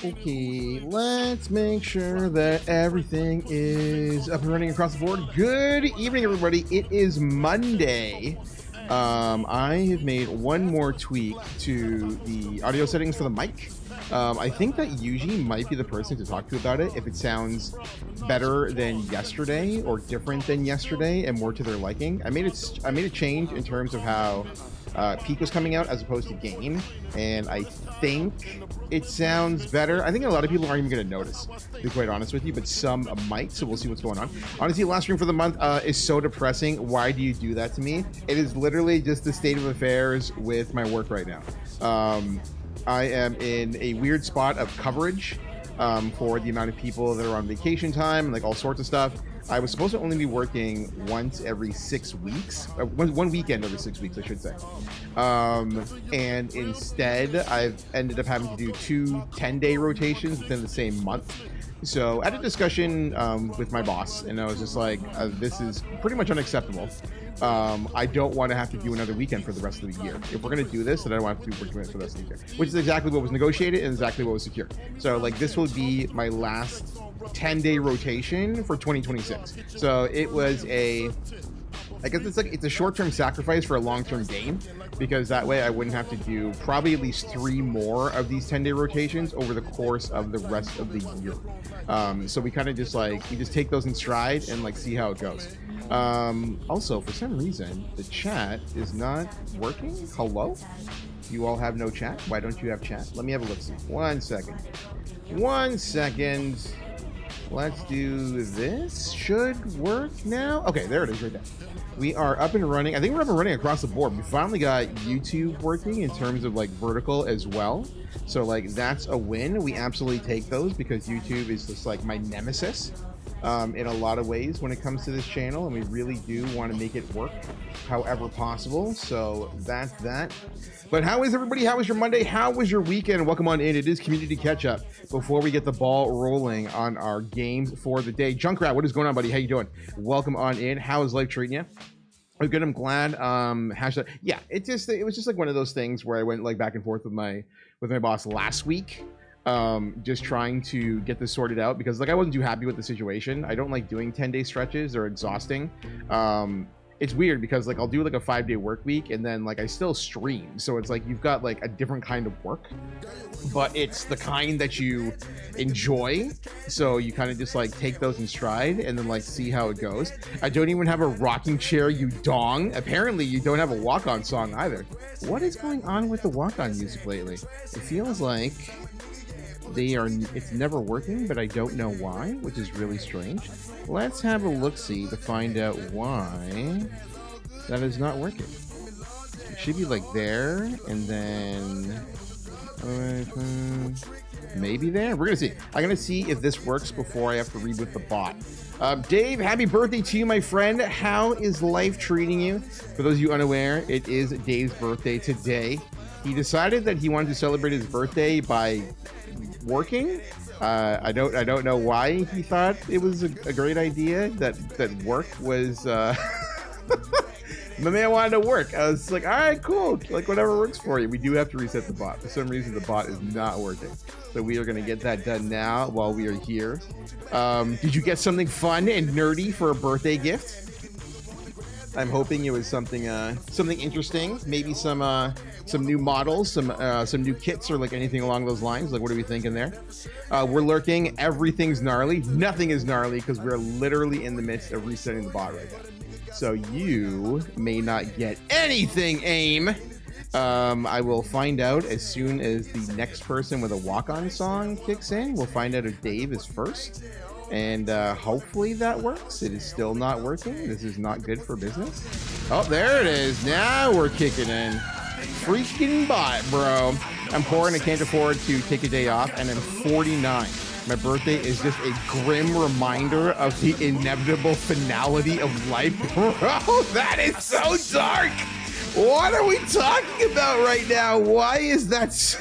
Okay, let's make sure that everything is up and running across the board. Good evening, everybody. It is Monday. I have made one more tweak to the audio settings for the mic. I think that Yuji might be the person to talk to about it if it sounds better than yesterday or different than yesterday and more to their liking. I made a change in terms of how peak was coming out as opposed to gain, and I think it sounds better. I think a lot of people aren't even going to notice, to be quite honest with you, but some might, so we'll see what's going on. Honestly, last stream for the month is so depressing. Why do you do that to me? It is literally just the state of affairs with my work right now. I am in a weird spot of coverage for the amount of people that are on vacation time and like all sorts of stuff. I was supposed to only be working once every 6 weeks, one weekend every 6 weeks, I should say. And instead, I've ended up having to do 2 10-day rotations within the same month. So I had a discussion with my boss, and I was just like, this is pretty much unacceptable. I don't want to have to do another weekend for the rest of the year. If we're going to do this, then I don't want to have to do it for the rest of the year, which is exactly what was negotiated and exactly what was secured. So like this will be my last 10-day rotation for 2026. So it was I guess it's a short-term sacrifice for a long-term gain, because that way I wouldn't have to do probably at least 3 more of these 10-day rotations over the course of the rest of the year. So we kind of just we just take those in stride and like see how it goes. Also, for some reason, the chat is not working. Hello? You all have no chat? Why don't you have chat? Let me have a look. 1 second. 1 second. Let's do this. Should work now. Okay, there it is right there. We are up and running. I think we're up and running across the board. We finally got YouTube working in terms of like vertical as well. So like that's a win. We absolutely take those because YouTube is just like my nemesis in a lot of ways when it comes to this channel, and we really do want to make it work however possible. So that's that. But how is everybody? How was your Monday? How was your weekend? Welcome on in. It is community catch up before we get the ball rolling on our games for the day. Junkrat, what is going on, buddy? How you doing? Welcome on in. How is life treating you? Oh, good. I'm glad. Hashtag. Yeah, it was just like one of those things where I went like back and forth with my boss last week. Just trying to get this sorted out because like I wasn't too happy with the situation. I don't like doing 10-day stretches. They're exhausting. It's weird because like I'll do like a 5-day work week and then like I still stream. So it's like you've got like a different kind of work, but it's the kind that you enjoy. So you kind of just like take those in stride and then like see how it goes. I don't even have a rocking chair, you dong. Apparently you don't have a walk-on song either. What is going on with the walk-on music lately? It feels like it's never working, but I don't know why, which is really strange. Let's have a look-see to find out why that is not working. It should be like there, and then maybe there. We're gonna see. I'm gonna see if this works before I have to reboot the bot. Dave, happy birthday to you, my friend. How is life treating you? For those of you unaware, it is Dave's birthday today. He decided that he wanted to celebrate his birthday by working. I don't know why he thought it was a great idea that work was my man wanted to work. I was like, all right, cool, like whatever works for you. We do have to reset the bot. For some reason the bot is not working, so we are going to get that done now while we are here. Did you get something fun and nerdy for a birthday gift? I'm hoping it was something interesting, maybe some new models, some new kits, or like anything along those lines. Like, what are we thinking there? We're lurking. Everything's gnarly. Nothing is gnarly because we're literally in the midst of resetting the bot right now. So you may not get anything, AIM. I will find out as soon as the next person with a walk-on song kicks in. We'll find out if Dave is first. And hopefully that works. It is still not working. This is not good for business. Oh, there it is. Now we're kicking in. Freaking bot, bro. I'm poor and I can't afford to take a day off, and I'm 49. My birthday is just a grim reminder of the inevitable finality of life. Bro, that is so dark. What are we talking about right now? Why is that so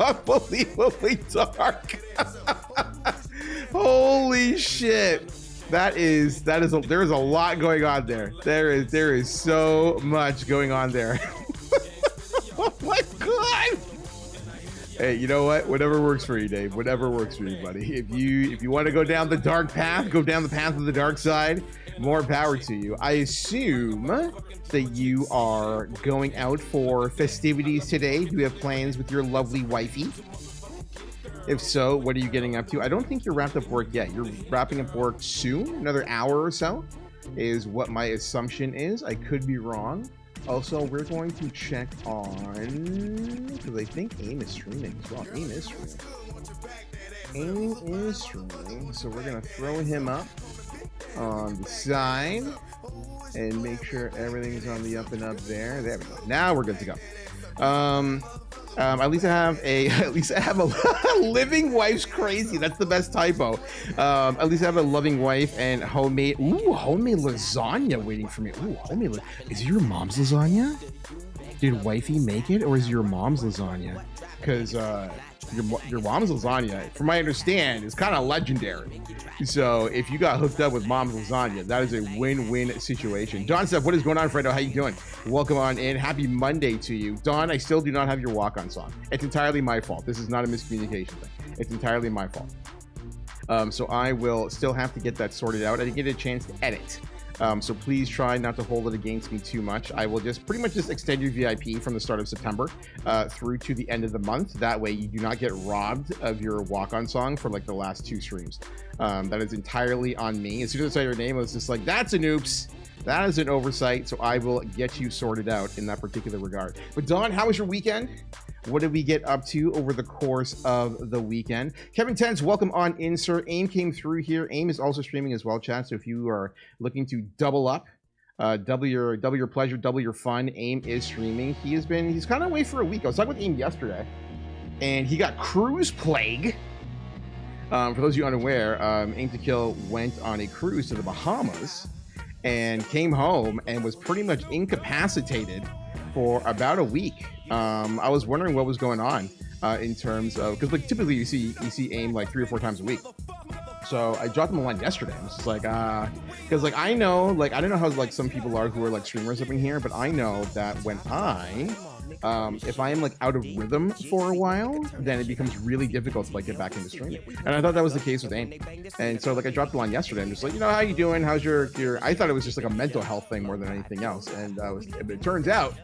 unbelievably dark? Holy shit. There is a lot going on there. There is so much going on there. Oh my god! Hey, you know what? Whatever works for you, Dave. Whatever works for you, buddy. If you want to go down the dark path, go down the path of the dark side. More power to you. I assume that you are going out for festivities today. Do you have plans with your lovely wifey? If so, what are you getting up to? I don't think you're wrapped up work yet. You're wrapping up work soon. Another hour or so is what my assumption is. I could be wrong. Also, we're going to check on, because I think AIM is streaming as well. AIM is streaming. AIM is streaming. So we're going to throw him up on the side and make sure everything's on the up and up there. There we go. Now we're good to go. At least I have a living wife's crazy. That's the best typo. At least I have a loving wife and homemade lasagna waiting for me. Ooh, is it your mom's lasagna? Did wifey make it, or is it your mom's lasagna? Because your mom's lasagna, from my understand, is kind of legendary. So if you got hooked up with mom's lasagna, that is a win-win situation. Don Steph, what is going on, Fredo? How you doing? Welcome on in. Happy Monday to you. Don, I still do not have your walk-on song. It's entirely my fault. This is not a miscommunication thing. It's entirely my fault. So I will still have to get that sorted out. I didn't get a chance to edit. So please try not to hold it against me too much. I will just pretty much just extend your VIP from the start of September through to the end of the month. That way you do not get robbed of your walk-on song for like the last 2 streams. That is entirely on me. As soon as I saw your name, I was just like, that's an oops. That is an oversight. So I will get you sorted out in that particular regard. But Don, how was your weekend? What did we get up to over the course of the weekend? Kevin Tense, welcome on in, sir. AIM came through here. AIM is also streaming as well, chat. So if you are looking to double up, double your pleasure, double your fun, AIM is streaming. He's kind of away for a week. I was talking with AIM yesterday, and he got cruise plague. For those of you unaware, Aim to Kill went on a cruise to the Bahamas and came home and was pretty much incapacitated for about a week. I was wondering what was going on in terms of, because like typically you see AIM like 3 or 4 times a week. So I dropped him a line yesterday. I was just like, because like I know, like I don't know how like some people are who are like streamers up in here, but I know that when if I am like out of rhythm for a while, then it becomes really difficult to like get back into streaming. And I thought that was the case with AIM. And so like I dropped the line yesterday. I'm just like, how you doing? How's your I thought it was just like a mental health thing more than anything else. And it turns out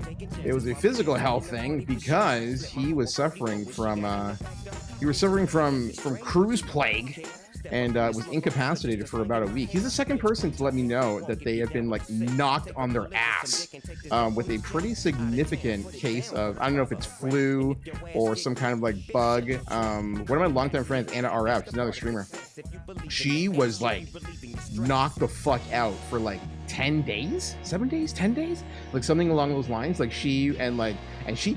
it was a physical health thing because he was suffering from cruise plague. And was incapacitated for about a week. He's the second person to let me know that they have been like knocked on their ass with a pretty significant case of, I don't know if it's flu or some kind of like bug. One of my longtime friends, Anna RF, she's another streamer. She was like knocked the fuck out for like 10 days, 7 days, 10 days, like something along those lines. Like she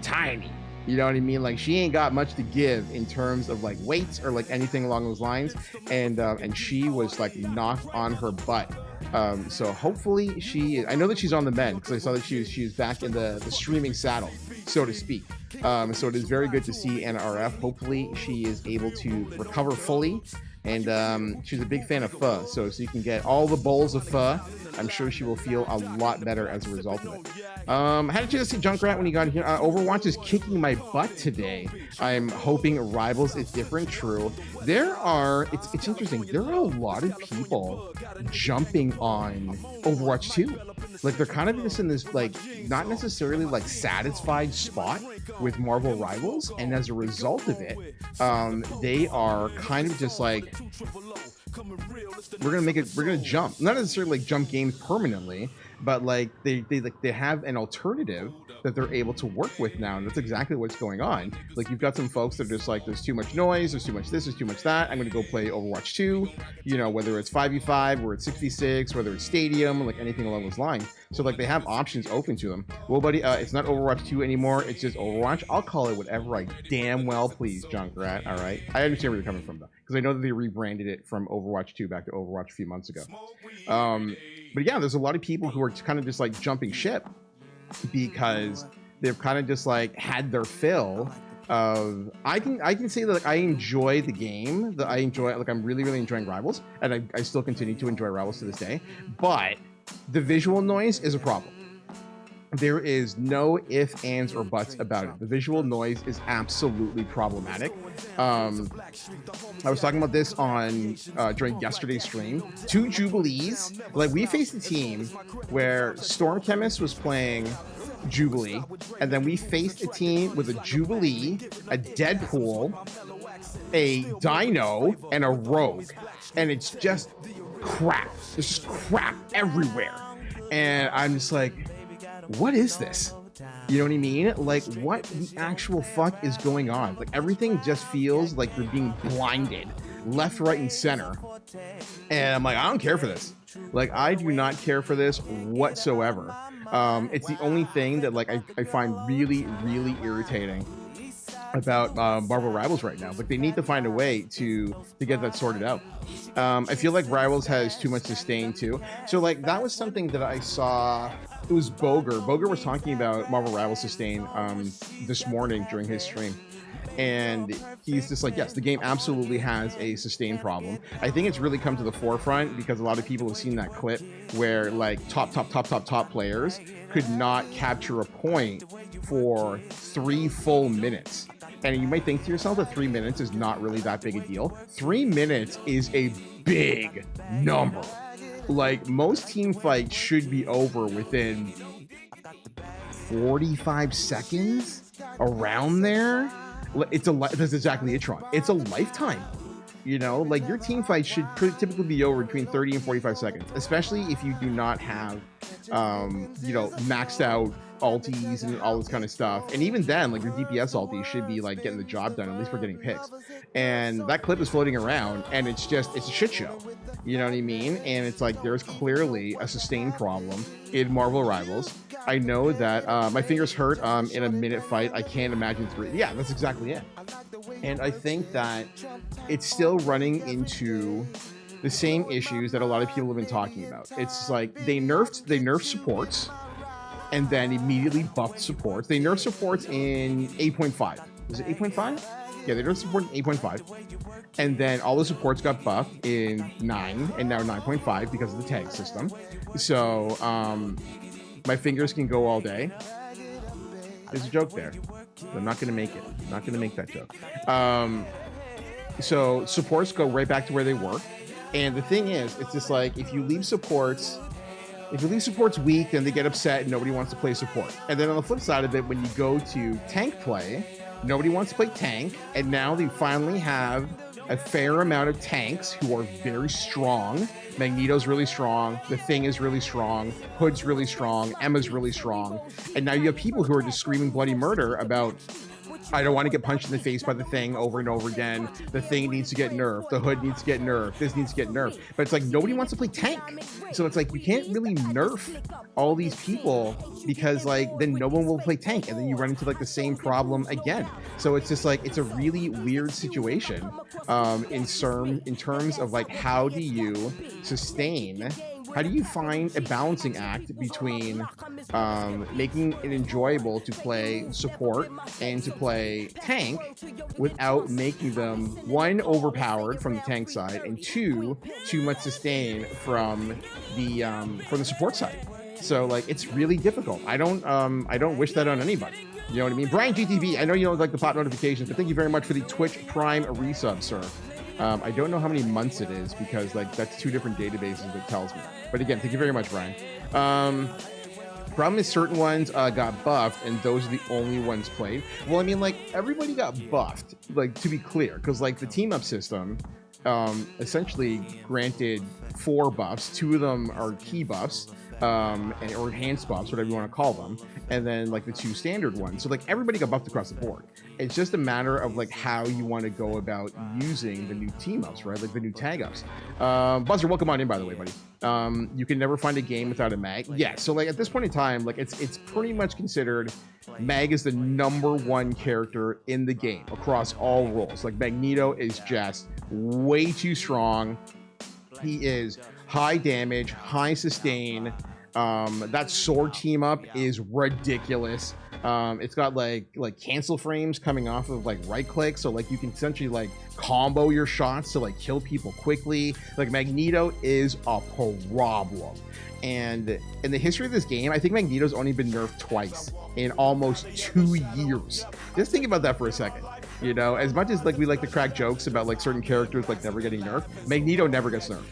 tiny. You know what I mean? Like she ain't got much to give in terms of like weights or like anything along those lines. And she was like knocked on her butt. So hopefully I know that she's on the mend because I saw that she was back in the streaming saddle, so to speak. So it is very good to see Anna RF. Hopefully she is able to recover fully. And she's a big fan of pho. So you can get all the bowls of pho. I'm sure she will feel a lot better as a result of it. How did you see Junkrat when you got here? Overwatch is kicking my butt today. I'm hoping Rivals is different. True. It's interesting. There are a lot of people jumping on Overwatch 2. Like they're kind of just in this like not necessarily like satisfied spot with Marvel Rivals, and as a result of it, they are kind of just like, we're gonna jump, not necessarily like jump games permanently, but like they have an alternative that they're able to work with now, and that's exactly what's going on. Like you've got some folks that are just like, there's too much noise, there's too much this, there's too much that, I'm gonna go play Overwatch 2, whether it's 5v5 or it's 6v6, whether it's Stadium, like anything along those lines. So like they have options open to them. Well, buddy, it's not Overwatch 2 anymore, it's just Overwatch. I'll call it whatever I damn well please, Junkrat. All right, I understand where you're coming from though, because I know that they rebranded it from Overwatch 2 back to Overwatch a few months ago. But yeah, there's a lot of people who are kind of just like jumping ship because they've kind of just like had their fill I can say that like, I enjoy the game, that I enjoy, like I'm really enjoying Rivals, and I still continue to enjoy Rivals to this day, but the visual noise is a problem. There is no ifs, ands, or buts about it. The visual noise is absolutely problematic. I was talking about this on during yesterday's stream. 2 Jubilees, like we faced a team where Storm Chemist was playing Jubilee, and then we faced a team with a Jubilee, a Deadpool, a Dino, and a Rogue, and it's just crap. There's just crap everywhere, and I'm just like, what is this? You know what I mean? Like, what the actual fuck is going on? Like, everything just feels like you're being blinded left, right, and center. And I'm like, I don't care for this. Like, I do not care for this whatsoever. It's the only thing that, like, I find really irritating about Marvel Rivals right now. But they need to find a way to get that sorted out. I feel like Rivals has too much sustain too. So like that was something that I saw. It was Boger. Boger was talking about Marvel Rivals sustain this morning during his stream. And he's just like, yes, the game absolutely has a sustain problem. I think it's really come to the forefront because a lot of people have seen that clip where like top players could not capture a point for 3 full minutes. And you might think to yourself that 3 minutes is not really that big a deal. 3 minutes is a big number. Like, most team fights should be over within 45 seconds, around there. That's exactly it, Tron. It's a lifetime. You know, like your team fight should typically be over between 30 and 45 seconds, especially if you do not have, you know, maxed out ultis and all this kind of stuff. And even then, like your DPS ulti should be like getting the job done, at least for getting picks. And that clip is floating around and it's a shit show. You know what I mean? And it's like, there's clearly a sustained problem in Marvel Rivals. I know that my fingers hurt in a minute fight. I can't imagine 3. Yeah, that's exactly it. And I think that it's still running into the same issues that a lot of people have been talking about. It's like they nerfed supports and then immediately buffed supports. They nerfed supports in 8.5. Was it 8.5? Yeah, they nerfed support in 8.5. And then all the supports got buffed in 9 and now 9.5 because of the tag system. So my fingers can go all day. There's a joke there. I'm not going to make it. I'm not going to make that joke. So supports go right back to where they were. And the thing is, it's just like, if you leave supports weak, then they get upset and nobody wants to play support. And then on the flip side of it, when you go to tank play, nobody wants to play tank. And now they finally have a fair amount of tanks who are very strong. Magneto's really strong. The Thing is really strong. Hood's really strong. Emma's really strong. And now you have people who are just screaming bloody murder about, I don't want to get punched in the face by the Thing over and over again. The Thing needs to get nerfed. The Hood needs to get nerfed. This needs to get nerfed. But it's like, nobody wants to play tank. So it's like, you can't really nerf all these people because like, then no one will play tank. And then you run into like the same problem again. So it's just like, it's a really weird situation in terms of like, how do you sustain, how do you find a balancing act between making it enjoyable to play support and to play tank without making them, 1, overpowered from the tank side, and 2, too much sustain from the support side. So like, it's really difficult. I don't wish that on anybody. You know what I mean? Brian GTV, I know you don't like the pop notifications, but thank you very much for the Twitch Prime resub, sir. I don't know how many months it is because like that's 2 different databases that tells me. But again, thank you very much, Brian. Problem is certain ones got buffed and those are the only ones played. Well, I mean, like everybody got buffed, like to be clear, because like the team up system essentially granted 4 buffs. 2 of them are key buffs. Or enhanced buffs, whatever you want to call them, and then like the 2 standard ones. So like everybody got buffed across the board. It's just a matter of like how you want to go about using the new team ups, right? Like the new tag ups. Buzzer, welcome on in, by the way, buddy. You can never find a game without a mag. Yeah, so like at this point in time, like it's pretty much considered Mag is the #1 character in the game across all roles. Like Magneto is just way too strong. He is high damage, high sustain. That sword team up is ridiculous. It's got like cancel frames coming off of like right click, so like you can essentially like combo your shots to like kill people quickly. Like Magneto is a problem, and in the history of this game, I think Magneto's only been nerfed twice in almost 2 years. Just think about that for a second. You know, as much as like we like to crack jokes about like certain characters like never getting nerfed, Magneto never gets nerfed.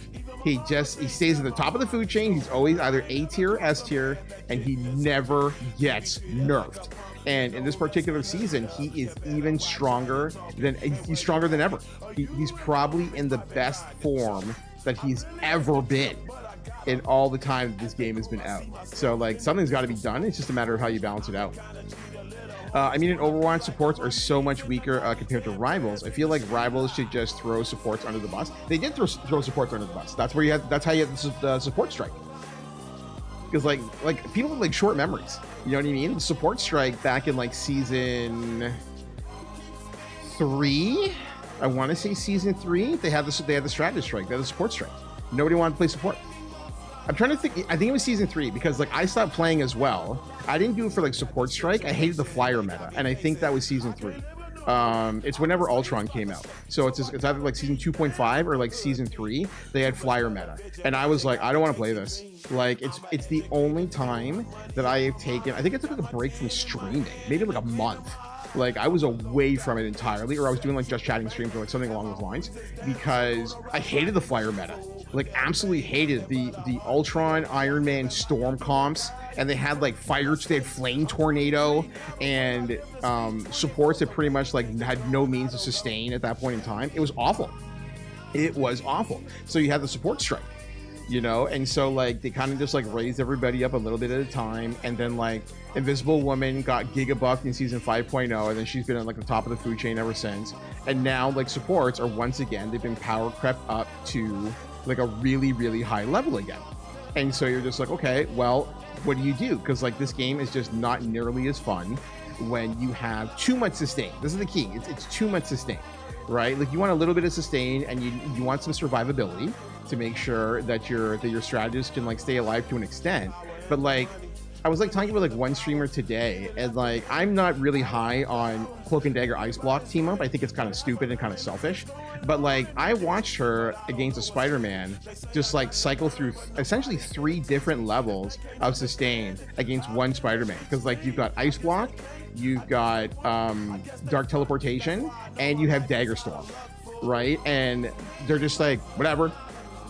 He stays at the top of the food chain. He's always either A tier, S tier, and he never gets nerfed. And in this particular season, he is even stronger he's stronger than ever. He's probably in the best form that he's ever been in all the time that this game has been out. So like something's got to be done. It's just a matter of how you balance it out. I mean, in Overwatch, supports are so much weaker compared to Rivals. I feel like Rivals should just throw supports under the bus. They did throw supports under the bus. That's where that's how you have the support strike. Because like people have like short memories. You know what I mean? The support strike back in like season 3. I want to say season 3. They had the strategy strike. They had the support strike. Nobody wanted to play support. I'm trying to think. I think it was season 3 because like I stopped playing as well. I didn't do it for like support strike. I hated the flyer meta, and I think that was season 3. It's whenever Ultron came out, so it's either like season 2.5 or like season 3. They had flyer meta, and I was like, I don't want to play this. Like it's the only time that I have taken. I think I took a break from streaming, maybe like a month. Like I was away from it entirely, or I was doing like just chatting streams or like something along those lines, because I hated the flyer meta. Like absolutely hated the Ultron, Iron Man, Storm comps, and they had like they had Flame Tornado and supports that pretty much like had no means of sustain at that point in time. It was awful. It was awful. So you had the support strike, you know, and so like they kind of just like raised everybody up a little bit at a time, and then like Invisible Woman got giga buffed in season 5.0, and then she's been at like the top of the food chain ever since. And now like supports are once again, they've been power crept up to like a really, really high level again. And so you're just like, okay, well, what do you do? Because like this game is just not nearly as fun when you have too much sustain. This is the key. It's too much sustain, right? Like you want a little bit of sustain, and you want some survivability to make sure that your strategist can like stay alive to an extent. But like I was like talking with like one streamer today, and like I'm not really high on Cloak and Dagger Ice Block team up. I think it's kind of stupid and kind of selfish. But like I watched her against a Spider-Man just like cycle through essentially 3 different levels of sustain against one Spider-Man. Because like you've got Ice Block, you've got Dark Teleportation, and you have Dagger Storm, right? And they're just like, whatever,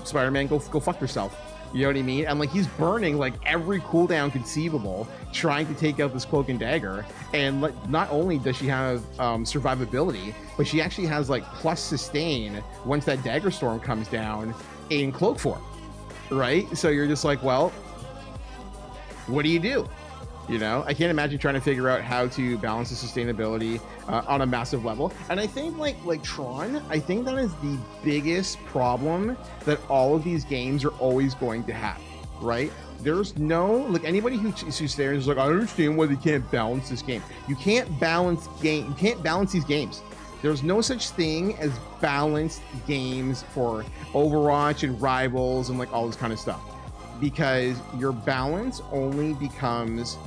Spider-Man, go fuck yourself. You know what I mean? And like he's burning like every cooldown conceivable trying to take out this Cloak and Dagger. And like, not only does she have survivability, but she actually has like plus sustain once that Dagger Storm comes down in Cloak form, right? So you're just like, well, what do you do? You know, I can't imagine trying to figure out how to balance the sustainability on a massive level. And I think like Tron, I think that is the biggest problem that all of these games are always going to have, right? There's no, like anybody who stares is like, I don't understand why they can't balance this game. You can't balance these games. There's no such thing as balanced games for Overwatch and Rivals and like all this kind of stuff, because your balance only becomes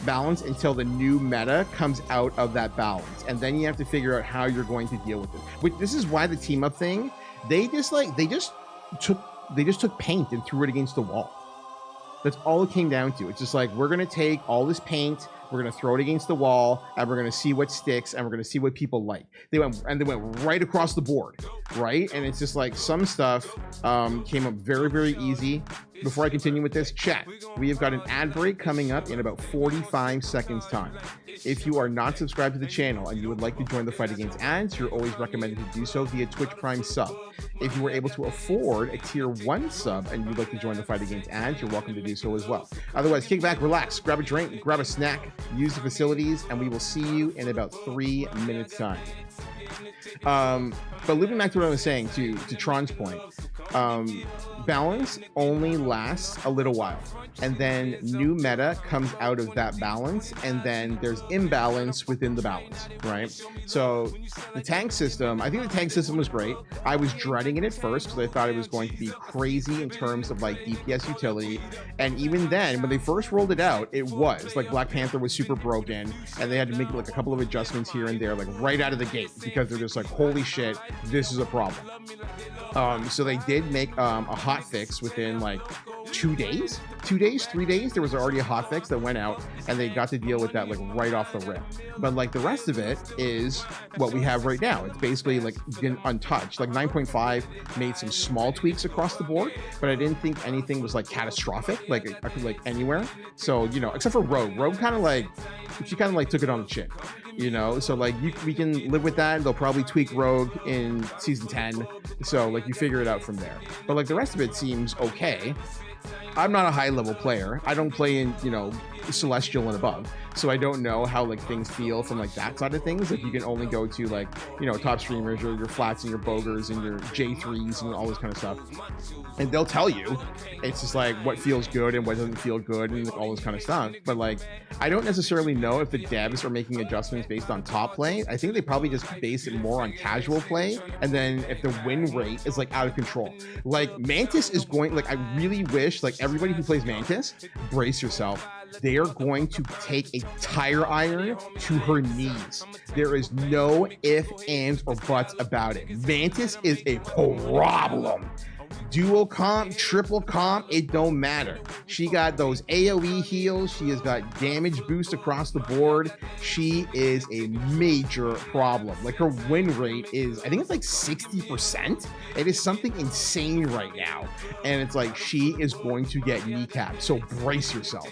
balance until the new meta comes out of that balance, and then you have to figure out how you're going to deal with it. This is why the team up thing, they just took paint and threw it against the wall. That's all it came down to. It's just like, we're gonna take all this paint, we're gonna throw it against the wall, and we're gonna see what sticks, and we're gonna see what people like. They went right across the board, right? And it's just like some stuff came up very, very easy. Before I continue with this, chat, we have got an ad break coming up in about 45 seconds time. If you are not subscribed to the channel and you would like to join the fight against ads, you're always recommended to do so via Twitch Prime sub. If you were able to afford a tier 1 sub and you'd like to join the fight against ads, you're welcome to do so as well. Otherwise, kick back, relax, grab a drink, grab a snack, use the facilities, and we will see you in about 3 minutes time. But looping back to what I was saying, to Tron's point, balance only lasts a little while, and then new meta comes out of that balance, and then there's imbalance within the balance, right? So the tank system, I think the tank system was great. I was dreading it at first because I thought it was going to be crazy in terms of like DPS utility, and even then when they first rolled it out, it was like Black Panther was super broken, and they had to make like a couple of adjustments here and there, like right out of the gate, because they're just like, holy shit, this is a problem. So they did make a hot fix within like 3 days, there was already a hot fix that went out, and they got to deal with that like right off the rip. But like the rest of it is what we have right now. It's basically like been untouched. Like 9.5 made some small tweaks across the board, but I didn't think anything was like catastrophic, like anywhere. So, you know, except for Rogue kind of like, she kind of like took it on the chin, you know? So like we can live with that. They'll probably tweak Rogue in season 10. So like you figure it out from there. But like the rest of it seems okay. I'm not a high level player. I don't play in, you know, Celestial and above, so I don't know how like things feel from like that side of things. Like you can only go to like, you know, top streamers or your flats and your bogers and your J3s and all this kind of stuff, and they'll tell you it's just like what feels good and what doesn't feel good and like, all this kind of stuff. But like I don't necessarily know if the devs are making adjustments based on top play. I think they probably just base it more on casual play, and then if the win rate is like out of control, like Mantis is going, like I really wish like everybody who plays Mantis, brace yourself. They are going to take a tire iron to her knees. There is no ifs, ands, or buts about it. Mantis is a problem. Dual comp, triple comp, it don't matter. She got those AoE heals. She has got damage boost across the board. She is a major problem. Like her win rate is, I think it's like 60%. It is something insane right now. And it's like, she is going to get kneecapped. So brace yourself.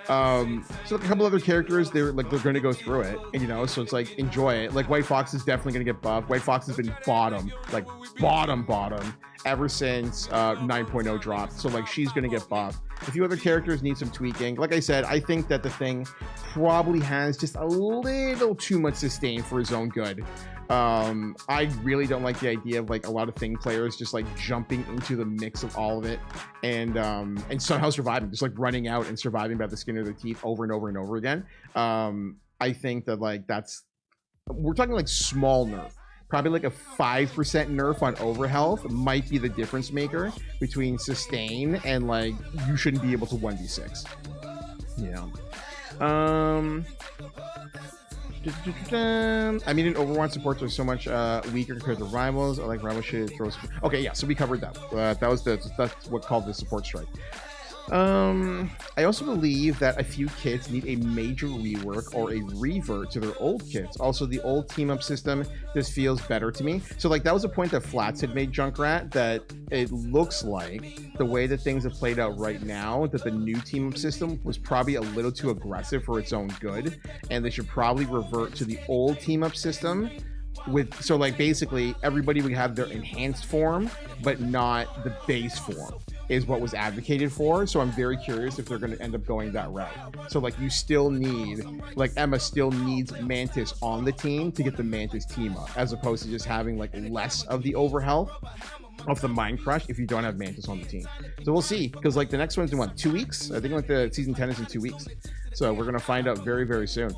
So like a couple other characters, they're going to go through it, and you know, so it's like enjoy it. Like White Fox is definitely going to get buffed. White Fox has been bottom ever since 9.0 dropped, so like she's going to get buffed. A few other characters need some tweaking. Like I said, I think that the thing probably has just a little too much sustain for his own good. I really don't like the idea of like a lot of Thing players just like jumping into the mix of all of it and somehow surviving, just like running out and surviving by the skin of their teeth over and over and over again. I think that like we're talking like small nerf. Probably like a 5% nerf on overhealth might be the difference maker between sustain and like you shouldn't be able to 1v6. Yeah. I mean, in Overwatch, supports are so much weaker compared to rivals. I like rivals should throw. Okay, yeah, so we covered that. That's what called the support strike. I also believe that a few kits need a major rework or a revert to their old kits. Also, the old team up system just feels better to me. So like that was a point that Flats had made, Junkrat, that it looks like the way that things have played out right now, that the new team up system was probably a little too aggressive for its own good, and they should probably revert to the old team up system. So like basically everybody would have their enhanced form but not the base form is what was advocated for. So I'm very curious if they're going to end up going that route. So like you still need, like Emma still needs Mantis on the team to get the Mantis team up, as opposed to just having like less of the overhealth of the Mind Crush if you don't have Mantis on the team. So we'll see, because like the next one's in what, 2 weeks? I think like the season 10 is in 2 weeks. So we're going to find out very, very soon.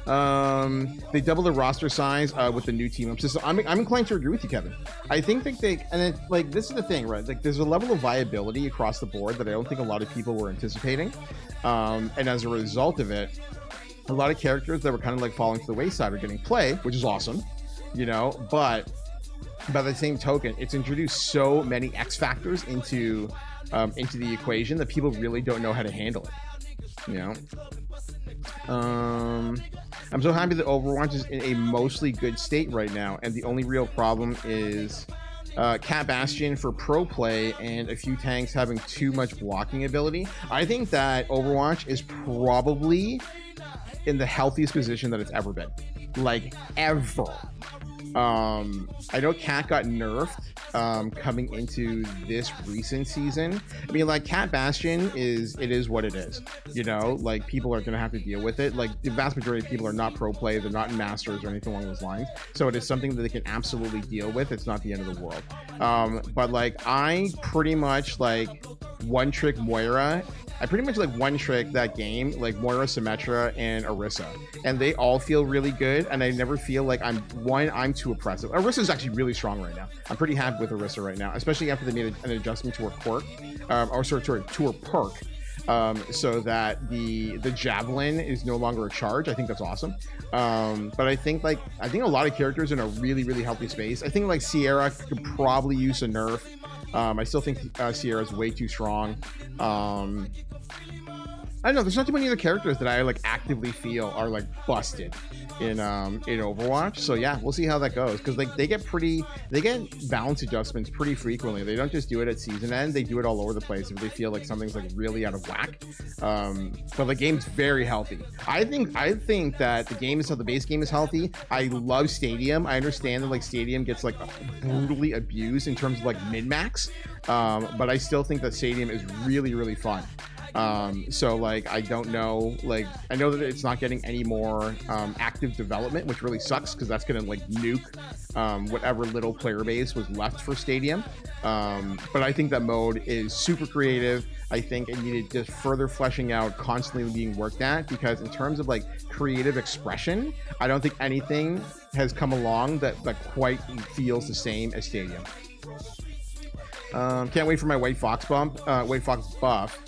They double the roster size with the new team up system. I'm inclined to agree with you, Kevin. I think that like this is the thing, right? Like there's a level of viability across the board that I don't think a lot of people were anticipating, and as a result of it, a lot of characters that were kind of like falling to the wayside are getting play, which is awesome, you know. But by the same token, it's introduced so many X factors into the equation that people really don't know how to handle it, you know. I'm so happy that Overwatch is in a mostly good state right now, and the only real problem is Cat Bastion for pro play and a few tanks having too much blocking ability. I think that Overwatch is probably in the healthiest position that it's ever been, like ever. I know Cat got nerfed coming into this recent season. I mean, like, Cat Bastion is what it is. You know, like, people are gonna have to deal with it. Like, the vast majority of people are not pro play, they're not in masters or anything along those lines. So it is something that they can absolutely deal with. It's not the end of the world. But like, I pretty much like one trick Moira. I pretty much like one trick that game, like Moira, Symmetra, and Orisa, and they all feel really good. And I never feel like I'm too oppressive. Orisa is actually really strong right now. I'm pretty happy with Orisa right now, especially after they made an adjustment to her quirk, to her perk, so that the javelin is no longer a charge. I think that's awesome. But I think a lot of characters in a really healthy space. I think like Sierra could probably use a nerf. I still think Sierra is way too strong. I don't know. There's not too many other characters that I like actively feel are like busted in Overwatch. So yeah, we'll see how that goes, because like they get balance adjustments pretty frequently. They don't just do it at season end; they do it all over the place if they feel like something's like really out of whack. But the game's very healthy. I think that the base game is healthy. I love Stadium. I understand that like Stadium gets like brutally abused in terms of like min-max, but I still think that Stadium is really fun. So like, I don't know, like, I know that it's not getting any more active development, which really sucks, because that's gonna like nuke whatever little player base was left for Stadium. But I think that mode is super creative. I think it needed just further fleshing out, constantly being worked at, because in terms of like creative expression, I don't think anything has come along that quite feels the same as Stadium. Can't wait for my White Fox buff.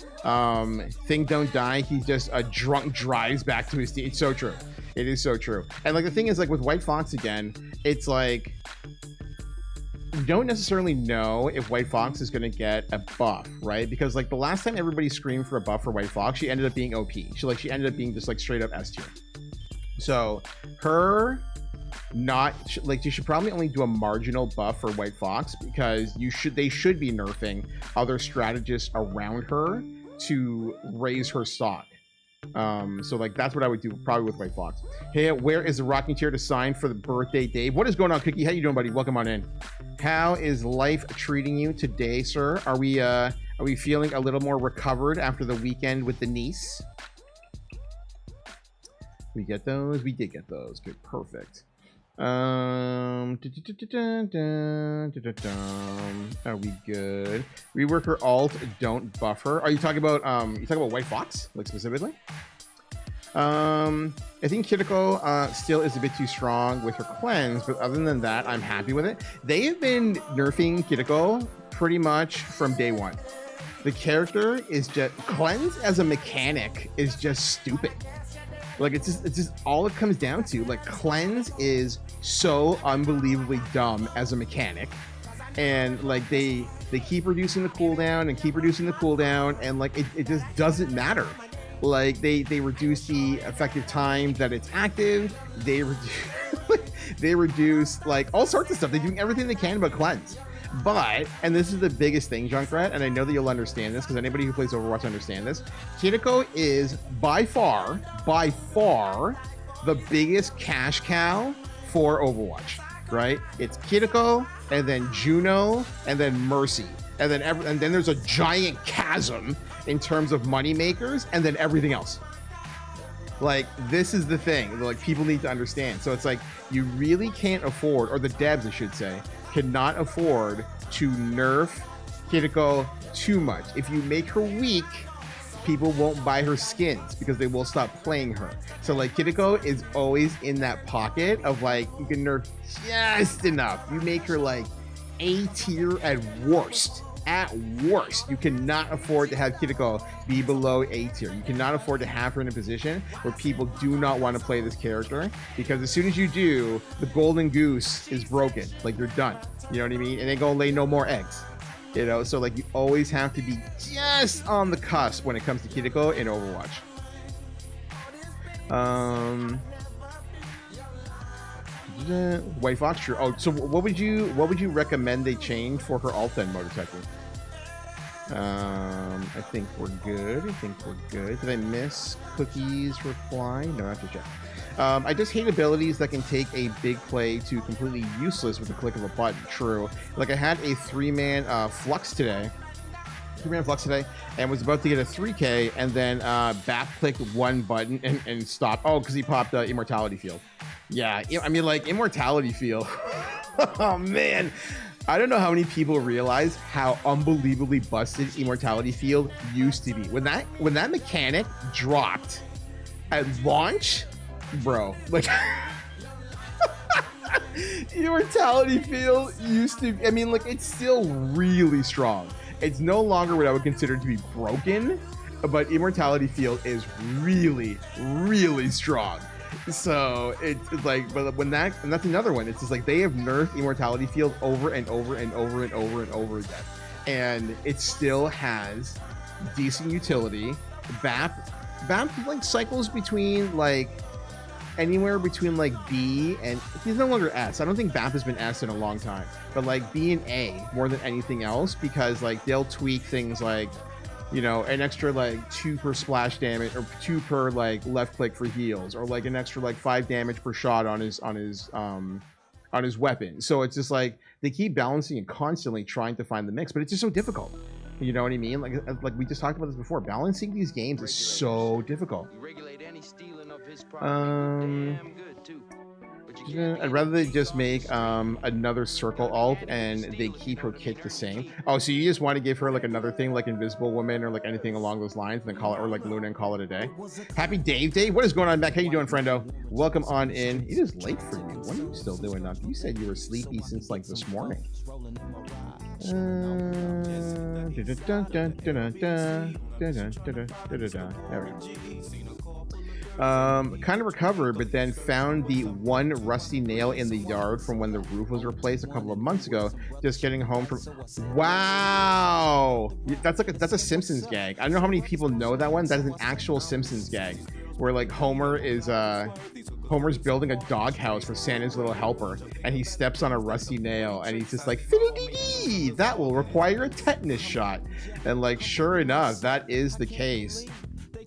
Thing don't die, he's just a drunk drives back to his team. It's so true. It is so true. And like, the thing is, like, with White Fox again, it's like, we don't necessarily know if White Fox is going to get a buff, right? Because like the last time everybody screamed for a buff for White Fox, she ended up being OP. She ended up being just like straight up S tier. So her you should probably only do a marginal buff for White Fox, because they should be nerfing other strategists around her to raise her stock. So like, that's what I would do probably with White Fox. Hey, where is the rocking chair to sign for the birthday, Dave? What is going on, Cookie? How you doing, buddy? Welcome on in. How is life treating you today, sir? Are we feeling a little more recovered after the weekend with the niece? We get those? We did get those. Good, perfect. Are we good? Rework her alt, don't buff her. Are you talking about White Fox, like, specifically? I think Kiriko still is a bit too strong with her cleanse, but other than that, I'm happy with it. They have been nerfing Kiriko pretty much from day one. The character is just, cleanse as a mechanic is just stupid. Like, it's just all it comes down to. Like, cleanse is so unbelievably dumb as a mechanic, and like they keep reducing the cooldown and like it just doesn't matter. Like, they reduce the effective time that it's active. They reduce like all sorts of stuff. They're doing everything they can but cleanse. But, and this is the biggest thing, Junkrat, and I know that you'll understand this, because anybody who plays Overwatch understands this. Kiriko is by far the biggest cash cow for Overwatch, right? It's Kiriko, and then Juno, and then Mercy, and then there's a giant chasm in terms of money makers, and then everything else. Like, this is the thing, like, people need to understand. So it's like, you really can't afford, or the devs, I should say, cannot afford to nerf Kiriko too much. If you make her weak, people won't buy her skins because they will stop playing her. So like, Kiriko is always in that pocket of like, you can nerf just enough. You make her like A tier at worst. At worst, you cannot afford to have Kiriko be below A tier. You cannot afford to have her in a position where people do not want to play this character, because as soon as you do, the golden goose is broken. Like, you're done. You know what I mean? And they gonna lay no more eggs. You know, so like, you always have to be just on the cusp when it comes to Kiriko in Overwatch. White Fox, sure. Oh, so what would you recommend they change for her alt then, Motor Techie? I think we're good. Did I miss Cookie's reply? No, not just yet. I just hate abilities that can take a big play to completely useless with the click of a button. True. Like I had a three-man flux today, and was about to get a 3K, and then back clicked one button and stopped. Oh, because he popped Immortality Field. Yeah, I mean, like, Immortality Field. Oh, man. I don't know how many people realize how unbelievably busted Immortality Field used to be. When that mechanic dropped at launch, bro, like... Immortality Field used to... I mean, like, it's still really strong. It's no longer what I would consider to be broken, but Immortality Field is really, really strong. So it's like, but when that, and that's another one, it's just like they have nerfed Immortality Field over and over and over and over and over again, and it still has decent utility. BAP like cycles between like anywhere between like B and he's no longer S. I don't think BAP has been S in a long time, but like B and A more than anything else, because like they'll tweak things like, you know, an extra like 2 per splash damage or 2 per like left click for heals, or like an extra like 5 damage per shot on his weapon. So it's just like they keep balancing and constantly trying to find the mix, but it's just so difficult. You know what I mean? Like we just talked about this before. Balancing these games is so difficult. I'd rather they just make another circle alt and they keep her kit the same. Oh, so you just want to give her like another thing like Invisible Woman or like anything along those lines, and then call it, or like Luna, and call it a day. Happy Dave. What is going on back? How you doing, friendo? Welcome on in. It is late for you. What are you still doing up? You said you were sleepy since like this morning. There we go. Kind of recovered, but then found the one rusty nail in the yard from when the roof was replaced a couple of months ago. Just getting home from... Wow! That's a Simpsons gag. I don't know how many people know that one. That is an actual Simpsons gag, where like Homer's building a doghouse for Santa's little helper, and he steps on a rusty nail, and he's just like, "Fiddy-dee-dee, that will require a tetanus shot." And like, sure enough, that is the case.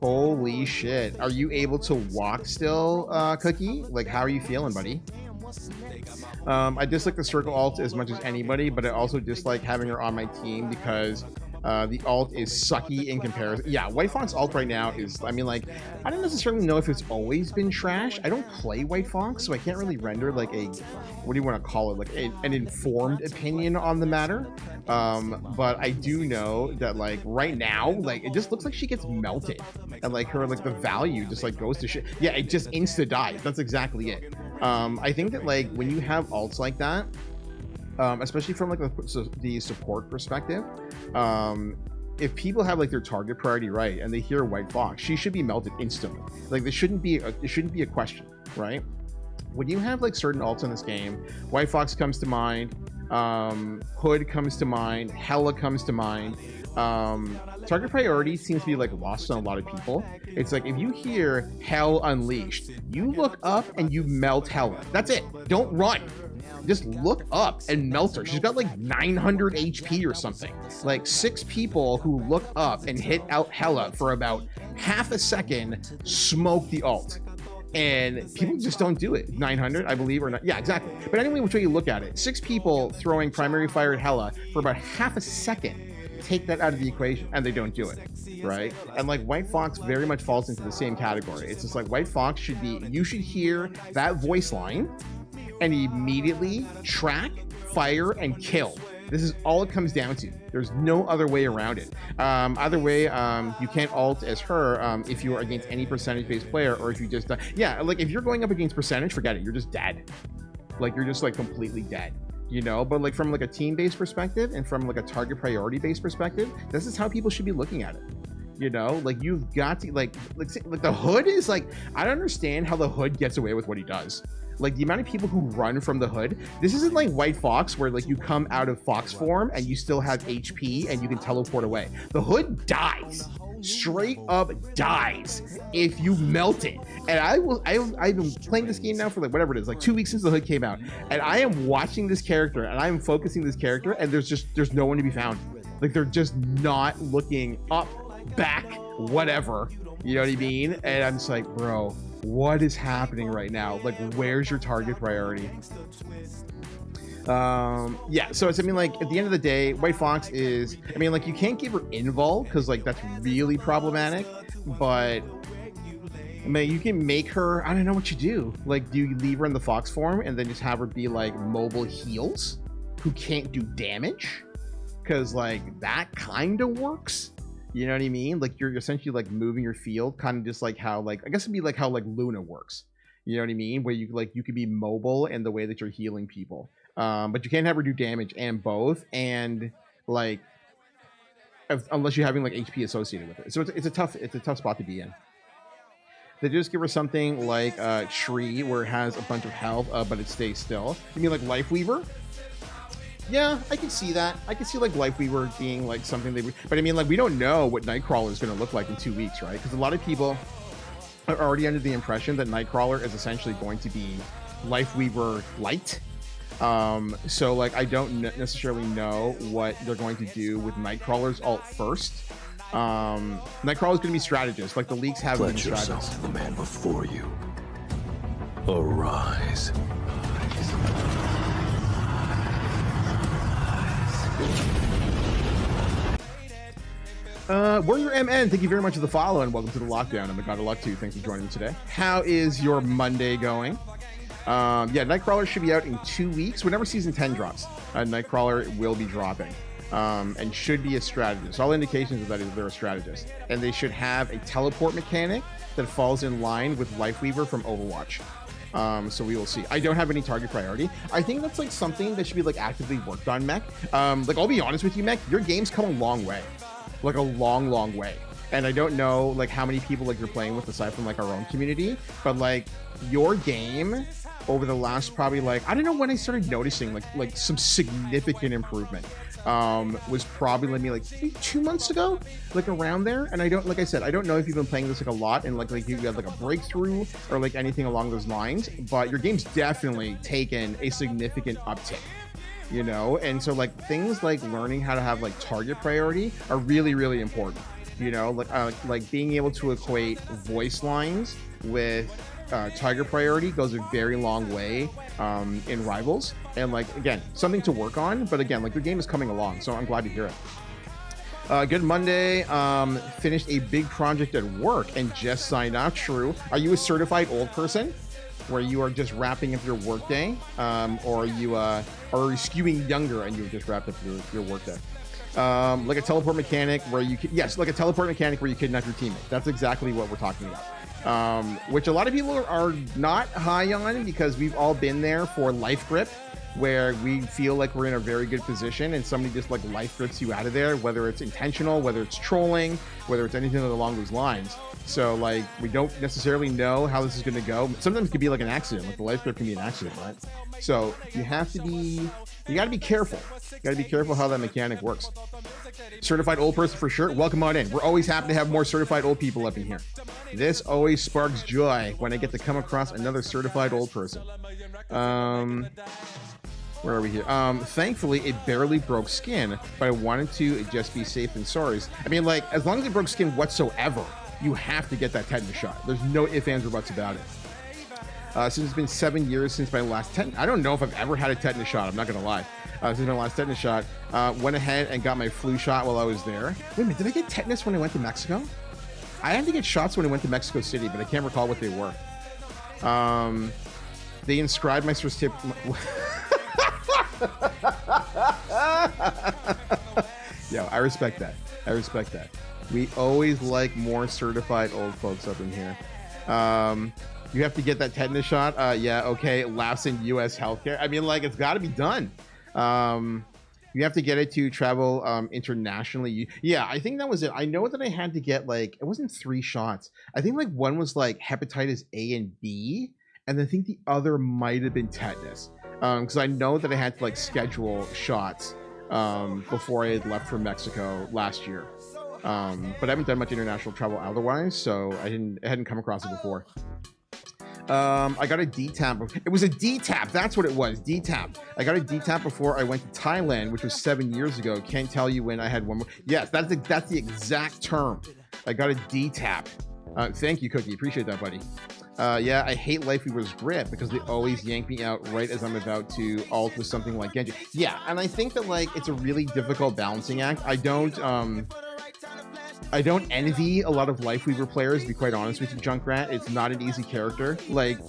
Holy shit. Are you able to walk still, Cookie? Like, how are you feeling, buddy? I dislike the circle alt as much as anybody, but I also dislike having her on my team because the alt is sucky in comparison. Yeah, White Fox alt right now is, I mean, like, I don't necessarily know if it's always been trash. I don't play White Fox, so I can't really render like a, what do you want to call it, like an informed opinion on the matter. But I do know that like right now, like it just looks like she gets melted, and like her, like the value just like goes to shit. Yeah, it just insta dies. That's exactly it. I think that like when you have alts like that, especially from like the support perspective, if people have like their target priority right and they hear White Fox, she should be melted instantly. Like it shouldn't be a question, right? When you have like certain alts in this game, White Fox comes to mind, Hood comes to mind, Hela comes to mind. Target priority seems to be like lost on a lot of people. It's like if you hear Hell Unleashed, you look up and you melt Hela. That's it. Don't run. Just look up and melt her. She's got like 900 HP or something. Like 6 people who look up and hit out Hela for about half a second smoke the ult. And people just don't do it. 900, I believe, or not. Yeah, exactly. But anyway, which way you look at it, 6 people throwing primary fire at Hela for about half a second. Take that out of the equation, and they don't do it, right? And like White Fox very much falls into the same category. It's just like White Fox should be, you should hear that voice line and immediately track, fire, and kill. This is all it comes down to. There's no other way around it. Either way, you can't ult as her if you are against any percentage-based player, or if you just... yeah, like if you're going up against percentage, forget it. You're just dead. Like you're just like completely dead. You know, but like from like a team-based perspective and from like a target priority-based perspective, this is how people should be looking at it. You know, like you've got to like the Hood is like, I don't understand how the Hood gets away with what he does. Like the amount of people who run from the Hood, this isn't like White Fox where like you come out of Fox form and you still have HP and you can teleport away. The Hood dies. Straight up dies if you melt it. And I've been playing this game now for like whatever it is, like 2 weeks since the Hood came out, and I am watching this character and I am focusing this character, and there's no one to be found. Like they're just not looking up, back, whatever. You know what I mean? And I'm just like, bro, what is happening right now? Like, where's your target priority? Yeah, so it's, I mean, like, at the end of the day, White Fox is, I mean, like, you can't give her invul because, like, that's really problematic, but I mean, you can make her, I don't know what you do. Like, do you leave her in the Fox form and then just have her be, like, mobile heals who can't do damage? Because, like, that kind of works. You know what I mean? Like, you're essentially, like, moving your field, kind of just like how, like, I guess it'd be like how, like, Luna works. You know what I mean? Where you, like, you could be mobile in the way that you're healing people. But you can't have her do damage and both, and, like, unless you're having, like, HP associated with it. So it's a tough spot to be in. They just give her something like Shri, where it has a bunch of health, but it stays still. You mean like Lifeweaver? Yeah, I can see that. I can see like Lifeweaver being like something they would, but I mean, like, we don't know what Nightcrawler is going to look like in 2 weeks, right? Because a lot of people are already under the impression that Nightcrawler is essentially going to be Lifeweaver light. So like, I don't necessarily know what they're going to do with Nightcrawler's ult first. Nightcrawler's going to be strategist, like the leaks have been strategist. Pledge yourself to the man before you. Arise. Warrior MN, thank you very much for the follow and welcome to the lockdown. I'm the God of Luck 2. Thanks for joining me today. How is your Monday going? Yeah, Nightcrawler should be out in 2 weeks. Whenever season 10 drops, Nightcrawler will be dropping. And should be a strategist. All indications of that is they're a strategist. And they should have a teleport mechanic that falls in line with Lifeweaver from Overwatch. So we will see. I don't have any target priority. I think that's like something that should be like actively worked on, Mech. Like, I'll be honest with you, Mech, your game's come a long way. Like a long way. And I don't know like how many people like you're playing with aside from like our own community, but like your game over the last probably like, I don't know when I started noticing like some significant improvement. Was probably like 2 months ago, like around there. And I don't, like I said, I don't know if you've been playing this like a lot and like you got like a breakthrough or like anything along those lines, but your game's definitely taken a significant uptick, you know? And so like things like learning how to have like target priority are really important, you know? Like being able to equate voice lines with target priority goes a very long way in Rivals, and like, again, something to work on, but again, like, your game is coming along, so I'm glad to hear it. Good Monday. Finished a big project at work and just signed off. True. Are you a certified old person where you are just wrapping up your workday, or are you skewing younger and you've just wrapped up your workday? Like a teleport mechanic where you yes, like a teleport mechanic where you kidnap your teammate. That's exactly what we're talking about. Which a lot of people are not high on, because we've all been there for life grip, where we feel like we're in a very good position and somebody just like life grips you out of there, whether it's intentional, whether it's trolling, whether it's anything along those lines. So like, we don't necessarily know how this is going to go. Sometimes it could be like an accident, like the life grip can be an accident, right? So you got to be careful. You got to be careful how that mechanic works. Certified old person for sure. Welcome on in. We're always happy to have more certified old people up in here. This always sparks joy when I get to come across another certified old person. Where are we here? Thankfully, it barely broke skin, but I wanted to just be safe and sorry. I mean, like, as long as it broke skin whatsoever, you have to get that tetanus shot. There's no ifs, ands, or buts about it. Since it's been 7 years since my last I don't know if I've ever had a tetanus shot. I'm not going to lie. Since my last tetanus shot, went ahead and got my flu shot while I was there. Wait a minute, did I get tetanus when I went to Mexico? I had to get shots when I went to Mexico City, but I can't recall what they were. They inscribed my certificate. Yo, I respect that. I respect that. We always like more certified old folks up in here. You have to get that tetanus shot. Yeah, okay. Laughs in U.S. healthcare. I mean, like, it's got to be done. You have to get it to travel internationally. Yeah, I think that was it. I know that I had to get, like, it wasn't 3 shots. I think, like, one was, like, hepatitis A and B, and I think the other might have been tetanus. Because I know that I had to, like, schedule shots before I had left for Mexico last year. But I haven't done much international travel otherwise, so I hadn't come across it before. I got a D-tap. It was a D-tap. That's what it was. D-tap. I got a D-tap before I went to Thailand, which was 7 years ago. Can't tell you when I had one more. Yes, that's the exact term. I got a D-tap. Thank you, Cookie. Appreciate that, buddy. Yeah, I hate Lifeweaver's grip because they always yank me out right as I'm about to ult with something like Genji. Yeah, and I think that like it's a really difficult balancing act. I don't envy a lot of Lifeweaver players, to be quite honest with you, Junkrat. It's not an easy character. Like,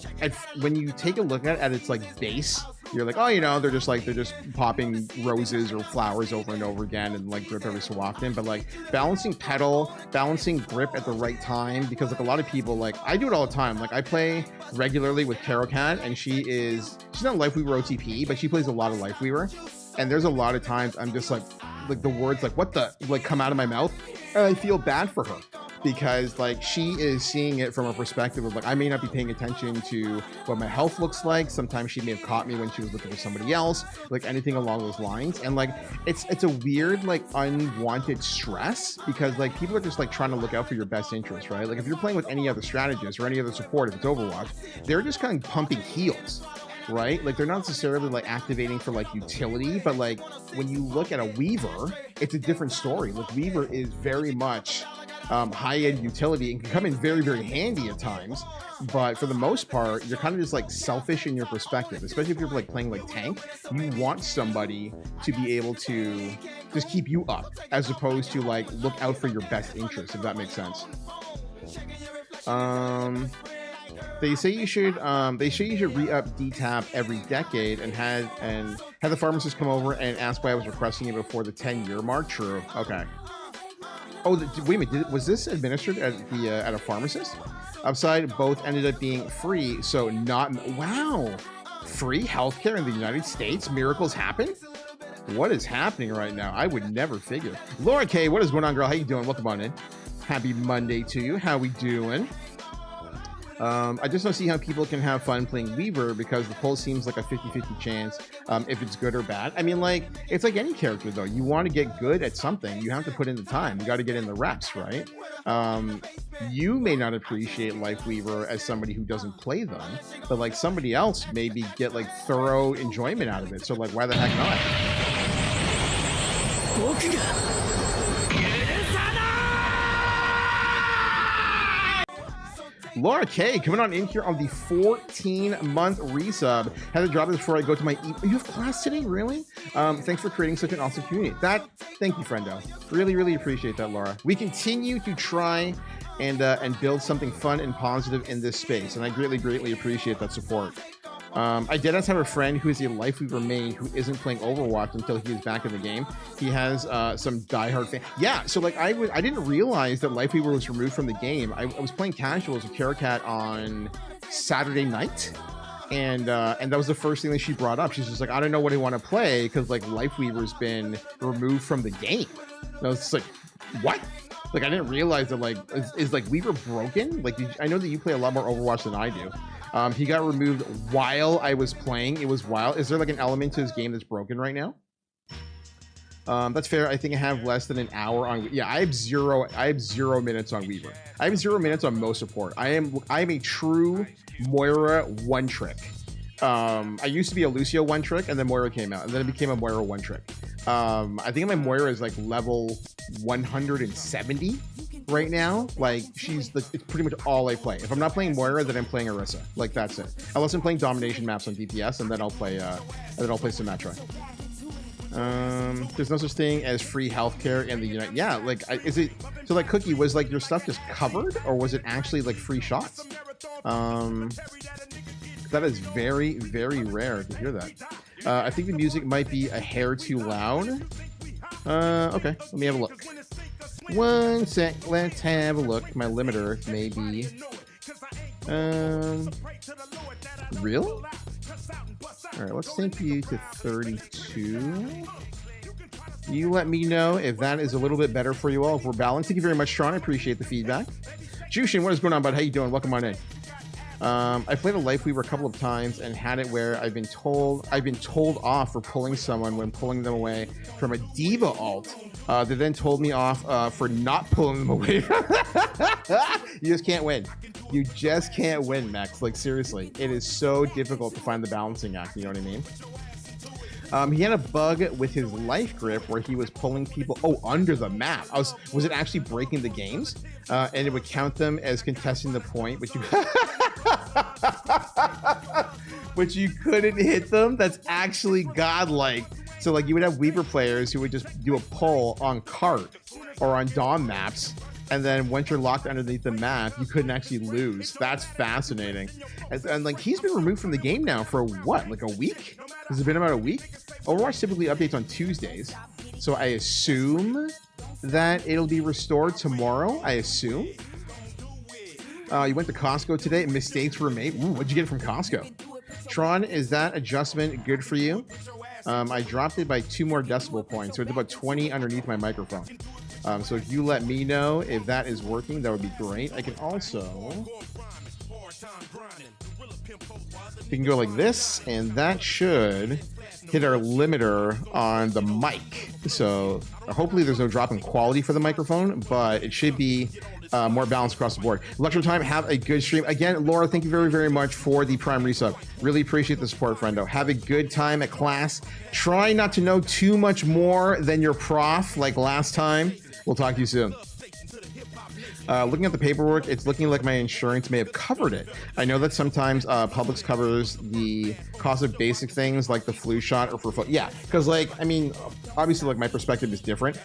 when you take a look at its like base, you're like, oh, you know, they're just popping roses or flowers over and over again and like grip every so often. But like balancing petal, balancing grip at the right time, because like a lot of people, like I do it all the time. Like I play regularly with Carolcat, and she's not Lifeweaver OTP, but she plays a lot of Lifeweaver. And there's a lot of times I'm just like the words like what the like come out of my mouth, and I feel bad for her because like she is seeing it from a perspective of like I may not be paying attention to what my health looks like. Sometimes she may have caught me when she was looking for somebody else, like anything along those lines. And like it's a weird like unwanted stress because like people are just like trying to look out for your best interest, right? Like if you're playing with any other strategist or any other support, if it's Overwatch, they're just kind of pumping heals, right? Like they're not necessarily like activating for like utility, but like when you look at a Weaver, it's a different story. Like Weaver is very much high-end utility and can come in very, very handy at times, but for the most part you're kind of just like selfish in your perspective, especially if you're like playing like tank. You want somebody to be able to just keep you up as opposed to like look out for your best interest, if that makes sense. They say you should re-up D-tap every decade and have the pharmacist come over and ask why I was requesting it before the 10-year mark. True. Okay. Oh, wait a minute. Was this administered at a pharmacist? Upside, both ended up being free, so not... Wow! Free healthcare in the United States? Miracles happen? What is happening right now? I would never figure. Laura K, what is going on, girl? How you doing? Welcome on in. Happy Monday to you. How we doing? I just don't see how people can have fun playing Weaver because the poll seems like a 50-50 chance if it's good or bad. I mean, like, it's like any character, though. You want to get good at something, you have to put in the time. You got to get in the reps, right? You may not appreciate Lifeweaver as somebody who doesn't play them, but, like, somebody else maybe get, like, thorough enjoyment out of it. So, like, why the heck not? Laura K coming on in here on the 14-month resub. Had to drop this before I go to my you have class today, really? Thanks for creating such an awesome community. Thank you, friendo. Really, really appreciate that, Laura. We continue to try and build something fun and positive in this space, and I greatly, greatly appreciate that support. I did have a friend who is a Lifeweaver main who isn't playing Overwatch until he is back in the game. He has some diehard fan. Yeah, so like I didn't realize that Lifeweaver was removed from the game. I was playing casuals with Carolcat on Saturday night, and that was the first thing that she brought up. She's just like, I don't know what I want to play because like Lifeweaver's been removed from the game. And I was just like, what? Like I didn't realize that like is like Weaver broken? Like I know that you play a lot more Overwatch than I do. He got removed while I was playing. It was wild. Is there like an element to his game that's broken right now? That's fair. I think I have less than an hour on. Yeah, I have zero minutes on Weaver. I have 0 minutes on most support. I am a true Moira one trick. I used to be a Lucio one trick, and then Moira came out, and then it became a Moira one trick. I think my Moira is like level 170 right now. Like it's pretty much all I play. If I'm not playing Moira, then I'm playing Orisa. Like that's it. Unless I'm playing domination maps on DPS, and then I'll play Symmetra. There's no such thing as free healthcare in the United. Yeah, like is it so? Like Cookie, was like your stuff just covered, or was it actually like free shots? That is very, very rare to hear that. I think the music might be a hair too loud. Okay, let me have a look. One sec, let's have a look. My limiter may be... Really? Alright, let's take you to 32. You let me know if that is a little bit better for you all. If we're balanced. Thank you very much, Tron. I appreciate the feedback. Jushin, what is going on, bud? How you doing? Welcome on in. I played a Lifeweaver a couple of times and had it where I've been told off for pulling someone when pulling them away from a D.Va ult. They then told me off for not pulling them away. You just can't win. You just can't win, Max. Like, seriously, it is so difficult to find the balancing act. You know what I mean? He had a bug with his life grip where he was pulling people under the map. Was it actually breaking the games? And it would count them as contesting the point, but you couldn't hit them. That's actually godlike. So like you would have Weaver players who would just do a pull on cart or on Dawn maps, and then once you're locked underneath the map, you couldn't actually lose. That's fascinating. And like he's been removed from the game now for what, like a week? Has it been about a week? Overwatch typically updates on Tuesdays, so I assume that it'll be restored tomorrow. I assume. You went to Costco today. Mistakes were made. Ooh, what'd you get from Costco? Tron, is that adjustment good for you? I dropped it by 2 more decibel points, so it's about 20 underneath my microphone. So if you let me know if that is working, that would be great. I can also... You can go like this, and that should hit our limiter on the mic. So hopefully there's no drop in quality for the microphone, but it should be more balanced across the board. Lecture time, have a good stream. Again, Laura, thank you very, very much for the Prime resub. Really appreciate the support, friendo. Have a good time at class. Try not to know too much more than your prof like last time. We'll talk to you soon. Looking at the paperwork, it's looking like my insurance may have covered it. I know that sometimes Publix covers the cost of basic things like the flu shot or for yeah, because like I mean, obviously like my perspective is different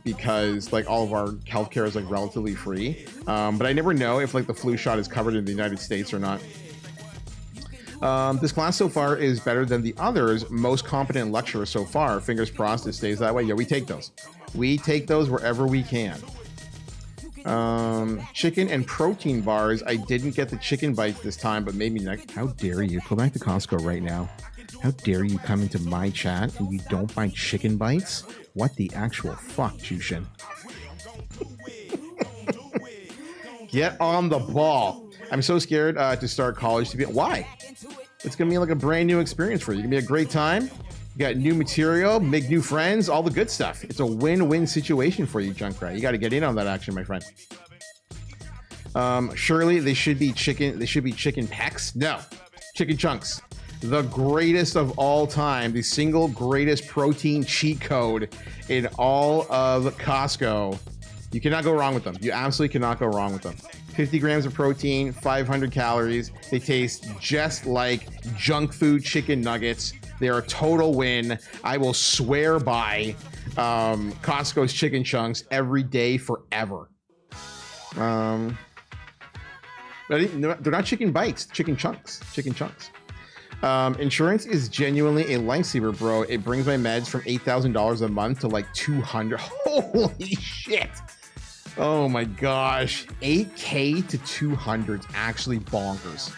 because like all of our healthcare is like relatively free, but I never know if like the flu shot is covered in the United States or not. This class so far is better than the others. Most competent lecturer so far. Fingers crossed it stays that way. Yeah, we take those. We take those wherever we can. Chicken and protein bars. I didn't get the chicken bites this time, but maybe next. How dare you? Go back to Costco right now. How dare you come into my chat and you don't buy chicken bites? What the actual fuck, Jushin? Get on the ball. I'm so scared to start college. Why? It's gonna be like a brand new experience for you. It's gonna be a great time. You got new material, make new friends, all the good stuff. It's a win-win situation for you, Junkrat. You got to get in on that action, my friend. Surely they should be chicken. They should be chicken pecs. No, chicken chunks. The greatest of all time. The single greatest protein cheat code in all of Costco. You cannot go wrong with them. You absolutely cannot go wrong with them. 50 grams of protein, 500 calories. They taste just like junk food chicken nuggets. They're a total win. I will swear by Costco's chicken chunks every day forever. But they're not chicken bites, chicken chunks. Chicken chunks. Insurance is genuinely a lifesaver, bro. It brings my meds from $8,000 a month to like $200. Holy shit. Oh my gosh. 8K to 200 is actually bonkers.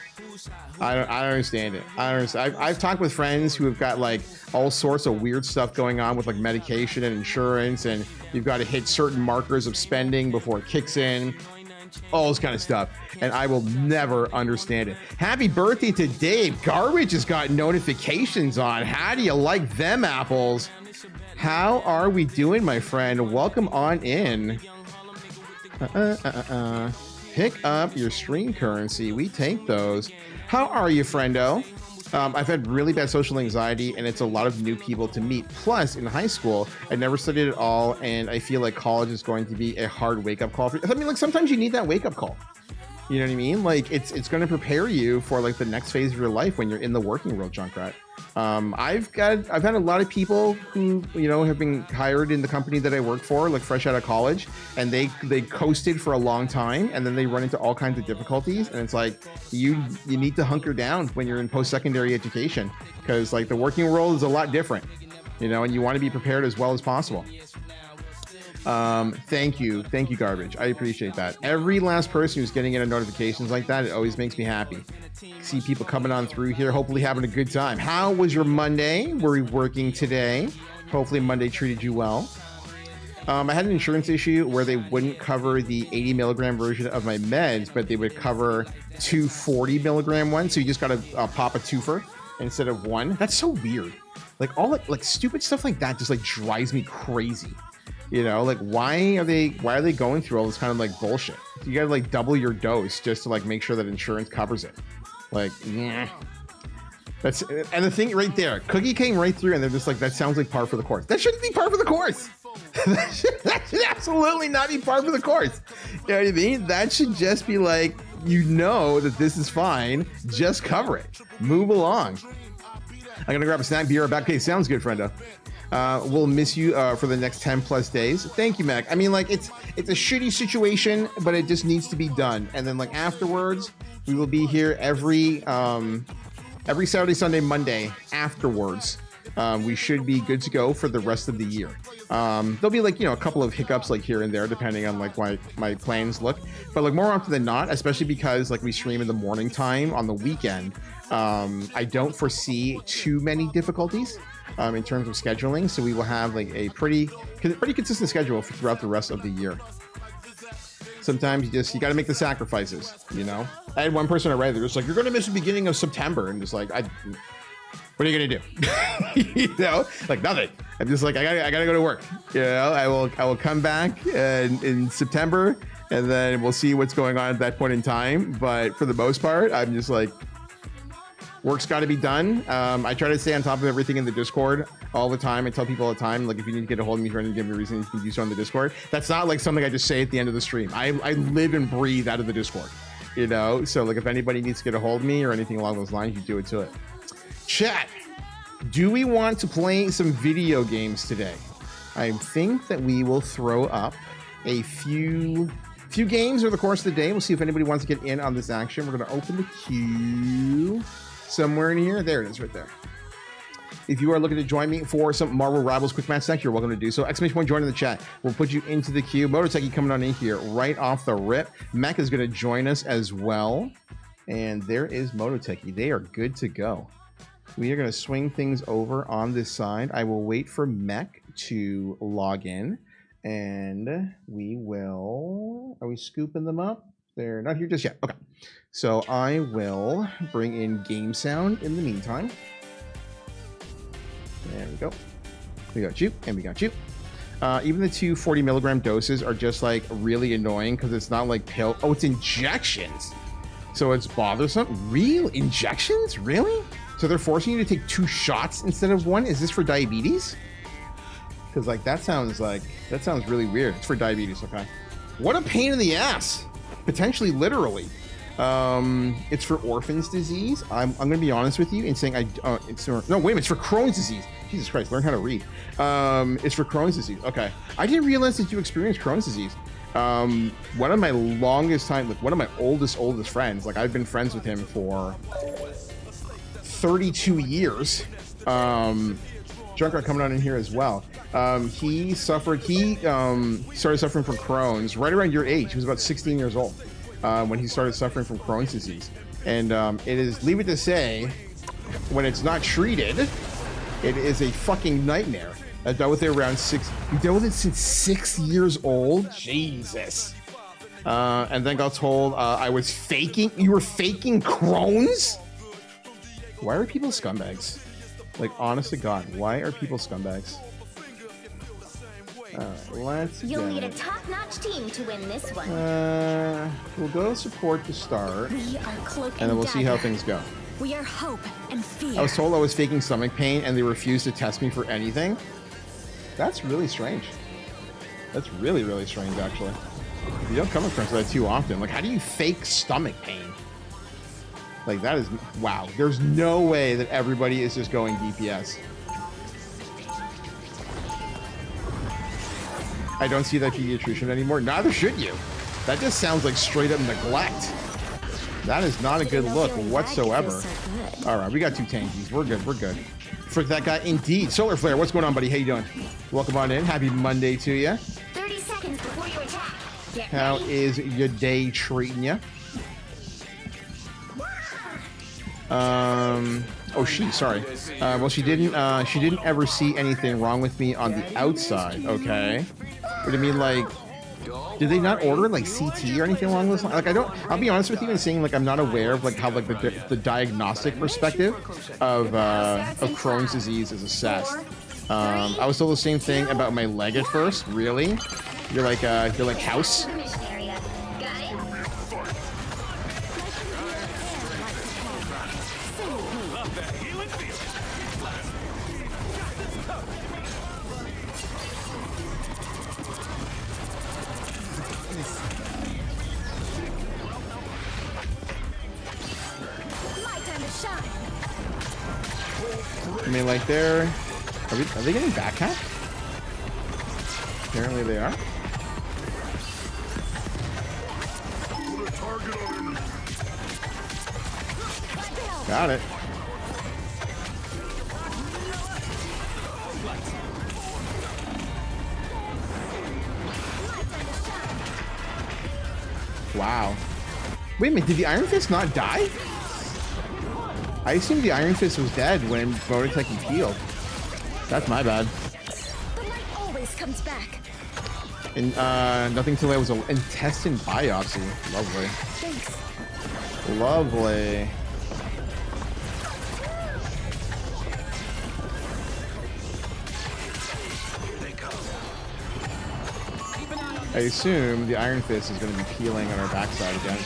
I don't understand it. I've talked with friends who have got like all sorts of weird stuff going on with like medication and insurance, and you've got to hit certain markers of spending before it kicks in, all this kind of stuff, and I will never understand it. Happy birthday to Dave. Garbage has got notifications on. How do you like them apples? How are we doing, my friend? Welcome on in. Pick up your stream currency. We take those. How are you, friendo? I've had really bad social anxiety, and it's a lot of new people to meet. Plus, in high school, I never studied at all, and I feel like college is going to be a hard wake-up call for you. I mean, like, sometimes you need that wake-up call. You know what I mean? Like, it's going to prepare you for, like, the next phase of your life when you're in the working world, Junkrat. I've had a lot of people who, you know, have been hired in the company that I work for, like fresh out of college, and they coasted for a long time, and then they run into all kinds of difficulties, and it's like you need to hunker down when you're in post-secondary education, because like the working world is a lot different, you know, and you want to be prepared as well as possible. Thank you, Garbage. I appreciate that. Every last person who's getting into notifications like that, it always makes me happy. See people coming on through here, hopefully having a good time. How was your Monday? Were you working today? Hopefully Monday treated you well. I had an insurance issue where they wouldn't cover the 80 milligram version of my meds, but they would cover 2 40 milligram ones. So you just got to pop a twofer instead of one. That's so weird. Like all like stupid stuff like that just like drives me crazy. You know, like why are they going through all this kind of like bullshit? You gotta like double your dose just to like make sure that insurance covers it. Like, yeah. That's, and the thing right there, Cookie came right through and they're just like, that sounds like par for the course. That shouldn't be par for the course. That should absolutely not be par for the course. You know what I mean? That should just be like, you know that this is fine. Just cover it. Move along. I'm going to grab a snack, beer, back. Okay, sounds good, friendo. We'll miss you for the next 10 plus days. Thank you, Mac. I mean, like, it's a shitty situation, but it just needs to be done. And then, like, afterwards, we will be here every Saturday, Sunday, Monday afterwards. We should be good to go for the rest of the year. There'll be like, you know, a couple of hiccups like here and there, depending on like my plans look, but like more often than not, especially because like we stream in the morning time on the weekend, I don't foresee too many difficulties in terms of scheduling. So we will have like a pretty consistent schedule throughout the rest of the year. Sometimes you got to make the sacrifices, you know. I had one person already, they're just like, you're going to miss the beginning of September, and just like, what are you gonna do? You know, like nothing. I'm just like, I gotta go to work. You know, I will come back in September, and then we'll see what's going on at that point in time. But for the most part, I'm just like, work's got to be done. I try to stay on top of everything in the Discord all the time. I tell people all the time, like, if you need to get a hold of me for any given reason, you can do so on the Discord. That's not like something I just say at the end of the stream. I live and breathe out of the Discord. You know, so like if anybody needs to get a hold of me or anything along those lines, you do it to it. Chat, do we want to play some video games today? I think that we will throw up a few games over the course of the day. We'll see if anybody wants to get in on this action. We're going to open the queue somewhere in here. There it is right there. If you are looking to join me for some Marvel Rivals Quick Match Stack, you're welcome to do so. !1 join in the chat. We'll put you into the queue. Mototeki coming on in here right off the rip. Mech is going to join us as well. And there is Mototeki. They are good to go. We are going to swing things over on this side. I will wait for Mech to log in, and we will... Are we scooping them up? They're not here just yet. Okay. So I will bring in Game Sound in the meantime. There we go. We got you, and we got you. Even the 2 40 milligram doses are just like really annoying because it's not like pill. Oh, it's injections. So it's bothersome. Real injections? Really? So they're forcing you to take 2 shots instead of 1? Is this for diabetes? Because like that sounds really weird. It's for diabetes, okay. What a pain in the ass. Potentially literally. It's for orphan's disease. I'm gonna be honest with you in saying no, wait a minute, it's for Crohn's disease. Jesus Christ, learn how to read. It's for Crohn's disease. Okay. I didn't realize that you experienced Crohn's disease. One of my longest time, like one of my oldest friends, like I've been friends with him for 32 years. Junkrat coming on in here as well. He started suffering from Crohn's right around your age. He was about 16 years old when he started suffering from Crohn's disease. And it is, leave it to say, when it's not treated, it is a fucking nightmare. I dealt with it around 6. You dealt with it since 6 years old? Jesus. And then got told I was faking. You were faking Crohn's? Why are people scumbags? Like, honest to God, why are people scumbags? Let's You'll need a top-notch team to win this one. We'll go support to start. We are Cloak and then we'll see how things go. We are hope and fear. I was told I was faking stomach pain and they refused to test me for anything. That's really strange. That's really, really strange, actually. You don't come across that too often. Like, how do you fake stomach pain? Like, that is... Wow. There's no way that everybody is just going DPS. I don't see that pediatrician anymore. Neither should you. That just sounds like straight up neglect. That is not a good look whatsoever. All right, we got 2 tankies. We're good. We're good. Frick that guy. Indeed. Solar Flare, what's going on, buddy? How you doing? Welcome on in. Happy Monday to you. 30 seconds before you attack. How is your day treating you? Sorry. Well, she didn't ever see anything wrong with me on the outside. Okay. What do you mean, like, did they not order like CT or anything along those lines? Like, I'll be honest with you in saying, like, I'm not aware of like how like the diagnostic perspective of Crohn's disease is assessed. I was told the same thing about my leg at first. Really? You're like House. Mission area. Got it? My time to shine. I mean, like are they getting back hat? Apparently they are. Got it. Wow. Wait a minute, did the Iron Fist not die? I assumed the Iron Fist was dead when Borodecki healed. That's my bad. The light always comes back. And nothing till I was an intestine biopsy. Lovely. Thanks. Lovely. I assume the Iron Fist is going to be peeling on our backside again.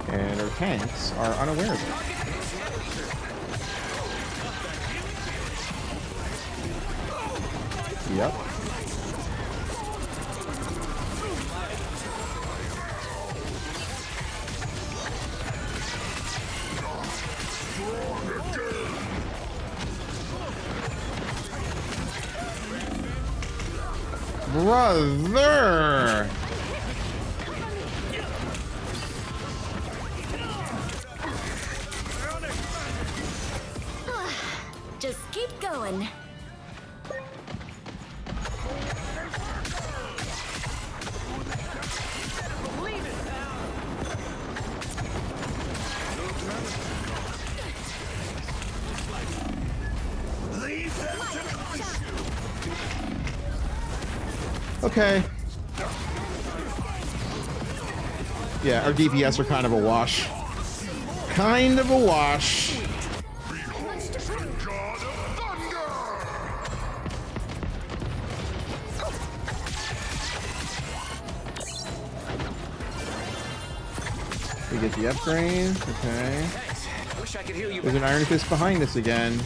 And our tanks are unaware of it. Yep. Brother! Just keep going. Okay. Yeah, our DPS are kind of a wash. Kind of a wash. We get the upgrade. Okay. Wish I could heal you. There's an Iron Fist behind us again.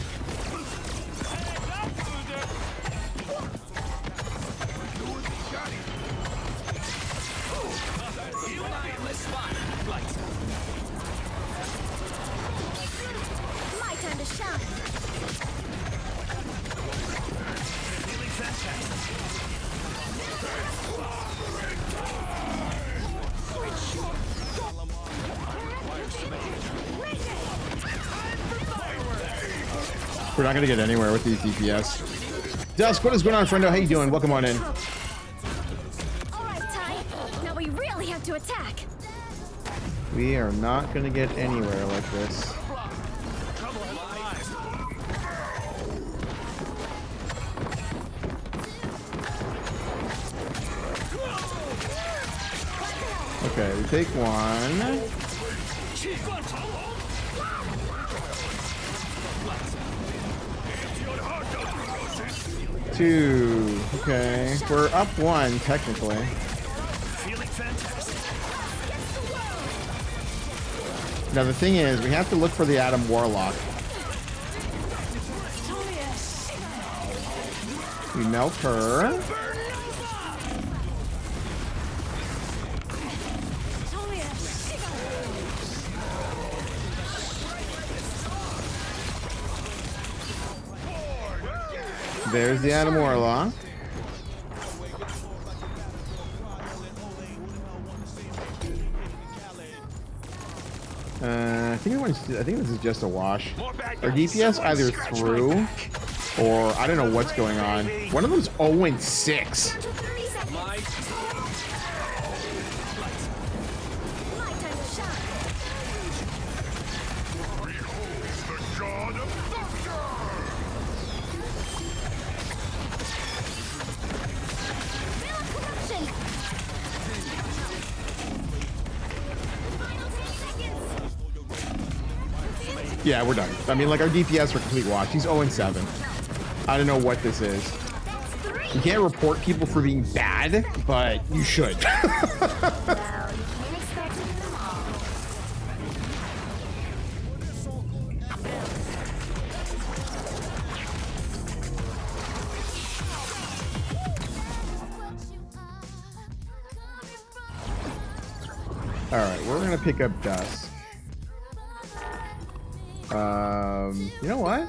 My time to shine. We're not gonna get anywhere with these DPS. Dusk, what is going on, friendo? How you doing? Welcome on in. All right, Ty. Now we really have to attack. We are not gonna get anywhere like this. Okay, we take one. Two. Okay, we're up one technically. Now the thing is, we have to look for the Adam Warlock. We melt her. There's the Adam Warlock. I think this is just a wash. Our DPS either through, or I don't know what's going on. One of them's 0-6. 30 seconds. My time to shine. Feel a corruption. Final 10 seconds. Yeah, we're done. I mean, like, our DPS are complete wash. He's 0-7. I don't know what this is. That's 3. You can't report people for being bad, but you should. Well, you can't expect it in them all. All right, we're gonna pick up Dusk. You know what?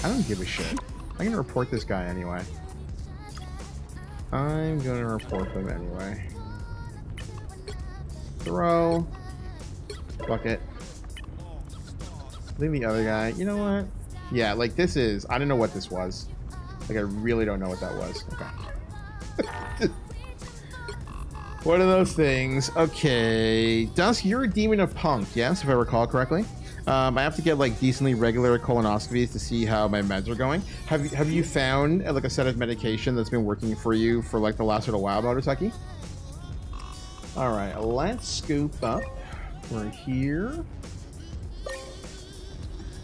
I don't give a shit. I'm gonna report this guy anyway. I'm gonna report them anyway. Throw. Bucket. I think the other guy. You know what? Yeah, like this is. I don't know what this was. Like I really don't know what that was. Okay. One of those things. Okay. Dusk, you're a demon of punk, yes, if I recall correctly. I have to get like decently regular colonoscopies to see how my meds are going. Have you found like a set of medication that's been working for you for like the last little while, Motortucky? All right, let's scoop up. We're here.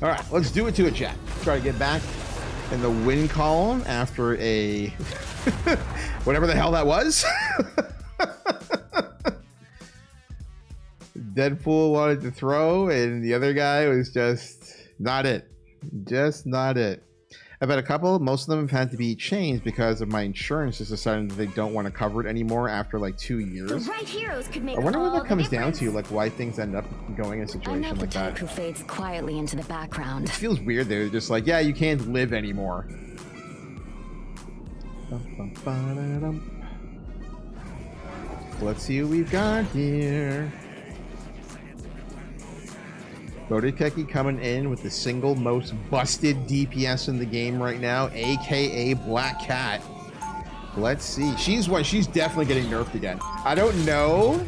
All right, let's do it to a jet. Try to get back in the win column after a whatever the hell that was. Deadpool wanted to throw, and the other guy was just not it. Just not it. I've had a couple. Most of them have had to be changed because of my insurance just deciding that they don't want to cover it anymore after like 2 years. The right heroes could make I wonder what all that comes the down difference. to, like why things end up going in a I'm situation not the like type that. who fades quietly into the background. It feels weird. They're just like, yeah, you can't live anymore. Let's see what we've got here. Motortucky coming in with the single most busted DPS in the game right now, aka Black Cat. Let's see. She's definitely getting nerfed again. I don't know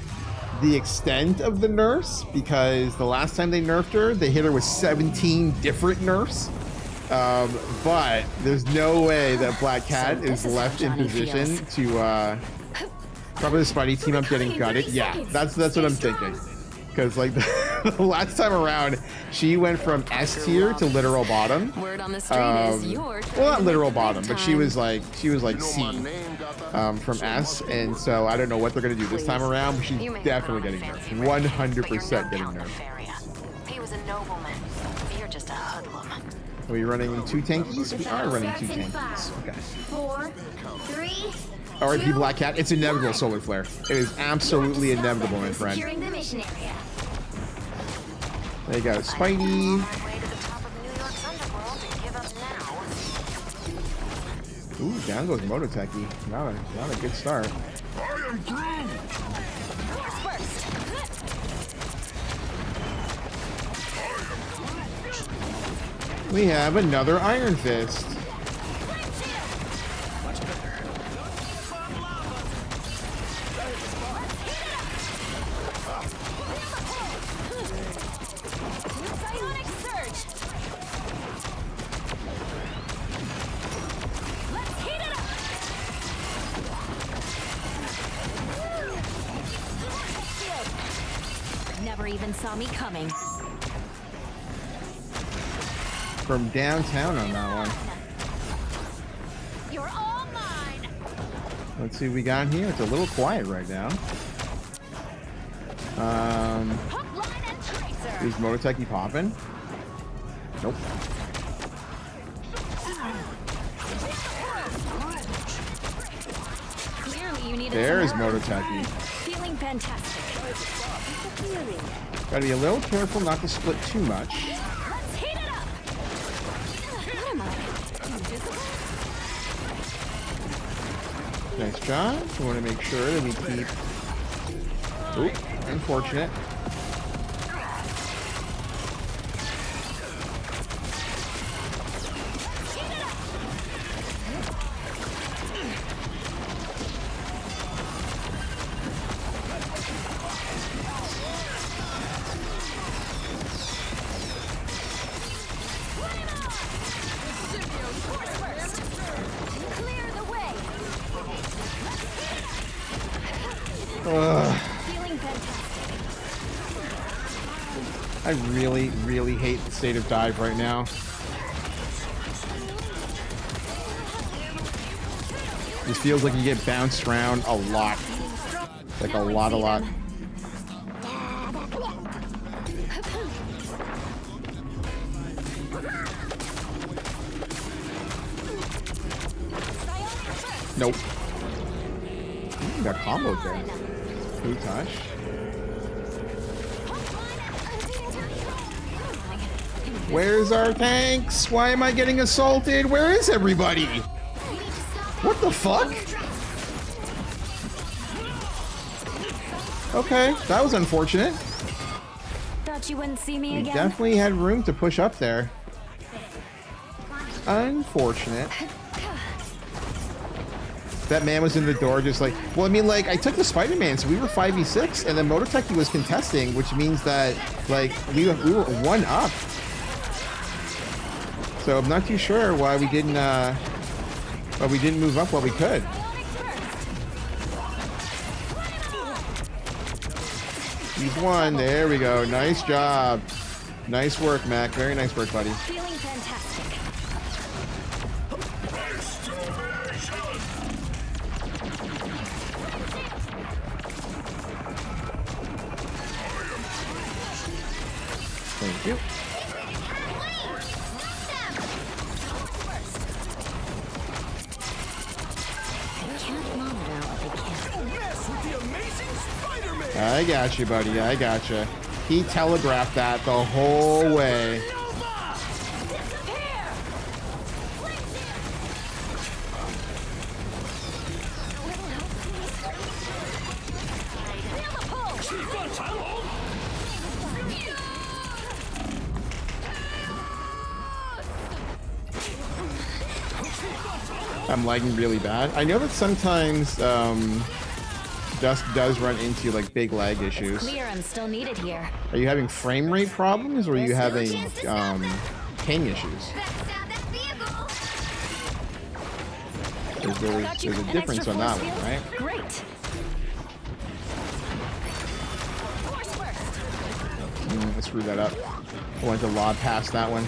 the extent of the nerfs because the last time they nerfed her, they hit her with 17 different nerfs. But there's no way that Black Cat So is this is left how in Johnny position feels. to probably the Spidey team up getting gutted. Yeah, that's what I'm thinking. Because like the last time around, she went from S tier to literal bottom. Word on the street is yours. Well, not literal bottom, but she was like C from S, and so I don't know what they're gonna do this time around, but she's definitely getting nerfed. 100% getting nerfed. He was a nobleman. You're just a hoodlum. Are we running 2 tankies? We are running 2 Starts in tankies. 5, Okay. 4, 3. RIP Black Cat. It's inevitable, Solar Flare. It is absolutely inevitable, my friend. Securing the mission area. There you go, Spidey. On my way to the top of New York's underworld to give up now. Ooh, down goes Motortucky. Not a good start. We have another Iron Fist. Psionic surge. Let's heat it up. Never even saw me coming. From downtown on that one. You're all mine. Let's see what we got here. It's a little quiet right now. Hook, line, and tracer. Is Motortucky popping? Nope. Clearly you needed There's some help. Motortucky. Feeling fantastic. Gotta be a little careful not to split too much. Let's heat it up. What am I? Invisible? Nice job. We want to make sure that we keep... Oop, unfortunate. Clear the way. Ugh. Feeling fantastic. I really, really hate the state of dive right now. This feels like you get bounced around a lot. Like a lot. Nope. Ooh, got comboed there. Putash. Where's our tanks? Why am I getting assaulted? Where is everybody? What the fuck? Okay, that was unfortunate. Thought you wouldn't see me We again. definitely had room to push up there. Unfortunate. That man was in the door just like, well, I mean, like, I took the Spider-Man, so we were 5v6, and then Mototeki was contesting, which means that, like, we were 1 up. So I'm not too sure why we didn't move up while we could. He's won. There we go. Nice job. Nice work, Mac. Very nice work, buddy. Feeling fantastic. Thank you. I got you, buddy. I got you. He telegraphed that the whole way. I'm lagging really bad. I know that sometimes Dusk does run into like big lag issues. Clear, I'm still needed here. Are you having frame rate problems or are you having ping issues? There's a difference on that one, right? Great. I screwed that up. I wanted to lob past that one.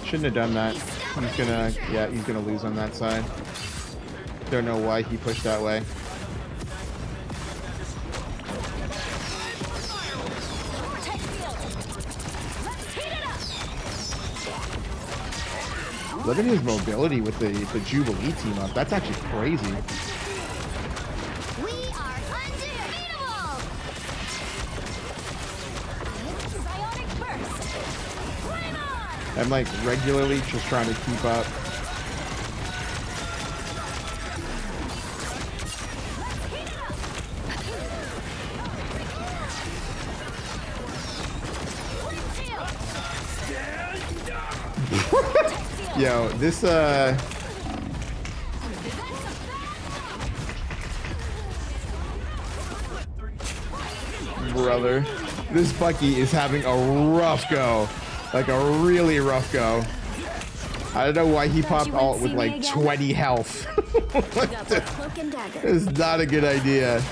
Shouldn't have done that. He's gonna lose on that side. Don't know why he pushed that way. Look at his mobility with the Jubilee team up. That's actually crazy. We are undefeatable! Psionic burst! Flame on! I'm like regularly just trying to keep up. Yo, this brother, this Bucky is having a rough go. Like a really rough go. I don't know why he popped alt with like 20 health. Cloak and dagger. It's not a good idea.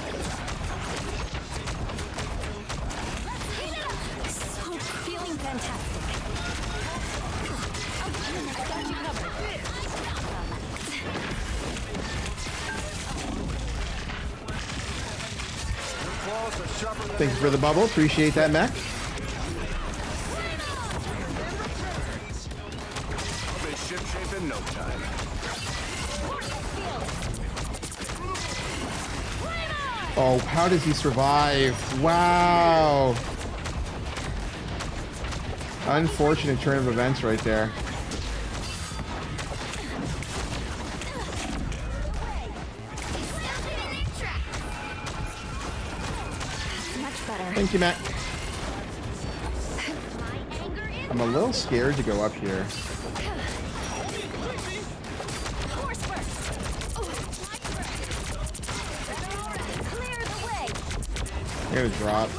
Feeling fantastic. Got you covered. Thanks for the bubble. Appreciate that, Mac. Ship in no time. Oh, how does he survive? Wow. Unfortunate turn of events right there. Much better. Thank you, Matt. I'm a little scared to go up here. I'm gonna drop.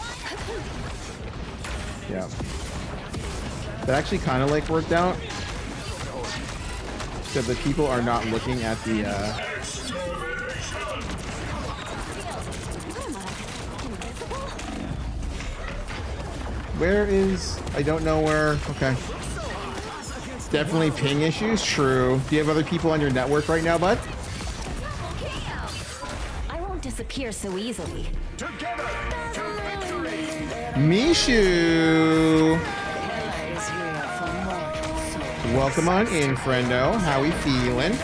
Yeah. That actually kind of like worked out. So the people are not looking at the Where is... I don't know where... Okay. definitely ping issues. True. Do you have other people on your network right now, bud? I won't disappear so easily. Together to victory. Mishu! Welcome on in, friendo. How we feeling?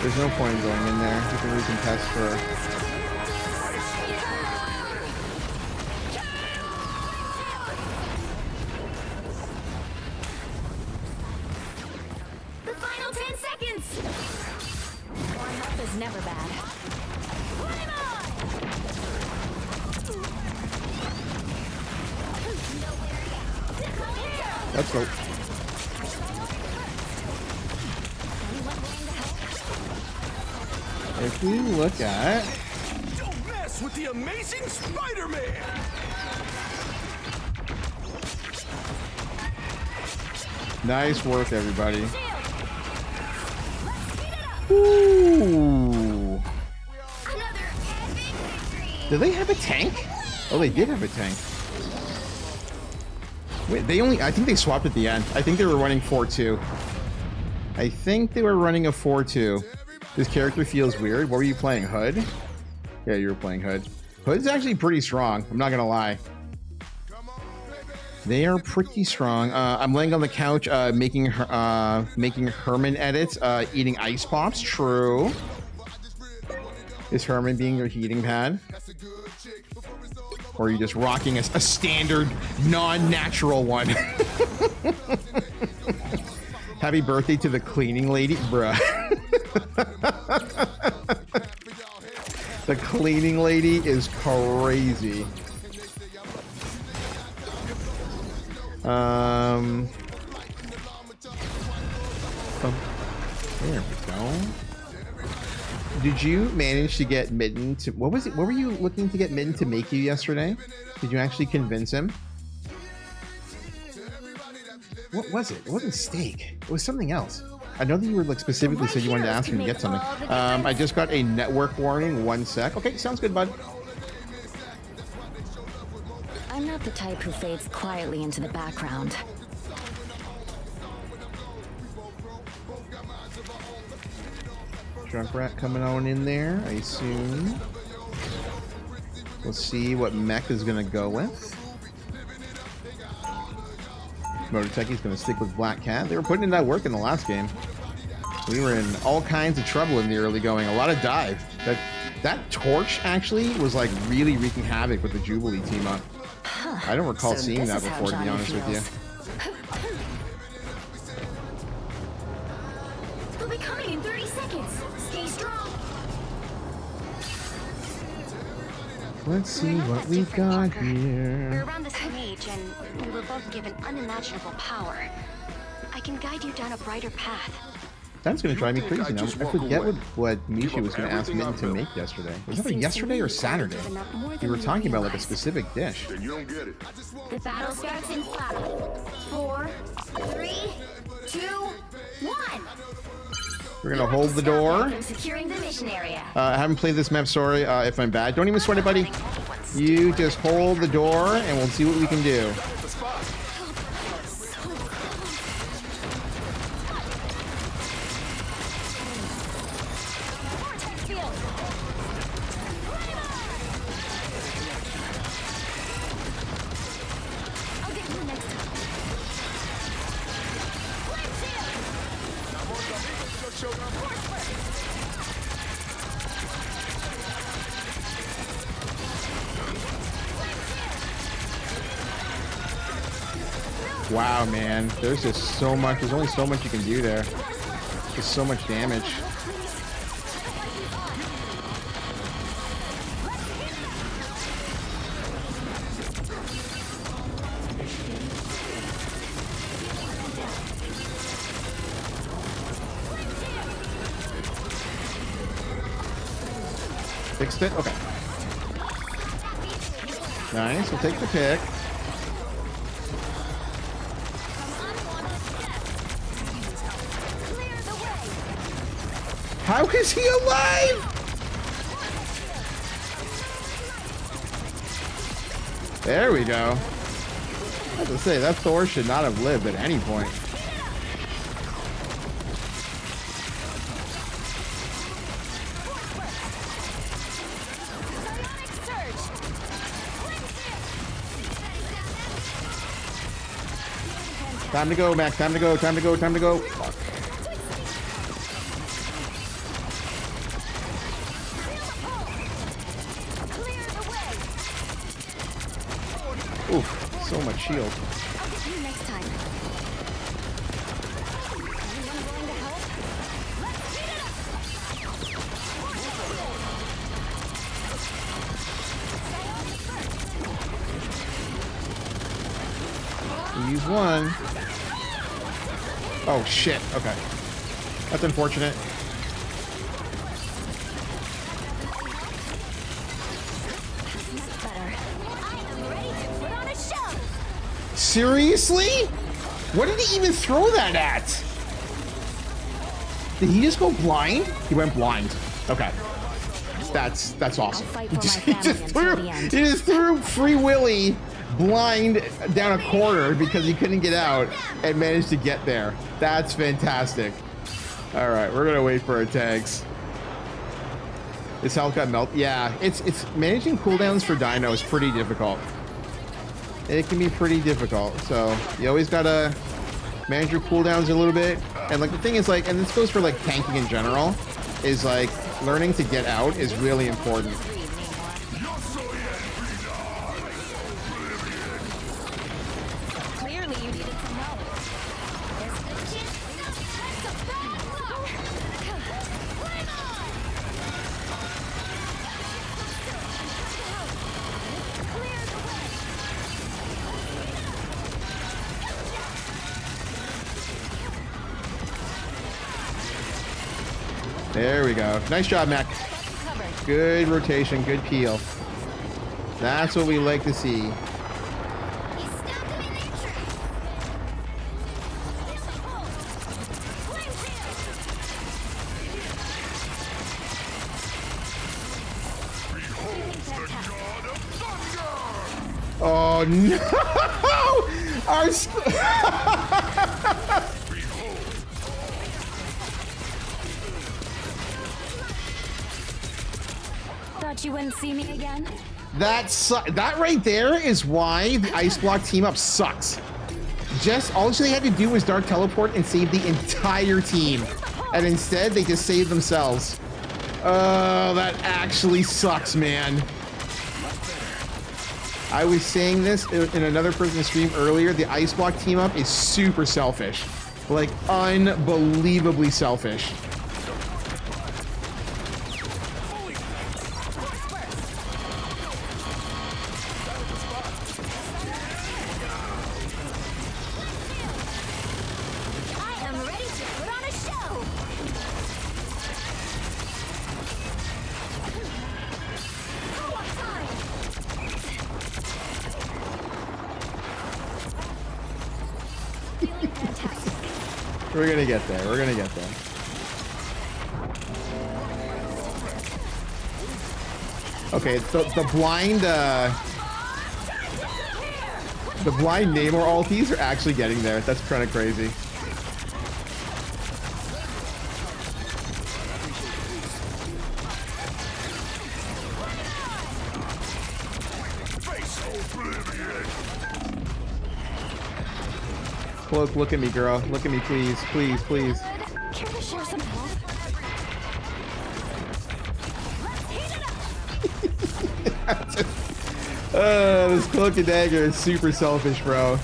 There's no point in going in there. You can recontest for... The final 10 seconds. More help is never bad. Let's go. If we look at... Don't mess with the amazing Spider-Man. Nice work, everybody. Ooh. Another epic victory. Did they have a tank? Oh, they did have a tank. Wait, I think they swapped at the end. I think they were running 4-2. I think they were running a 4-2. This character feels weird. What were you playing, Hood? Yeah, you were playing Hood. Hood's actually pretty strong. I'm not gonna lie. They are pretty strong. I'm laying on the couch, making Herman edits, eating ice pops. True. Is Herman being your heating pad? Or are you just rocking a standard, non-natural one? Happy birthday to the cleaning lady, bruh. The cleaning lady is crazy. Oh, there we go. Did you manage to get Mitten to... What was it? What were you looking to get Mitten to make you yesterday? Did you actually convince him? What was it? It wasn't steak. It was something else. I know that you were like specifically said you wanted to ask him to get something. I just got a network warning. 1 sec. Okay, sounds good, bud. I'm not the type who fades quietly into the background. Junkrat coming on in there, I assume. Let's see what mech is gonna go with. Motortechi's gonna stick with Black Cat. They were putting in that work in the last game. We were in all kinds of trouble in the early going. A lot of dive. That torch actually was like really wreaking havoc with the Jubilee team up. I don't recall seeing that before, to be honest with you. They'll be coming in 30 seconds. Stay strong. Let's see what we got We're here. around the same age, and we were both given unimaginable power. I can guide you down a brighter path. That's gonna drive me You think crazy I'd now. just I walk forget away? what Mishu Give was up gonna ask everything Mitten I've to built. make yesterday. Was It that seems to yesterday me or you've Saturday? given up more We than were you talking about like a realize. specific dish. Then you don't get it. The battle starts in 5, 4, 3, 2, 1. We're gonna hold the door. I'm securing the mission area. I haven't played this map, sorry if I'm bad. Don't even sweat it, buddy. You just hold the door and we'll see what we can do. The spot. Vortex field. I'll get you next time. Flame shield. Just showed up. Wow, man. There's just so much. There's only so much you can do there. Just so much damage. Fixed it? Okay. Nice. We'll take the pick. Clear the way. How is he alive? There we go. I have to say, that Thor should not have lived at any point. Time to go, Mac. Time to go. Time to go. Time to go. Fuck. Oof, so much shield. I'll get you next time. Anyone willing to help? Let's heat it up! Use one. Oh shit. Okay. That's unfortunate. Seriously? What did he even throw that at? Did he just go blind? He went blind. Okay. That's awesome. I'll fight He for just, my he just family until threw, the end. he just threw Free Willy blind down a corner because he couldn't get out and managed to get there. That's fantastic. All right, we're gonna wait for our tags. This health got melt. Yeah, it's managing cooldowns for Dino is pretty difficult. It can be pretty difficult, so you always gotta manage your cooldowns a little bit. And like the thing is, like, and this goes for like tanking in general, is like learning to get out is really important. Clearly you needed some help. There we go. Nice job, Mac. Good rotation, good peel. That's what we like to see. Oh no! Our Thought you wouldn't see me again? that right there is why the Ice Block team up sucks. Just all they had to do was Dark Teleport and save the entire team, and instead they just saved themselves. Oh, that actually sucks, man. I was saying this in another person's stream earlier. The Ice Block team up is super selfish, like unbelievably selfish. We're gonna get there. We're gonna get there. Okay, the blind Namor ultis are actually getting there. That's kind of crazy. Cloak, look at me, girl. Look at me, please, please, please. Care to share some help? This Cloak and Dagger is super selfish, bro.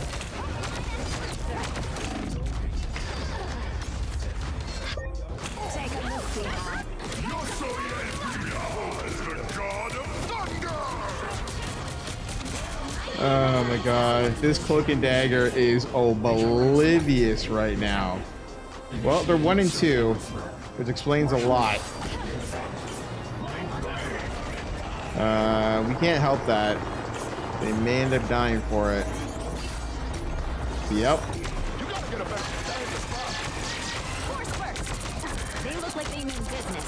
Oh my god, this Cloak and Dagger is oblivious right now. Well, they're 1 and 2, which explains a lot. We can't help that. They may end up dying for it. Yep. They look like they mean business.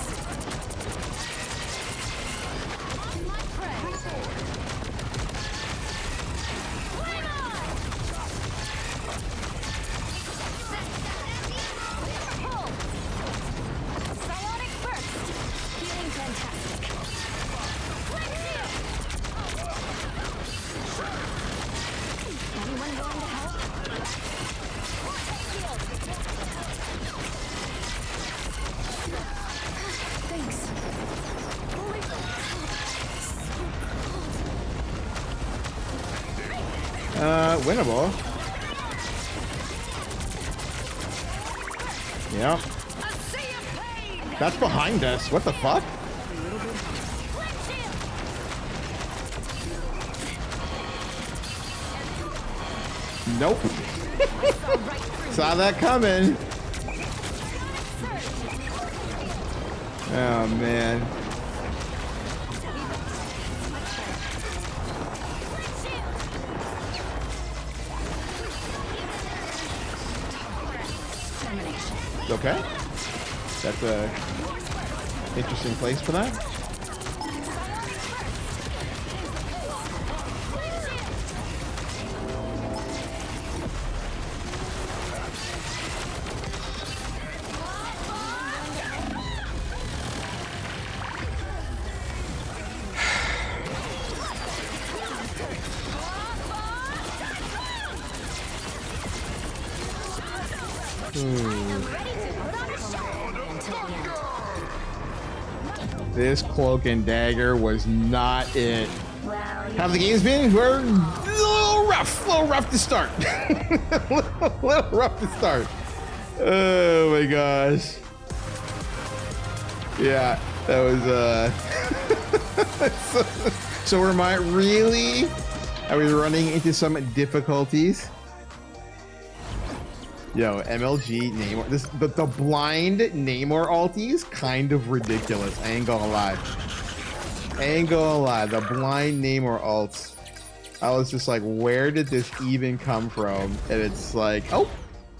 winnable. Yep. That's behind us. What the fuck? Nope. Saw that coming. Oh, man. Okay. That's a interesting place for that. This cloak and dagger was not it. How have the games been? We're a little rough to start. little rough to start. Oh my gosh. Yeah, that was so am I really? Are we running into some difficulties? Yo, MLG Namor. The blind Namor ulti is kind of ridiculous. I ain't gonna lie. The blind Namor ults. I was just like, where did this even come from? And it's like, oh,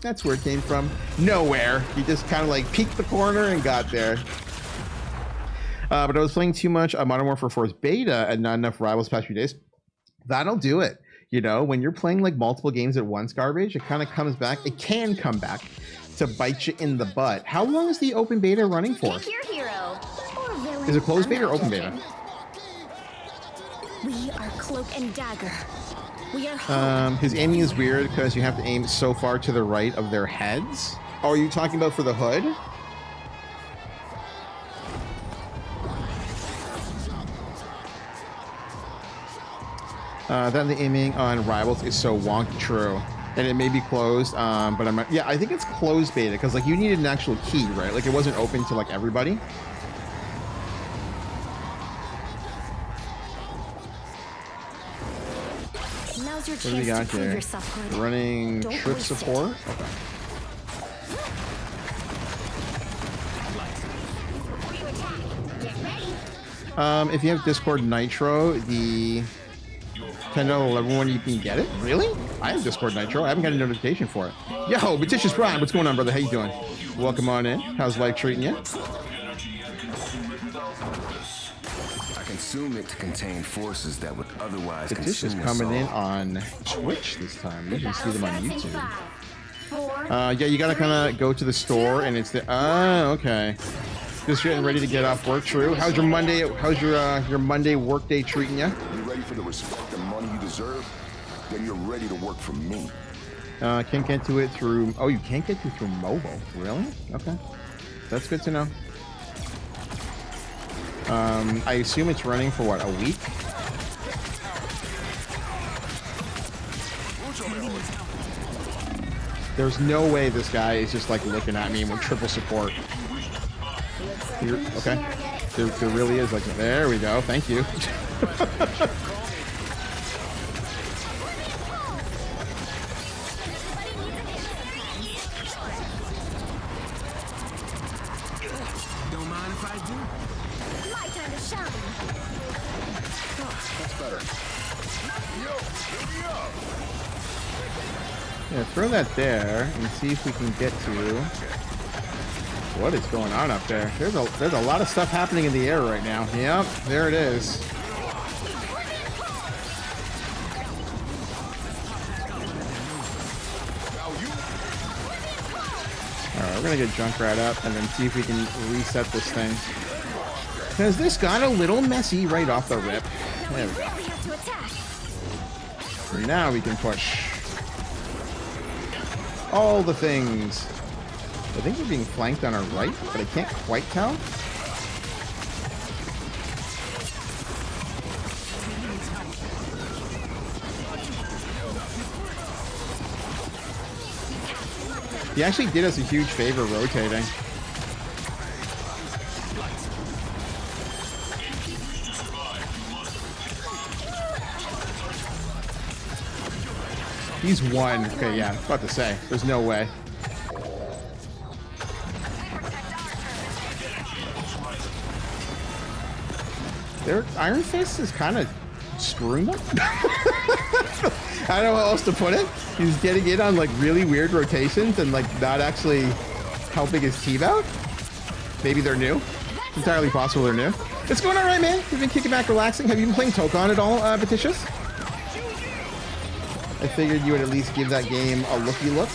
that's where it came from. Nowhere. He just kind of like peeked the corner and got there. But I was playing too much Modern Warfare 4's beta and not enough Rivals past few days. That'll do it. You know, when you're playing like multiple games at once, garbage, it kind of comes back. It can come back to bite you in the butt. How long is the open beta running for? Pick your hero. Or villain. Is it closed beta or open beta? We are Cloak and Dagger. We are His aiming is weird because you have to aim so far to the right of their heads. Oh, are you talking about for the hood? Then the aiming on Rivals is so wonky. True, and it may be closed. But yeah, I think it's closed beta because like you needed an actual key, right? Like it wasn't open to like everybody. Now's your What do we chance got to prove here? yourself, Hood. Running Don't trip waste it. support. Okay. If you have Discord Nitro, the $10 one, you can get it. Really? I have Discord Nitro. I haven't got a notification for it. Yo, Betitious Prime, what's going on, brother? How you doing? Welcome on in. How's life treating you? I consume it to contain forces that would otherwise Betitious consume us coming in all. on Twitch this time. You can see them on Starts in YouTube. 5, 4, Yeah, you gotta kind of go to the store, and it's the. Okay. Just getting ready to get off work. True. How's your Monday? How's your Monday work day treating you? You ready for the respect and money you deserve? Then you're ready to work for me. Can't get to it through. Oh, you can't get to it through mobile. Really? Okay. That's good to know. I assume it's running for what, a week? There's no way this guy is just like looking at me with triple support. Okay. There really is like, there we go. Thank you. Don't mind if I do? my time to shine. That's better. Yo, hit me up. Yeah, throw that there and see if we can get to what is going on up there. There's a lot of stuff happening in the air right now. Yep, there it is. Alright, we're gonna get Junkrat up and then see if we can reset this thing. Because this got a little messy right off the rip. There we go. Really have to attack. And now we can push all the things. I think we're being flanked on our right, but I can't quite tell. He actually did us a huge favor rotating. He's one. Okay, yeah, I was about to say. There's no way. Their Iron Fist is kind of screwing them. I don't know how else to put it. He's getting in on like really weird rotations and like not actually helping his team out. Maybe they're new. It's entirely possible they're new. What's going on, right, man? You've been kicking back, relaxing. Have you been playing Tokon at all, Batitious? I figured you would at least give that game a looky look.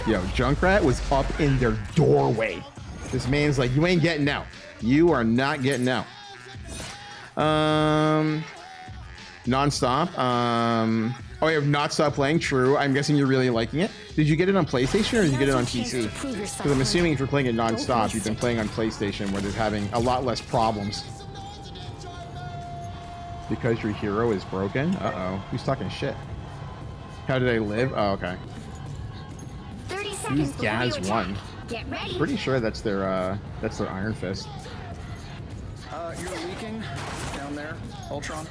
Yo, Junkrat was up in their doorway. This man's like, you ain't getting out. You are not getting out. Non-stop. Oh, you have not stopped playing? True. I'm guessing you're really liking it. Did you get it on PlayStation or did you get it on PC? Because I'm assuming if you're playing it non-stop, you've been playing on PlayStation where they're having a lot less problems. Because your hero is broken? Uh-oh. Who's talking shit? How did I live? Oh, okay. 30 seconds Who's Gaz before you one? attack. Get ready. Pretty sure that's their Iron Fist. You're leaking down there, Ultron.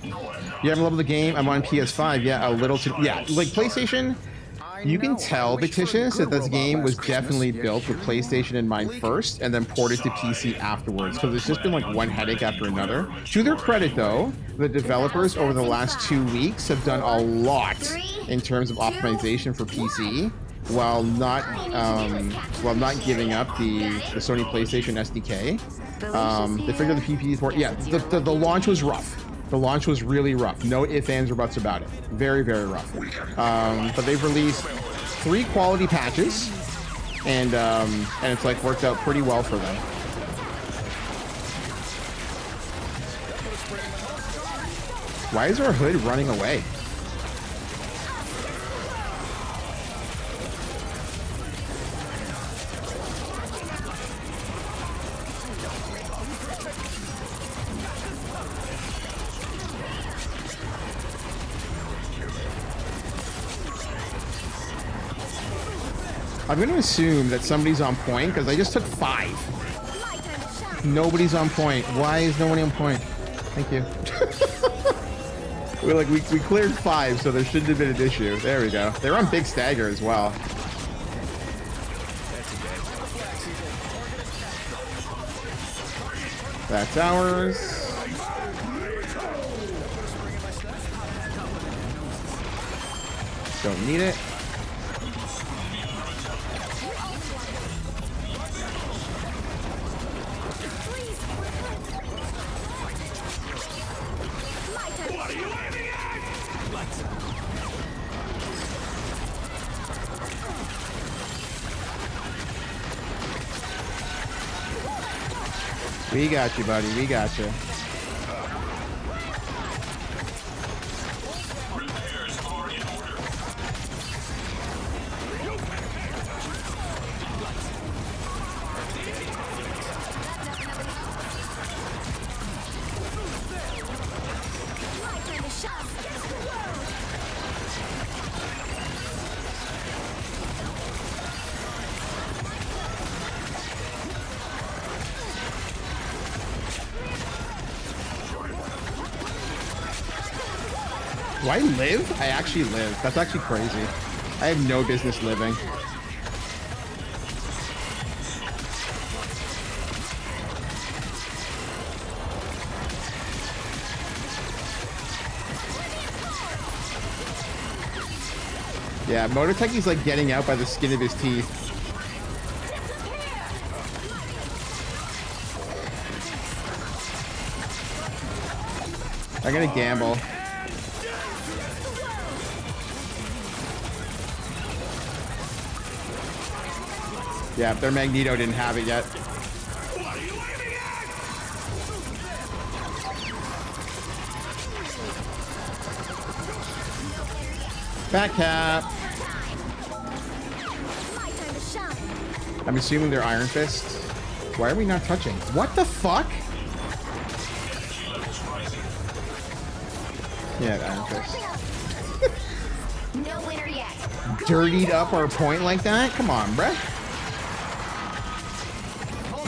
You haven't leveled the game? I'm on PS5. Yeah, a little too. Yeah, like PlayStation. You can tell, Batitious, that this game was definitely built with PlayStation in mind first and then ported to PC afterwards, because it's just been like one headache after another. To their credit, though, the developers over the last 2 weeks have done a lot in terms of optimization for PC, while not giving up the Sony PlayStation SDK. They figured the PP port. Yeah, the launch was rough. The launch was really rough. No ifs, ands, or buts about it. Very, very rough. But they've released 3 quality patches, and it's like worked out pretty well for them. Why is our hood running away? I'm going to assume that somebody's on point because I just took 5. Nobody's on point. Why is nobody on point? Thank you. we cleared 5, so there shouldn't have been an issue. There we go. They're on Big Stagger as well. That's ours. Don't need it. We got you, buddy. We got you. Do I live? I actually live. That's actually crazy. I have no business living. Yeah, Mototechi's like getting out by the skin of his teeth. I'm gonna gamble. Yeah, their Magneto didn't have it yet. Back cap. I'm assuming they're Iron Fist. Why are we not touching? What the fuck? Yeah, Iron Fist. No winner yet. Dirtied up our point like that? Come on, bruh.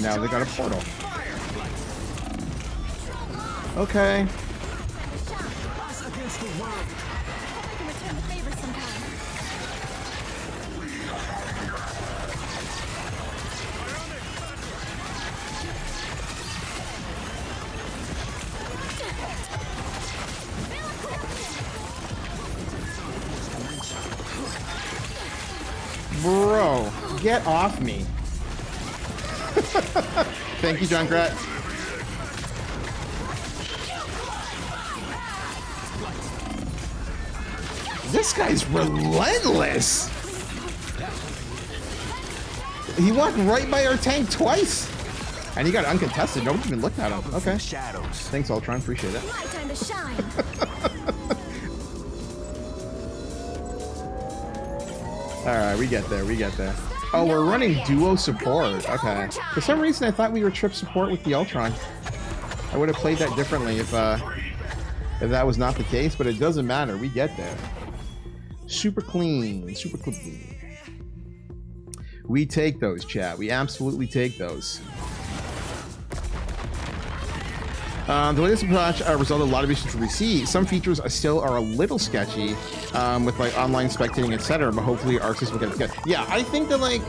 Now they got a portal. Okay. Bro, get off me. Thank you, Junkrat. This guy's relentless. He walked right by our tank twice. And he got uncontested. Nobody even looked at him. Okay. Thanks, Ultron. Appreciate it. My time to shine. Alright, we get there. We get there. Oh, we're running duo support. Okay. For some reason, I thought we were trip support with the Ultron. I would have played that differently if that was not the case, but it doesn't matter. We get there. Super clean. Super clean. We take those, chat. We absolutely take those. The latest patch resulted in a lot of issues that we see. Some features still are a little sketchy with like online spectating, etc. But hopefully Arxis will get it good. Yeah, I think that like,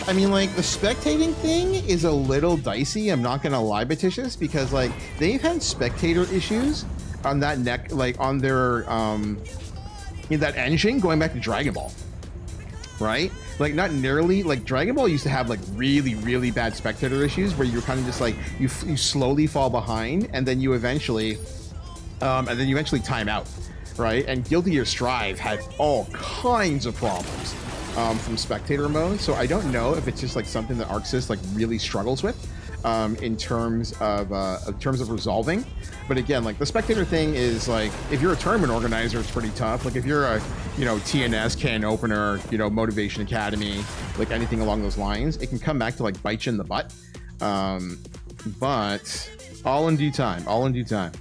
I mean like the spectating thing is a little dicey. I'm not gonna lie, Batitious, because like they've had spectator issues on that neck, like on their in that engine going back to Dragon Ball, right? Like not nearly like Dragon Ball used to have like really bad spectator issues where you're kind of just like you slowly fall behind and then you eventually time out, right? And Guilty Gear Strive had all kinds of problems from spectator mode. So I don't know if it's just like something that Arxis like really struggles with in terms of resolving. But again, like the spectator thing is like, if you're a tournament organizer, it's pretty tough. Like if you're a, you know, TNS, Can Opener, you know, Motivation Academy, like anything along those lines, it can come back to like bite you in the butt. But all in due time, all in due time.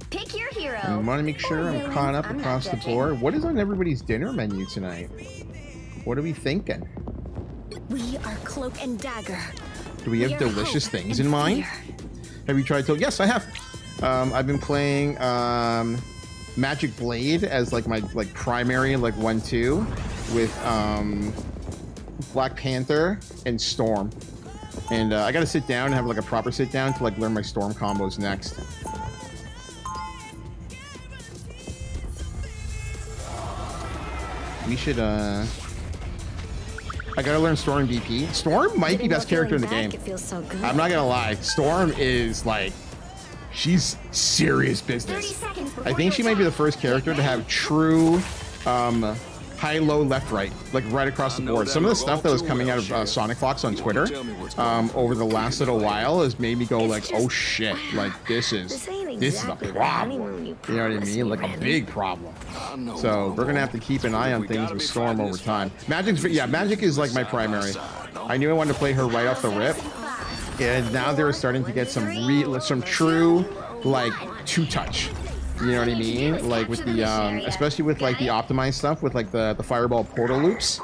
Pick your hero. I want to make sure I'm caught up across the board. What is on everybody's dinner menu tonight? What are we thinking? We are Cloak and Dagger. Do we have delicious things in mind? Have you tried to? Yes, I have. I've been playing Magic Blade as like my like primary like 1-2 with Black Panther and Storm. And I gotta sit down and have like a proper sit down to like learn my Storm combos next. We should I gotta learn Storm BP. Storm might be best character in the game. It feels so good. I'm not gonna lie. Storm is like, she's serious business. I think she might be the first character to have true high, low, left, right, like right across the board. Some of the stuff that was coming out of Sonic Fox on Twitter over the last little while has made me go like, oh shit, like this is a problem. You know what I mean? Like a big problem. So we're gonna have to keep an eye on things with Storm over time. Magic is like my primary. I knew I wanted to play her right off the rip, and now they're starting to get some true like two-touch. You know what I mean? Like with the especially with like the optimized stuff with like the fireball portal loops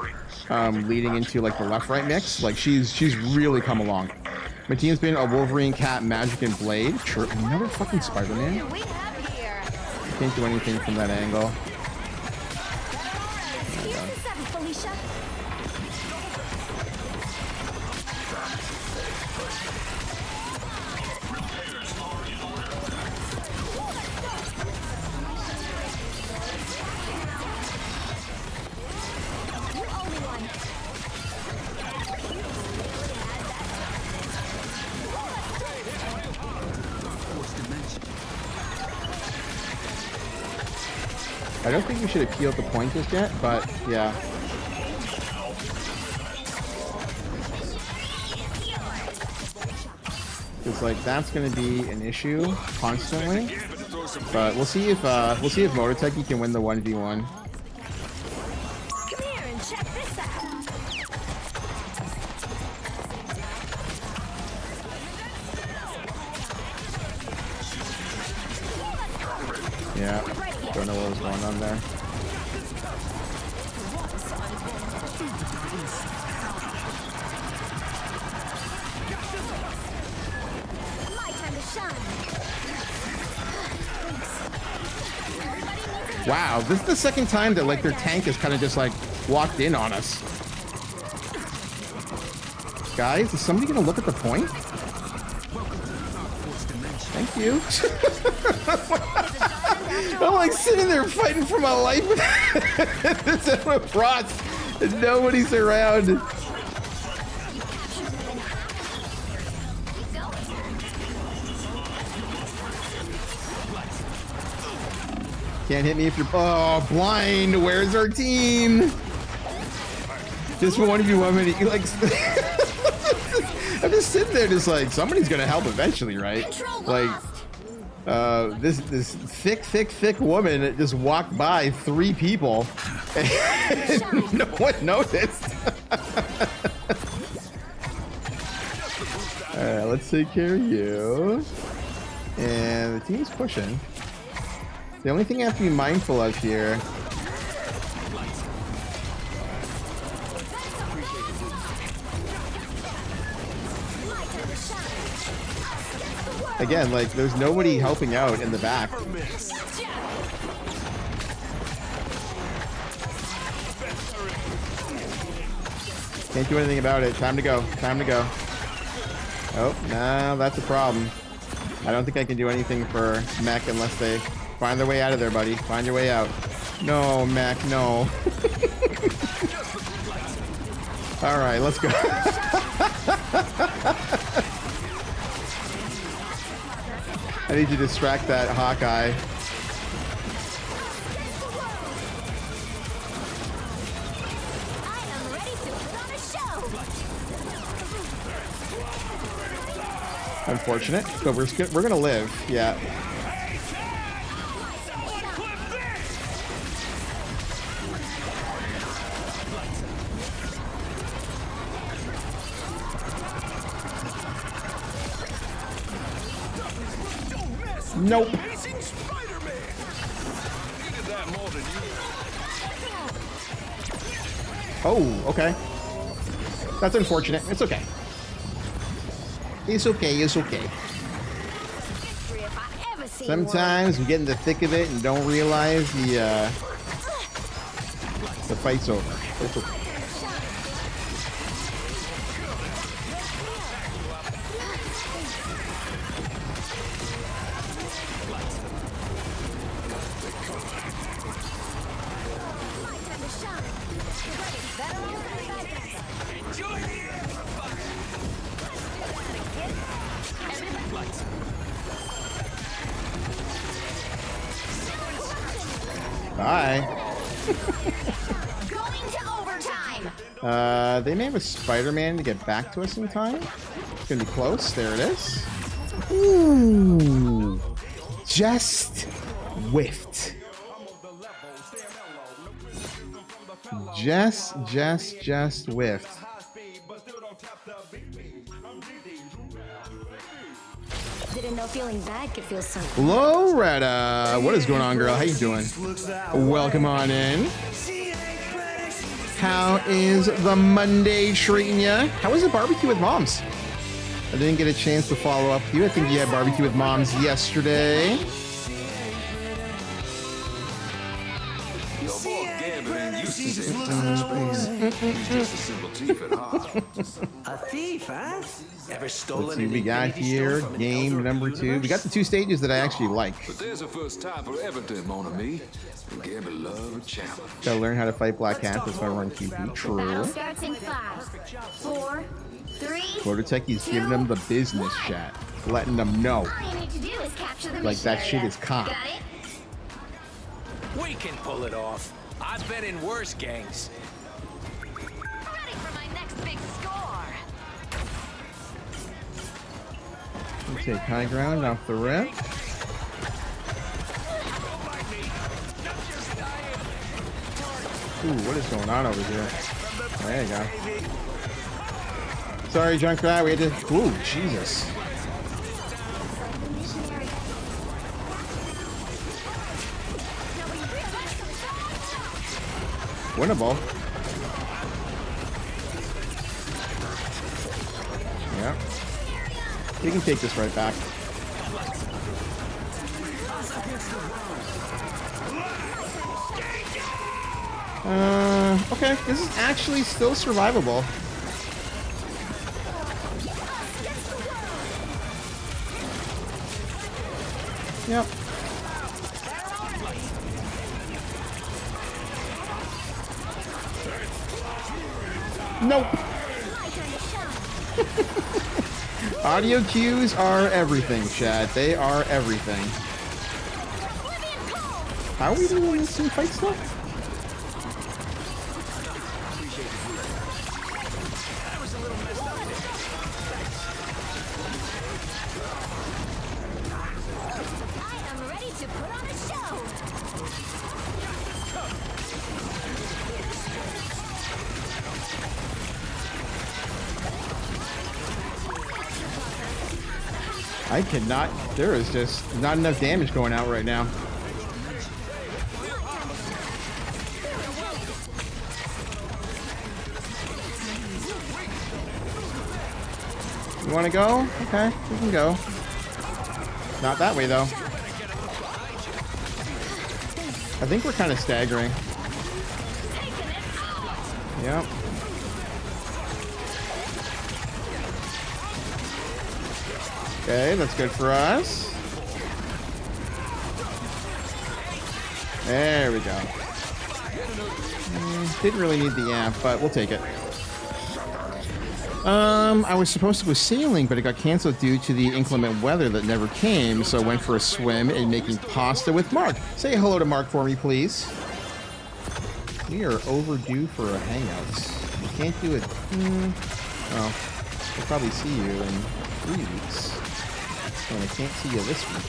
leading into like the left-right mix. Like she's really come along. My team's been a Wolverine, Cat, Magic, and Blade. Sure, another fucking Spider-Man. Can't do anything from that angle. I don't think we should have peeled the point just yet, but yeah. Because like that's going to be an issue constantly. But we'll see if Mototeki can win the 1v1. Don't know what was going on there. My time to shine. Wow, this is the second time that like their tank has kind of just like walked in on us. Guys, is somebody gonna look at the point? Thank you. I'm like sitting there fighting for my life with this Emma Frost and nobody's around. Can't hit me if you're... Oh, blind. Where's our team? Just one of you women. You like... I'm just sitting there just like, somebody's going to help eventually, right? Like, this thick woman that just walked by 3 people. And no one noticed. All right, let's take care of you. And the team's pushing. The only thing I have to be mindful of here. Again, like, there's nobody helping out in the back. Can't do anything about it. Time to go. Time to go. Oh, no, that's a problem. I don't think I can do anything for Mech unless they find their way out of there, buddy. Find your way out. No, Mech, no. All right, let's go. I need to distract that Hawkeye. I am ready to put on a show. Unfortunate, but we're gonna live. Yeah. Nope. Amazing Spider-Man. Needed that more than you. Oh, okay. That's unfortunate. It's okay. It's okay. It's okay. Victory if I ever seen Sometimes we get in the thick of it and don't realize the fight's over. It's okay. Bye. Going to overtime. They may have a Spider-Man to get back to us in time. It's gonna be close. There it is. Ooh. Just whiffed. Just whiffed. Didn't know feeling bad could feel so. Loretta, what is going on, girl? How you doing? Welcome on in. How is the Monday treating ya? How was the barbecue with moms? I didn't get a chance to follow up with you. I think you had barbecue with moms yesterday. Your boy Gambling used to take time space. He's just a simple thief at heart. A thief, huh? Ever Let's stolen see what we an got infinity here. stone from an Game elder number 2. universe? We got the 2 stages that I actually like. But there's a first time for everything, mon ami. Gambler love a challenge. Gotta learn how to fight Black Panthers by run QP. Battle True. starts in 5, 4, 3. Kototeki's giving them the business chat. Letting them know. All you need to do is capture the Like that mission shit area. is calm. Got it? We can pull it off. I've been in worse gangs. Ready for my next big score. We'll take high ground off the rip. Ooh, what is going on over here? There you go. Sorry, Junkrat, we had to... Ooh, Jesus. Winnable. Yeah. We can take this right back. Okay. This is actually still survivable. Yep. Nope. Audio cues are everything, Chad. They are everything. How are we doing this in fight stuff? I am ready to put on a show. I cannot. There is just not enough damage going out right now. You want to go? Okay, we can go. Not that way, though. I think we're kind of staggering. Yep. Okay, that's good for us. There we go. Didn't really need the amp, but we'll take it. I was supposed to go sailing, but it got canceled due to the inclement weather that never came, so I went for a swim and making pasta with Mark. Say hello to Mark for me, please. We are overdue for a hangout. We can't do it. Oh, I'll probably see you in 3 weeks. And I can't see you this week.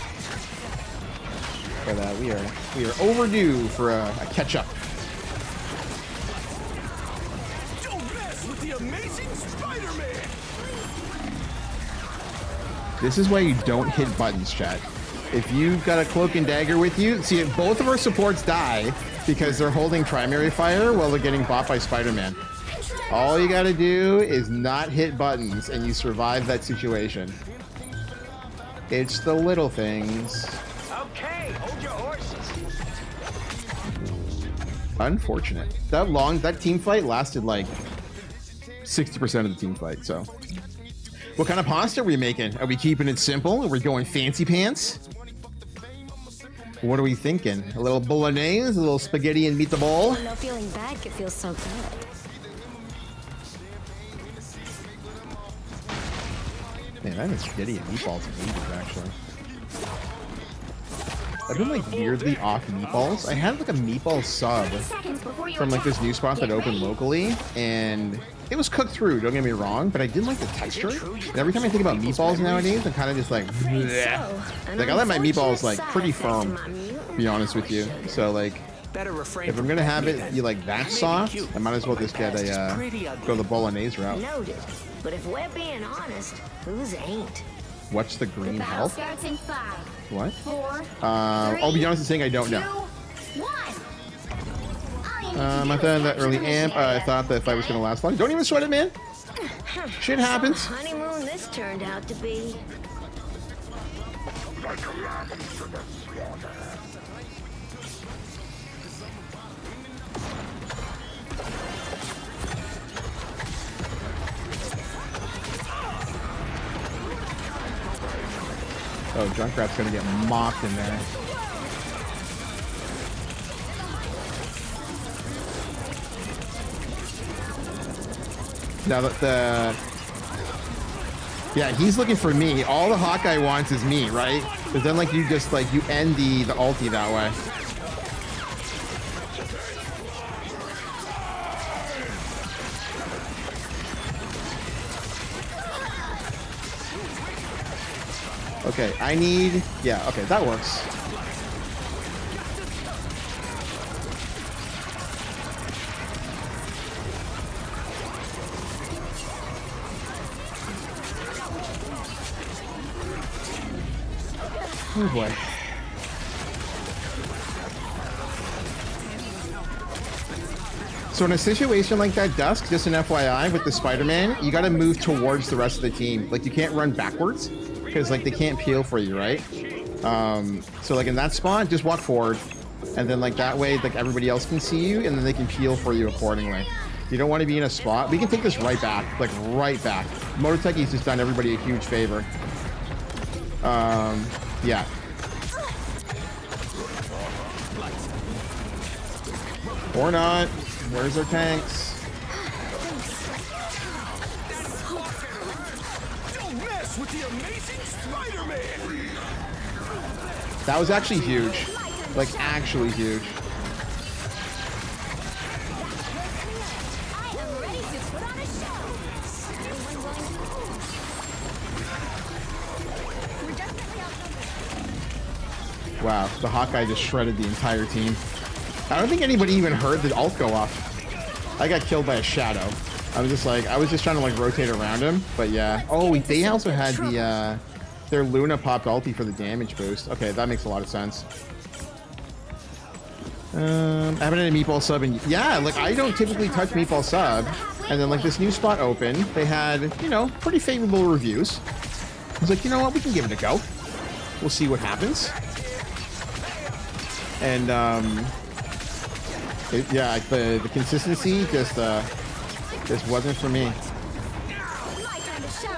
But we are overdue for a catch-up. Don't mess with the amazing Spider-Man! This is why you don't hit buttons, chat. If you've got a cloak and dagger with you, see, both of our supports die because they're holding primary fire while they're getting bought by Spider-Man. All you gotta do is not hit buttons and you survive that situation. It's the little things. Okay, hold your horses. Unfortunate. That team fight lasted like 60% of the team fight, so. What kind of pasta are we making? Are we keeping it simple? Are we going fancy pants? What are we thinking? A little bolognese, a little spaghetti and meatball? No feeling bad could feel so good. Man, I haven't spaghetti and meatballs in ages, actually. I've been like weirdly off meatballs. I had like a meatball sub from like this new spot that opened locally, and it was cooked through, don't get me wrong, but I didn't like the texture. And every time I think about meatballs nowadays, I'm kind of just like, bleh. Like I let my meatballs like pretty firm, to be honest with you. So like, if I'm gonna have it you like that soft, I might as well just get a go the bolognese route. Noted. But if we're being honest, who's ain't? What's the green Battle health? starts in 5, What? 4, I'll be honest in saying I don't 2, know. 1. I thought that early amp, I thought that if I was gonna last long. Don't even sweat it, man. Shit happens. Honeymoon this turned out to be. Oh, Junkrat's gonna get mopped in there. Now that yeah, he's looking for me. All the Hawkeye wants is me, right? But then like you just like you end the ulti that way. Okay, I need... Yeah, okay, that works. Oh boy. So in a situation like that, Dusk, just an FYI, with the Spider-Man, you got to move towards the rest of the team. Like, you can't run backwards because, like, they can't peel for you, right? So, like, in that spot, just walk forward. And then, like, that way, like, everybody else can see you, and then they can peel for you accordingly. You don't want to be in a spot. We can take this right back, like, right back. Mototechi's just done everybody a huge favor. Yeah. Or not. Where's our tanks? Don't mess with the amazing Spider-Man! That was actually huge. Like, actually huge. I am ready to put on a show. We're definitely outnumbered. Wow, the Hawkeye just shredded the entire team. I don't think anybody even heard the ult go off. I got killed by a shadow. I was just trying to like rotate around him, but yeah. Oh, they also had the their Luna popped ulti for the damage boost. Okay, that makes a lot of sense. I haven't had a meatball sub and yeah, like I don't typically touch meatball sub, and then like this new spot opened, they had, you know, pretty favorable reviews. I was like, you know what, we can give it a go. We'll see what happens. And yeah, the consistency just wasn't for me. My time to shine.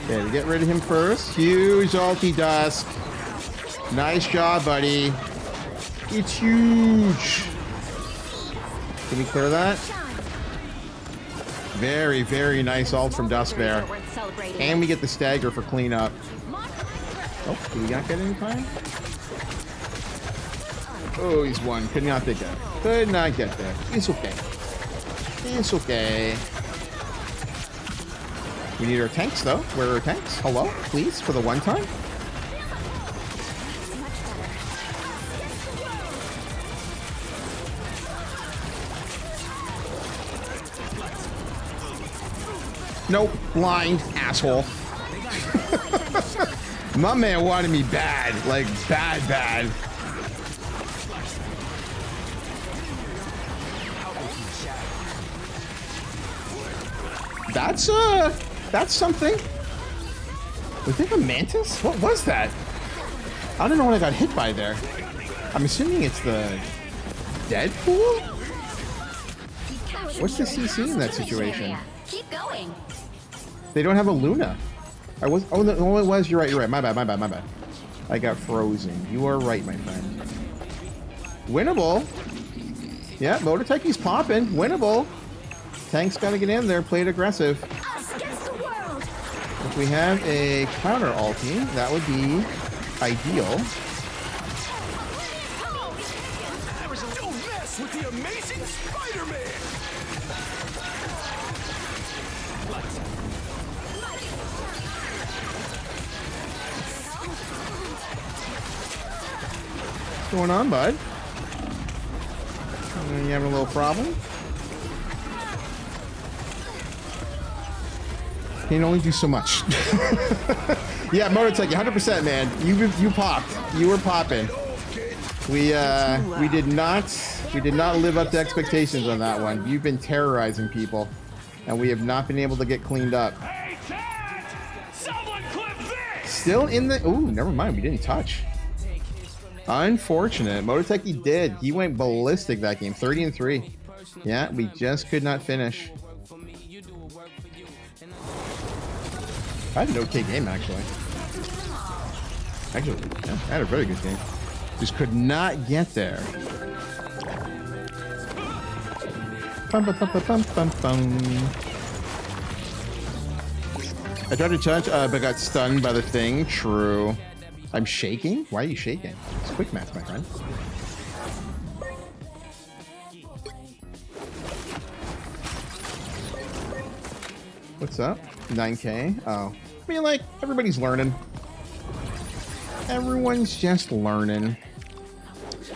Okay, we get rid of him first. Huge ulti, Dusk. Nice job, buddy. It's huge. Can we clear that? Very, very nice ult from Dusk there. And we get the stagger for cleanup. Oh, did we not get any time? Oh, he's one. Could not get there. Could not get there. It's okay. It's okay. We need our tanks, though. Where are our tanks? Hello? Please, for the one time? Nope, blind asshole. My man wanted me bad, like bad. That's something. Was it a mantis? What was that? I don't know what I got hit by there. I'm assuming it's the Deadpool? What's the CC in that situation? Keep going. They don't have a Luna. Oh, no, it was. You're right. My bad. I got frozen. You are right, my friend. Winnable. Yeah, Mototechi's popping. Winnable. Tank's got to get in there. Play it aggressive. Us against the world. If we have a counter ulti, that would be ideal. Don't mess with the amazing Spider-Man! What's going on, bud? You having a little problem? Can only do so much. Yeah, Mototechi, 100%, man. You popped. You were popping. We did not live up to expectations on that one. You've been terrorizing people, and we have not been able to get cleaned up. Hey, Ted! Someone clip this! Still in the... Ooh, never mind. We didn't touch. Unfortunate. Mototechi did. He went ballistic that game. 30-3. Yeah, we just could not finish. I had an okay game, actually. Yeah, I had a very good game. Just could not get there. Bum, bum, bum, bum, bum, bum. I tried to touch, but got stunned by the thing. True. I'm shaking? Why are you shaking? It's quick math, my friend. What's up? 9K? Oh. I mean, like, everybody's learning. Everyone's just learning.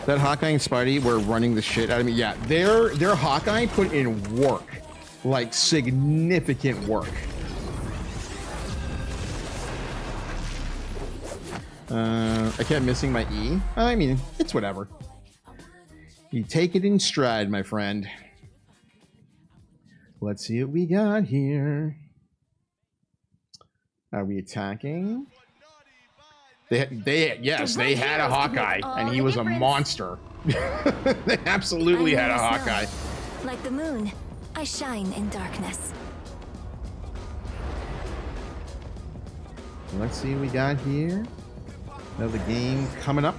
That Hawkeye and Spidey were running the shit out of me. Yeah, their Hawkeye put in work. like significant work. I kept missing my E. I mean, it's whatever. You take it in stride, my friend. Let's see what we got here. Are we attacking? They had a Hawkeye, and he was a monster. They absolutely had a Hawkeye. Like the moon, I shine in darkness. Let's see what we got here. Another game coming up.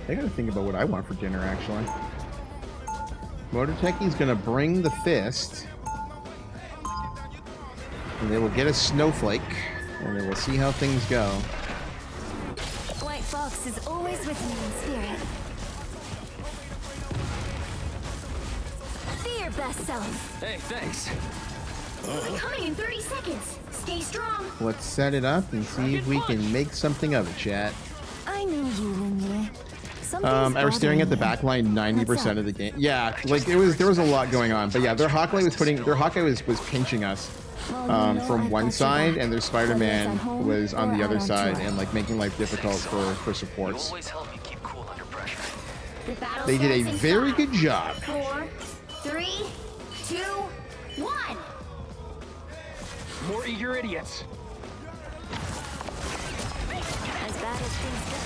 I gotta think about what I want for dinner, actually. Motor Techie's gonna bring the fist. And they will get a snowflake. And then we'll see how things go. White Fox is always with me in spirit. Be your best self. Hey, thanks. Coming in 30 seconds. Stay strong. Let's set it up and see if we can make something of it, chat. I knew you, Linley. I was staring at the back line 90% of the game. Yeah, like there was a lot going on. But yeah, their Hawkeye was pinching us from one side, and their Spider-Man was on the other side and like making life difficult for supports. They did a very good job. 4, 3, 2, 1. More eager idiots. As bad as things get,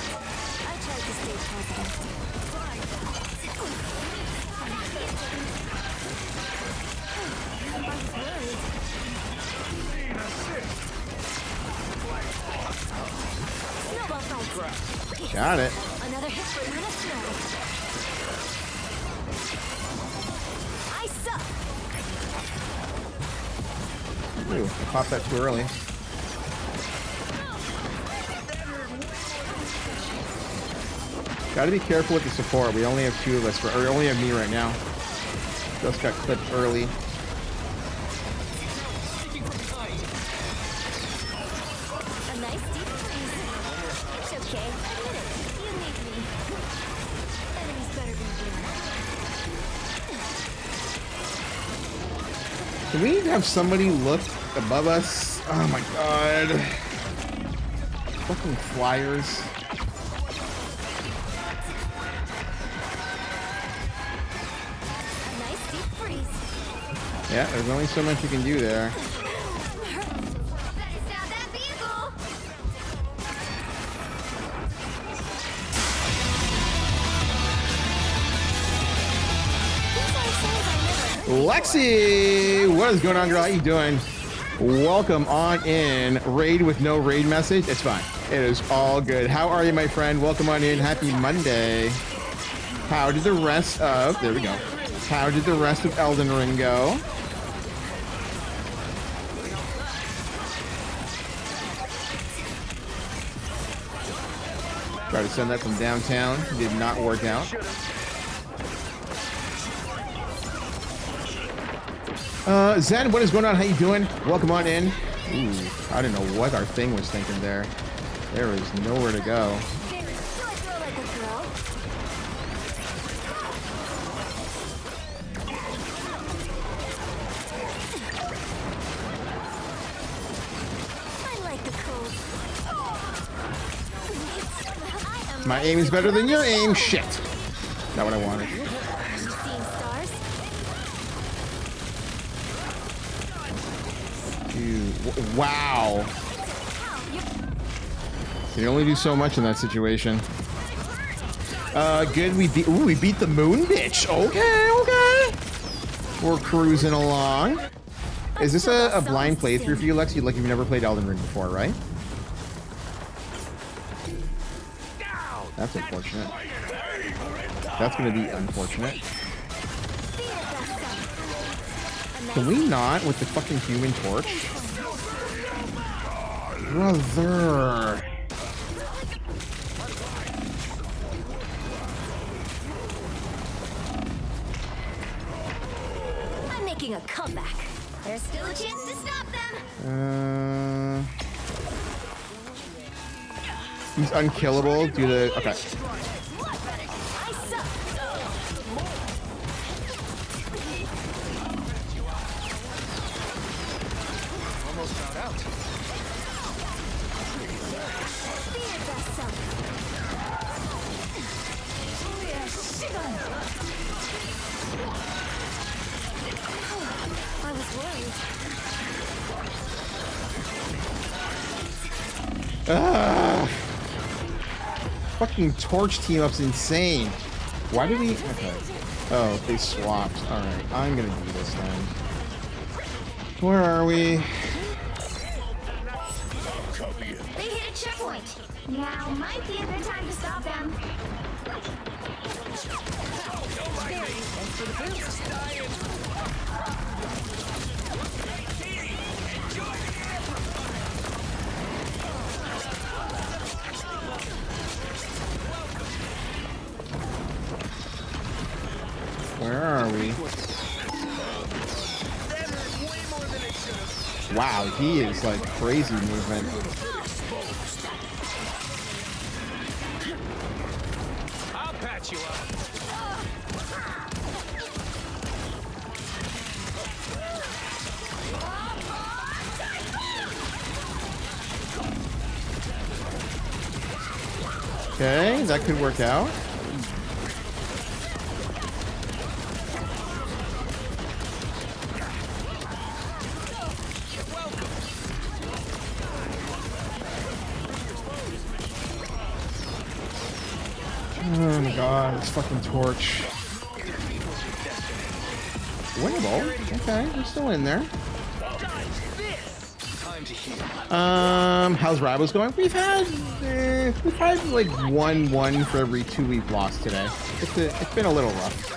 I tried to stay positive. Snowball fight. Got it. Another hit for Ministro. I suck. Ooh, I popped that too early. Gotta be careful with the support. We only have 2 of us, or only have me right now. Just got clipped early. A nice deep freeze. It's okay. Admit it. You need me. Enemies better be Can we have somebody look above us? Oh my god. Fucking flyers. Yeah, there's only so much you can do there. Lexi! What is going on, girl? How you doing? Welcome on in. Raid with no raid message? It's fine. It is all good. How are you, my friend? Welcome on in. Happy Monday. How did the rest of... There we go. How did the rest of Elden Ring go? Tried to send that from downtown. Did not work out. Zen, what is going on? How you doing? Welcome on in. Ooh, I don't know what our thing was thinking there. There is nowhere to go. My aim is better than your aim. Shit. Not what I wanted. Dude, wow. You can only do so much in that situation. Good. We beat the moon, bitch. Okay, okay. We're cruising along. Is this a blind playthrough for you, Lexi? Like you've never played Elden Ring before, right? That's unfortunate. That's gonna be unfortunate. Can we not with the fucking Human Torch? Brother. I'm making a comeback. There's still a chance to stop them. He's unkillable due to... Okay. Be your best self. I was worried. Fucking torch team up's insane. Why did we? Okay. Oh, they swapped. All right, I'm gonna do this then. Where are we? They hit a checkpoint. Now might be a good time to stop them. Where are we? Wow, he is like crazy movement. I'll patch you up. Okay, that could work out. Oh my god, this fucking torch. Winnable. Okay, we're still in there. How's Rivals going? We've had like 1-1 for every 2 we've lost today. It's been a little rough.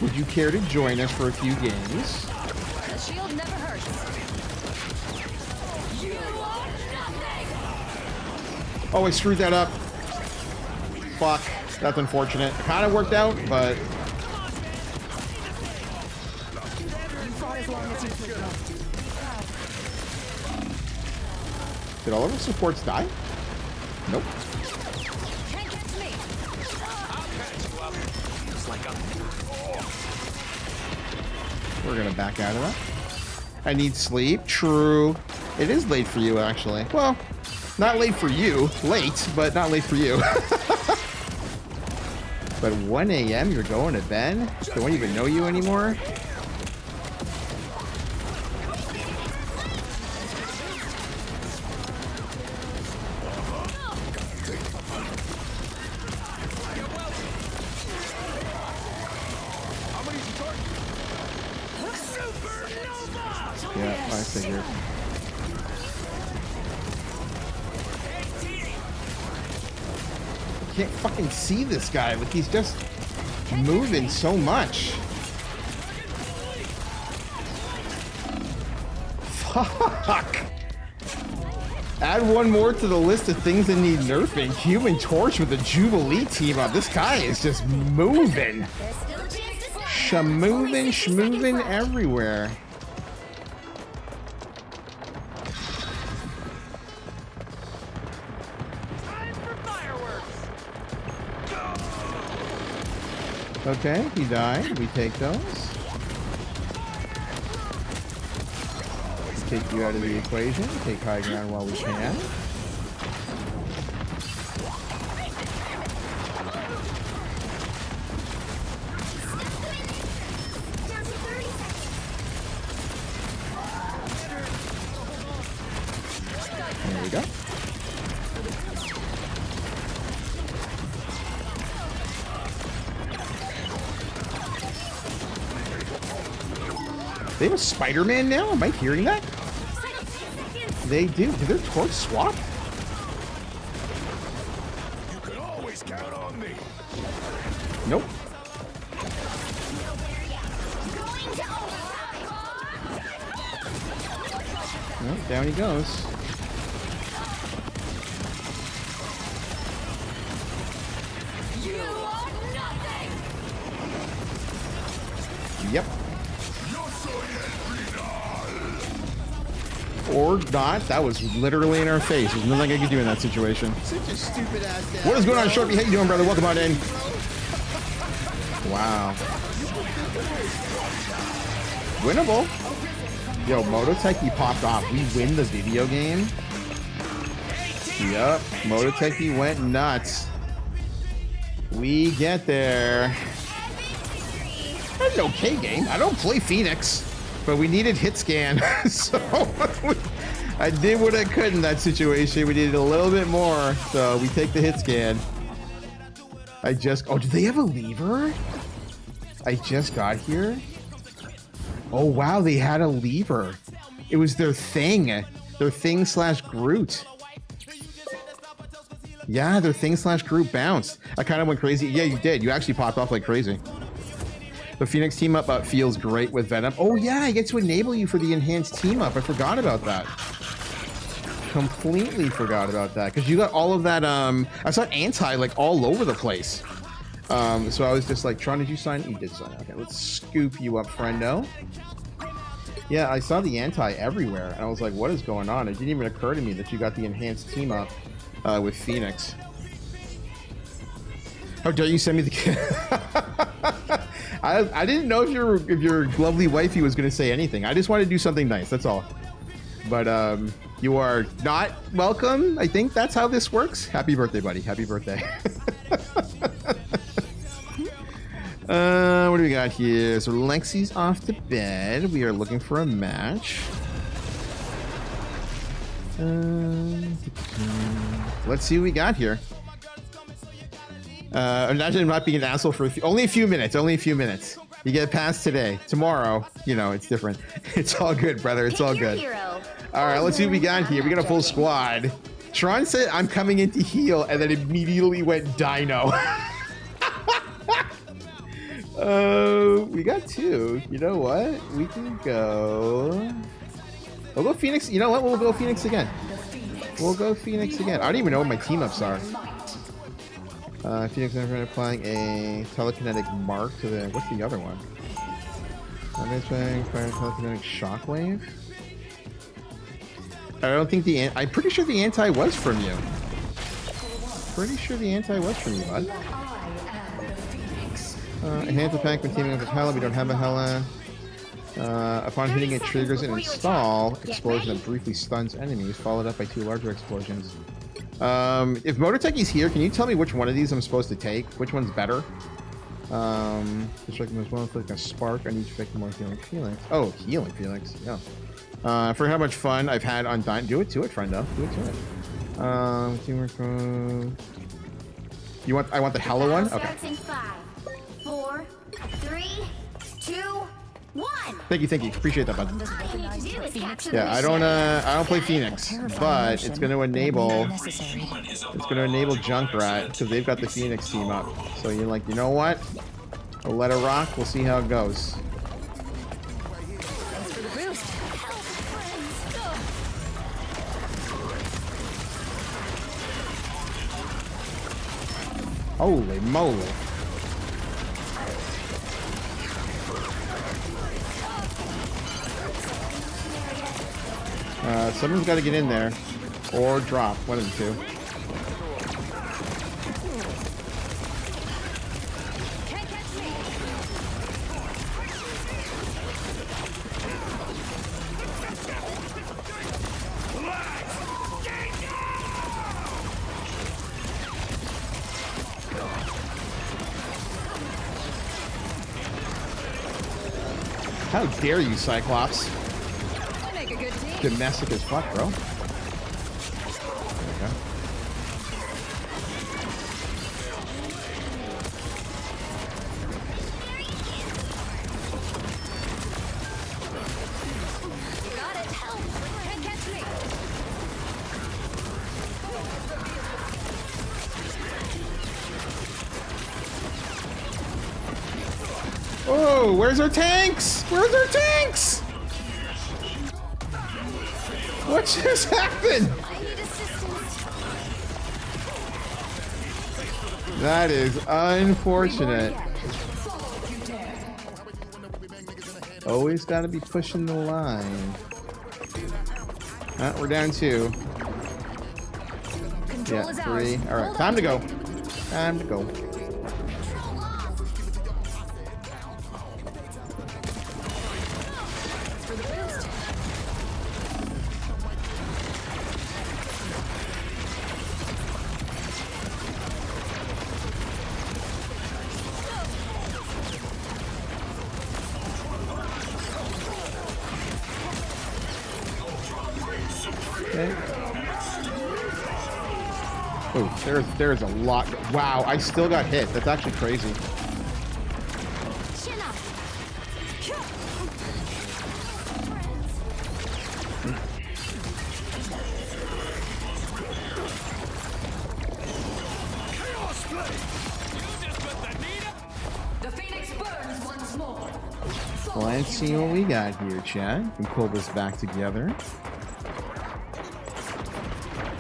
Would you care to join us for a few games? The shield never hurts. You are nothing. Oh, I screwed that up. Fuck. That's unfortunate. It kind of worked out, but... Did all of our supports die? Nope. Can't catch me. We're gonna back out of that. I need sleep. True. It is late for you, actually. Well, not late for you. Late, but not late for you. But 1 a.m. you're going to bed? Don't even know you anymore? Yeah, I figured. Can't fucking see this guy. Like, he's just moving so much. Fuck. Add one more to the list of things that need nerfing. Human Torch with the Jubilee team up. This guy is just moving. There's still a chance to snap. Shamoving, schmoving everywhere. Okay, he died. We take those. Take you out of the equation. Take high ground while we can. Down to 30 seconds. There we go. They have a Spider-Man now? Am I hearing that? They do. Did their torch swap? You can always count on me. Nope. Going to override. Nope, down he goes. You are nothing. Yep. Or not. That was literally in our face. There's nothing I could do in that situation. Such a stupid ass dad. What is going on, Sharpie? How you doing, brother? Welcome on in. Wow. winnable. Yo, Mototeki popped off. We win the video game. Yep, Mototeki went nuts. We get there. That's an okay game. I don't play Phoenix, but we needed hit scan, so I did what I could in that situation. We needed a little bit more, so we take the hit scan. Oh, do they have a lever? I just got here. Oh wow, they had a lever. It was their thing slash Groot. Yeah, their thing slash Groot bounced. I kind of went crazy. Yeah, you did. You actually popped off like crazy. The Phoenix team up feels great with Venom. Oh yeah, I get to enable you for the enhanced team up. I forgot about that. Completely forgot about that because you got all of that. I saw anti like all over the place. So I was just like, Tron, did you sign? You did sign. Okay, let's scoop you up, friendo. Yeah, I saw the anti everywhere, and I was like, what is going on? It didn't even occur to me that you got the enhanced team up with Phoenix. How dare you send me the I didn't know if your lovely wifey was going to say anything. I just wanted to do something nice, that's all. But you are not welcome. I think that's how this works. Happy birthday, buddy. Happy birthday. What do we got here? So Lexi's off to bed. We are looking for a match. Let's see what we got here. Imagine not being an asshole for only a few minutes. Only a few minutes. You get past today. Tomorrow, you know, it's different. It's all good, brother. It's all good. All right, let's see what we got here. We got a full squad. Tron said, I'm coming in to heal, and then immediately went Dino. We got two. You know what? We can go... We'll go Phoenix. You know what? We'll go Phoenix again. We'll go Phoenix again. I don't even know what my team-ups are. Phoenix applying a telekinetic mark to the... What's the other one? I'm trying telekinetic shockwave. I don't think the... I'm pretty sure the anti was from you. Pretty sure the anti was from you, bud. Enhance attack when teaming up with Hela. We don't have a Hela. Upon hitting it, triggers an install explosion that briefly stuns enemies, followed up by 2 larger explosions. If Mototeki's here, can you tell me which one of these I'm supposed to take? Which one's better? Strike them as well, like a spark on each victim or healing Felix. Oh, healing Felix, yeah. For how much fun I've had on Dino. Do it to it, friendo. Do it to it. Teamwork. You want? I want the Hela one. Okay. 5, 4, 3, 2, 1. Thank you. Appreciate that, bud. Yeah, I don't play Phoenix, but it's going to enable Junkrat because they've got the Phoenix team up. So you're like, you know what? We'll let it rock. We'll see how it goes. Holy moly. Someone's got to get in there or drop, one of the two. How dare you, Cyclops? Domestic as fuck, bro. There we go. Got it. Help! Can't catch me. Oh, where's our tanks? Where's our tanks? What just happened? I need assistance. That is unfortunate. Always got to be pushing the line. We're down 2. Yeah, 3. All right, time to go. Time to go. Okay. Oh, there's a lot. Wow, I still got hit. That's actually crazy. Chin up. Chaos Blade! The Phoenix burns once more. Let's see what we got here, Chad. We can pull this back together.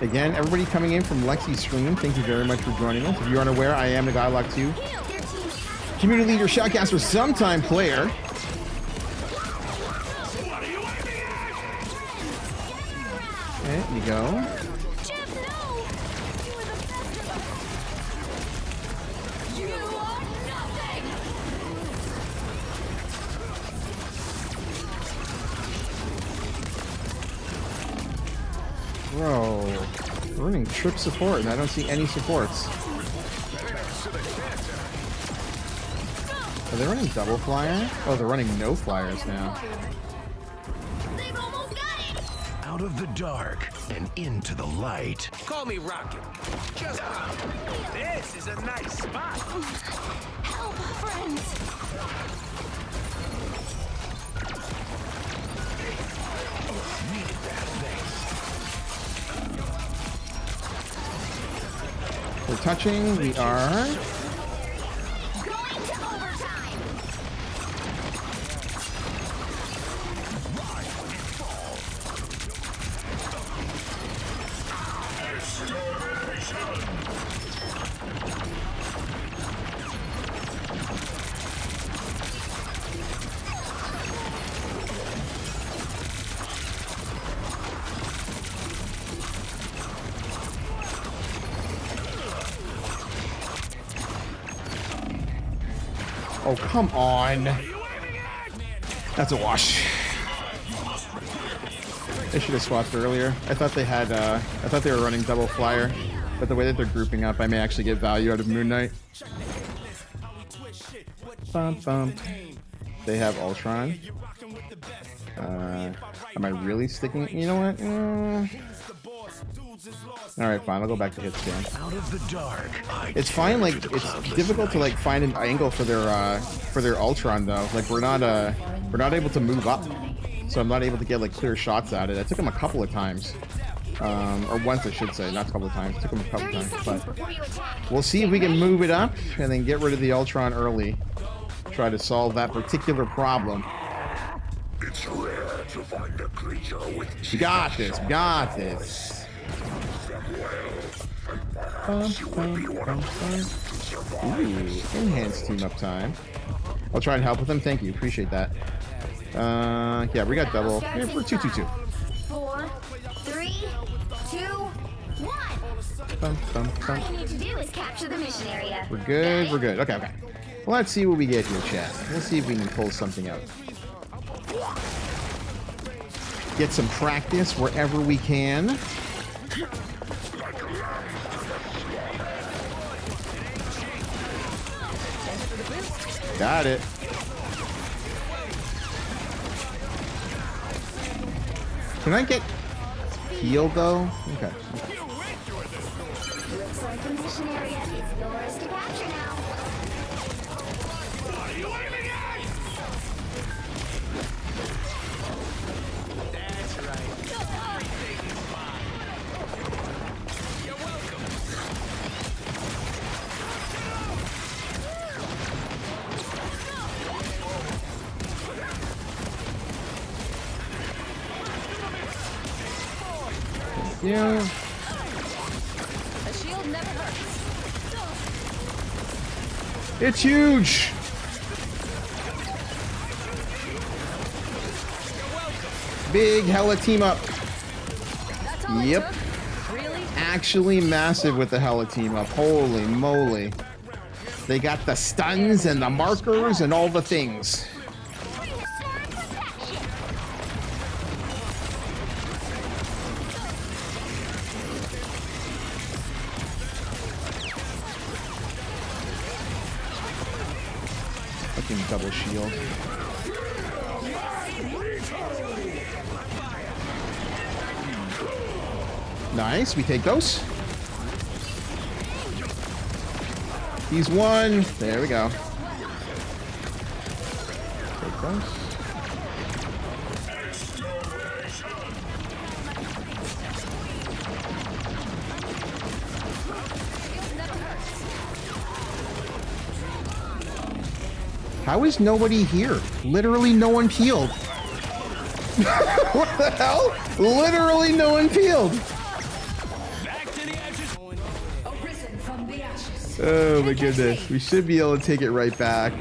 Again, everybody coming in from Lexi's stream, thank you very much for joining us. If you're unaware, I am the guy Luck 2. Community leader, shoutcaster, sometime player. There you go. Jeff, no! You were the best of us. You are nothing. Bro, we're running trip support and I don't see any supports. Are they running double flyer? Oh, they're running no flyers now. They've almost got it. Out of the dark and into the light. Call me Rocket. Just this is a nice spot. Help, friends! We're touching, we are. Going to overtime. Oh, come on. That's a wash. They should have swapped earlier. I thought they had, I thought they were running double flyer, but the way that they're grouping up, I may actually get value out of Moon Knight. Bum, bum. They have Ultron. Am I really sticking? You know what? All right, fine. I'll go back to hit scan. Out of the dark. It's fine. Like it's difficult to like find an angle for their Ultron though. Like we're not able to move up, so I'm not able to get like clear shots at it. I took him a couple of times, or once I should say, not a couple of times. Took him a couple of times, but we'll see if we can move it up and then get rid of the Ultron early. Try to solve that particular problem. It's rare to find a creature with We got this. We got this. Ooh, enhanced team up time. I'll try and help with them. Thank you. Appreciate that. Yeah, we got double. Yeah, we're 2-2-2. 4, 3, 2, 1. Bum, bum, bum. All you need to do is capture the mission area. We're good. We're good. Okay, okay. Well, let's see what we get here, chat. Let's see if we can pull something out. Get some practice wherever we can. Got it. Can I get healed though? Okay. Looks like the mission area is yours to capture now. That's right. Everything is fine. You're welcome. Yeah. A shield never hurts. It's huge. Big hella team up. That's all it Yep. took? Really? Actually massive with the hella team up. Holy moly. They got the stuns and the markers and all the things. Fucking double shield. Nice. We take those. He's one. There we go. Take those. How is nobody here? Literally no one peeled. What the hell? Literally no one peeled. Oh my goodness. We should be able to take it right back.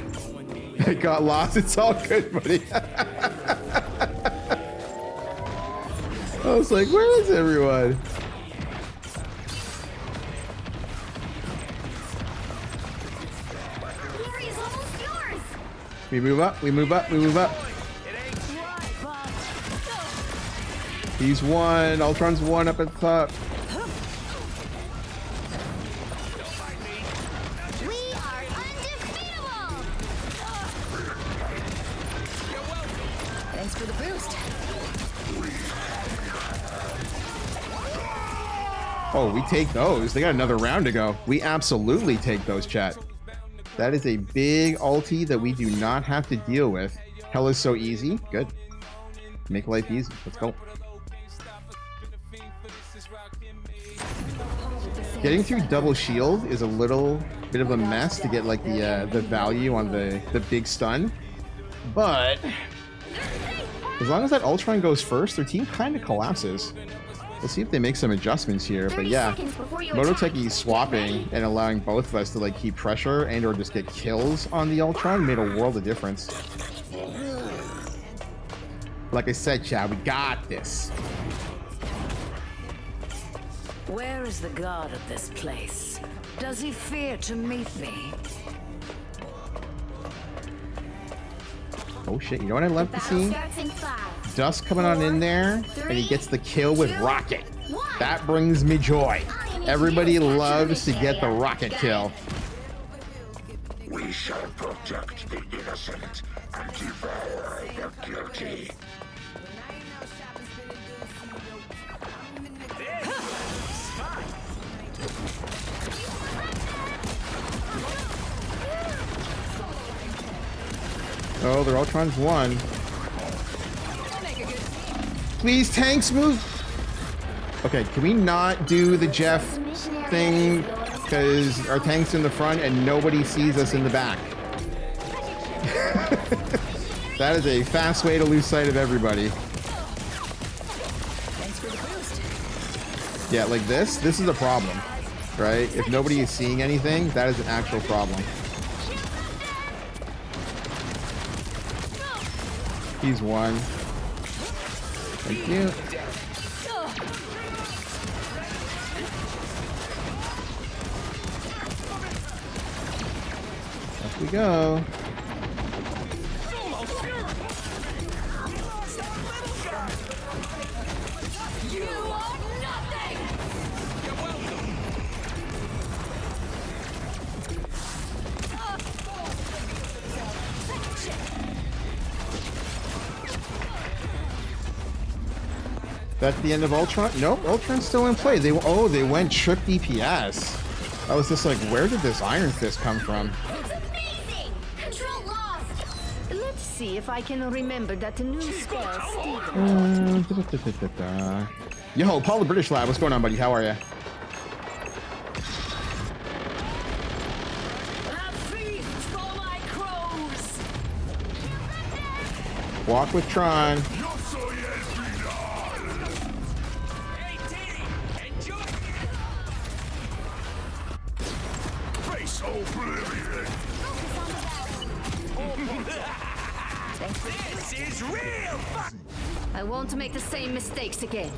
It got lost. It's all good, buddy. I was like, where is everyone? We move up, we move up, we move up. He's one. Ultron's one up at the top. We are undefeatable! Thanks for the boost. Oh, we take those. They got another round to go. We absolutely take those, chat. That is a big ulti that we do not have to deal with. Hell is so easy. Good. Make life easy. Let's go. Getting through double shield is a little bit of a mess to get like the value on the big stun. But as long as that Ultron goes first, their team kind of collapses. We'll see if they make some adjustments here, but yeah, Mototeki swapping and allowing both of us to like keep pressure and or just get kills on the Ultron made a world of difference. Like I said, Chad, we got this. Where is the god of this place? Does he fear to meet me? Oh shit, you know what I love to see? Starts in 5. Dusk coming on in there, and he gets the kill with Rocket. That brings me joy. Everybody loves to get the Rocket kill. We shall protect the innocent and devour the guilty. Oh, their Ultron's one. Please, tanks, move! Okay, can we not do the Jeff thing? Because our tank's in the front and nobody sees us in the back. That is a fast way to lose sight of everybody. Yeah, like this is a problem, right? If nobody is seeing anything, that is an actual problem. He's one. Thank you. Up we go. That's the end of Ultron? Nope, Ultron's still in play. They went trip DPS. I was just like, where did this Iron Fist come from? It's amazing! Control lost! Let's see if I can remember that new spell, Yo, Paul the British Lab, what's going on, buddy? How are you? Walk with Tron. This is real fun! I won't make the same mistakes again.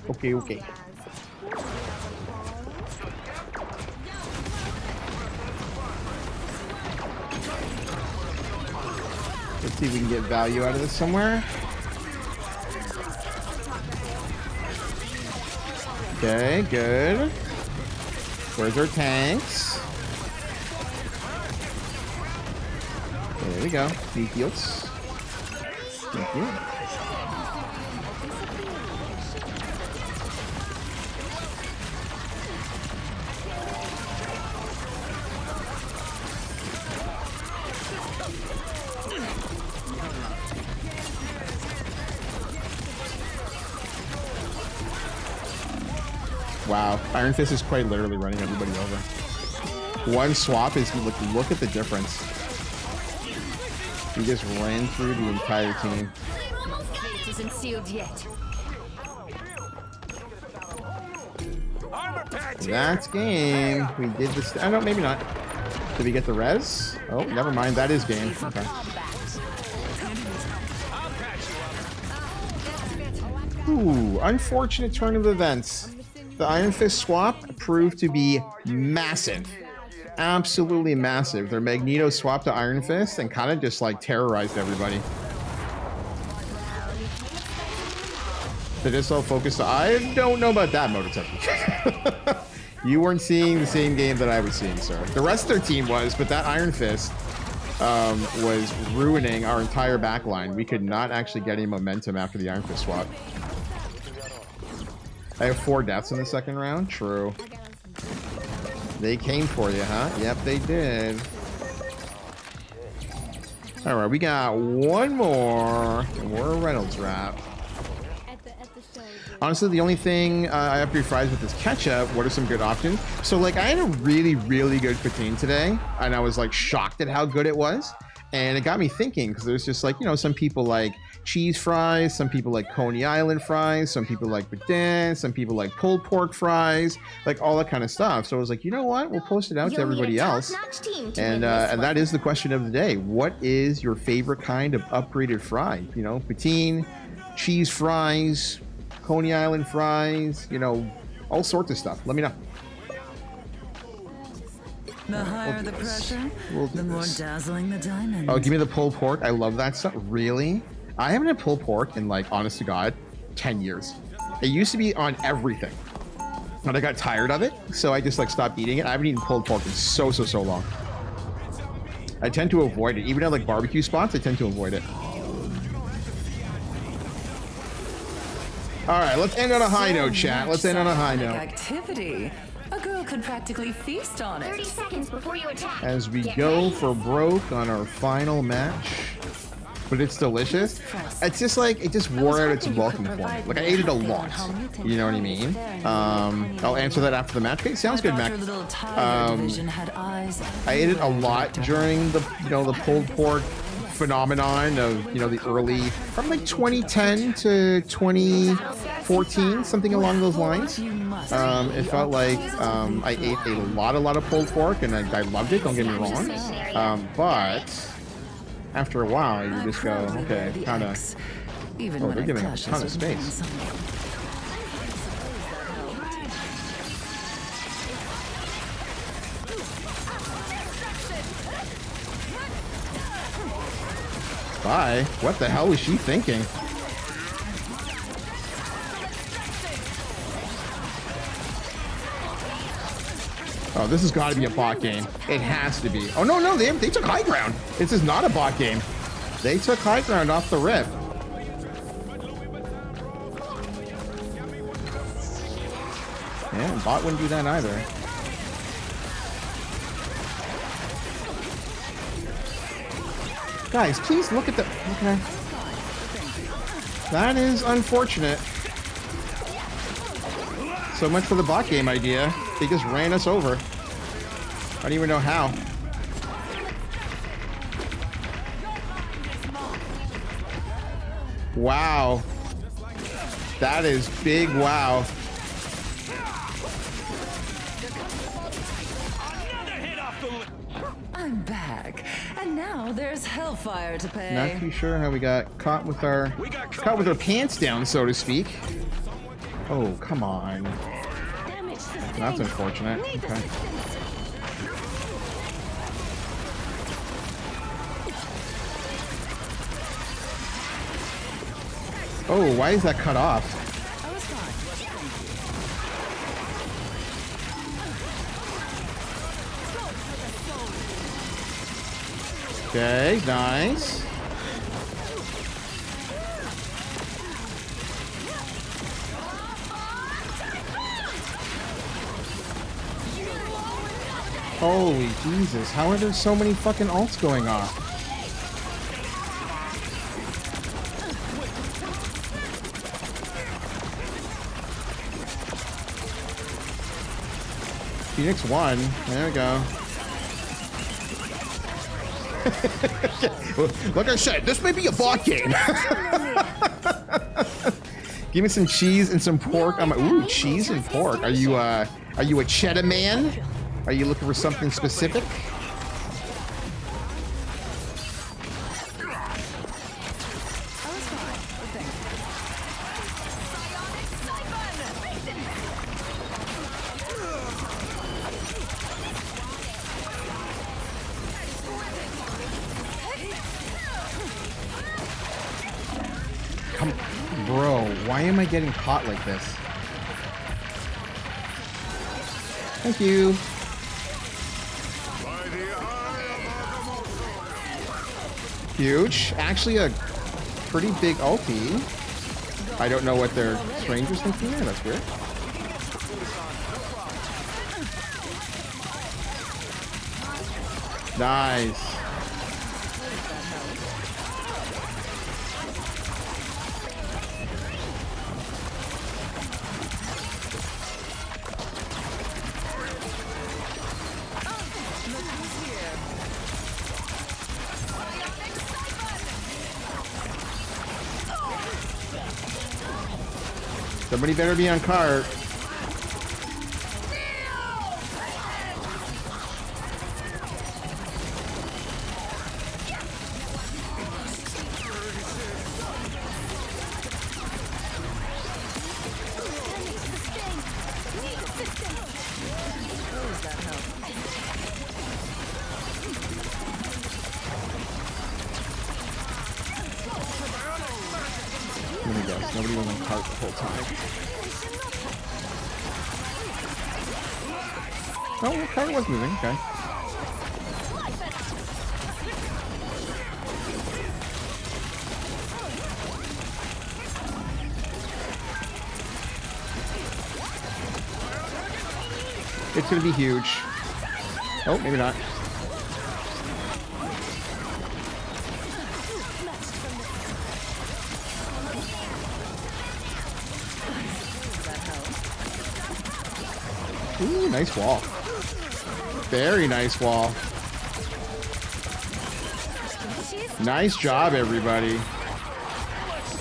Okay, okay. Let's see if we can get value out of this somewhere. Okay, good. Where's our tanks? There we go. Need heals. Thank you. Wow, Iron Fist is quite literally running everybody over. One swap is, look at the difference. He just ran through the entire team. Fate isn't sealed yet. Armor patch here. That's game. We did this. Oh, no, maybe not. Did we get the res? Oh, never mind. That is game. Okay. I'll patch you up. Ooh, unfortunate turn of events. The Iron Fist swap proved to be massive. Absolutely massive. Their Magneto swap to Iron Fist and kind of just like terrorized everybody. They're just all focused. I don't know about that, Mototeki. You weren't seeing the same game that I was seeing, sir. The rest of their team was, but that Iron Fist was ruining our entire backline. We could not actually get any momentum after the Iron Fist swap. I have 4 deaths in the second round. True. They came for you, huh? Yep, they did. All right, we got one more. And we're a Reynolds wrap. Honestly, the only thing I have to be fries with is ketchup. What are some good options? So, like, I had a really, really good poutine today, and I was, like, shocked at how good it was. And it got me thinking, because there's just, like, you know, some people like cheese fries, some people like Coney Island fries, some people like boudin, some people like pulled pork fries, like all that kind of stuff. So I was like, you know what? We'll post it out to everybody else. And that is the question of the day. What is your favorite kind of upgraded fry? You know, poutine, cheese fries, Coney Island fries, you know, all sorts of stuff. Let me know. The higher the pressure, the more dazzling the diamond. Oh, give me the pulled pork. I love that stuff. Really? I haven't had pulled pork in, like, honest to God, 10 years. It used to be on everything. And I got tired of it, so I just, like, stopped eating it. I haven't eaten pulled pork in so long. I tend to avoid it. Even at, like, barbecue spots, I tend to avoid it. All right, let's end on a high note, chat. Let's end on a high note. Activity. A girl could practically feast on it. 30 seconds before you attack. As we go for broke on our final match. But it's delicious. It's just like, it just wore out its welcome point. Like, I ate it a lot. You know what I mean? I'll answer that after the match. Okay, sounds good, Mac. I ate it a lot during the, you know, the pulled pork phenomenon of, you know, the early, from like 2010 to 2014, something along those lines. It felt like I ate a lot of pulled pork, and I loved it, don't get me wrong. But after a while, you just go, okay, kind of, oh, they're giving us a ton of space. Bye. What the hell was she thinking? Oh, this has got to be a bot game. It has to be. Oh, no, they took high ground. This is not a bot game. They took high ground off the rip. Yeah, bot wouldn't do that either. Guys, please look at the... Okay. That is unfortunate. So much for the bot game idea. They just ran us over. I don't even know how. Wow. That is big wow. I'm back, and now there's hellfire to pay. Not too sure how we got caught with our pants down, so to speak. Oh, come on. That's unfortunate. Okay. Oh, why is that cut off? Okay, nice. Holy Jesus, how are there so many fucking ults going off? Phoenix won. There we go. Like I said, this may be a bot game. Give me some cheese and some pork. Ooh, cheese and pork. Are you a cheddar man? Are you looking for something specific? Come, bro, why am I getting caught like this? Thank you. Huge. Actually a pretty big ulti. I don't know what their stranger's thinking there. That's weird. Nice. Somebody better be on cart. Let me guess, nobody was on cart the whole time. Oh, the cart was moving, okay. It's gonna be huge. Oh, maybe not. Ooh, nice wall. Very nice wall. Nice job, everybody.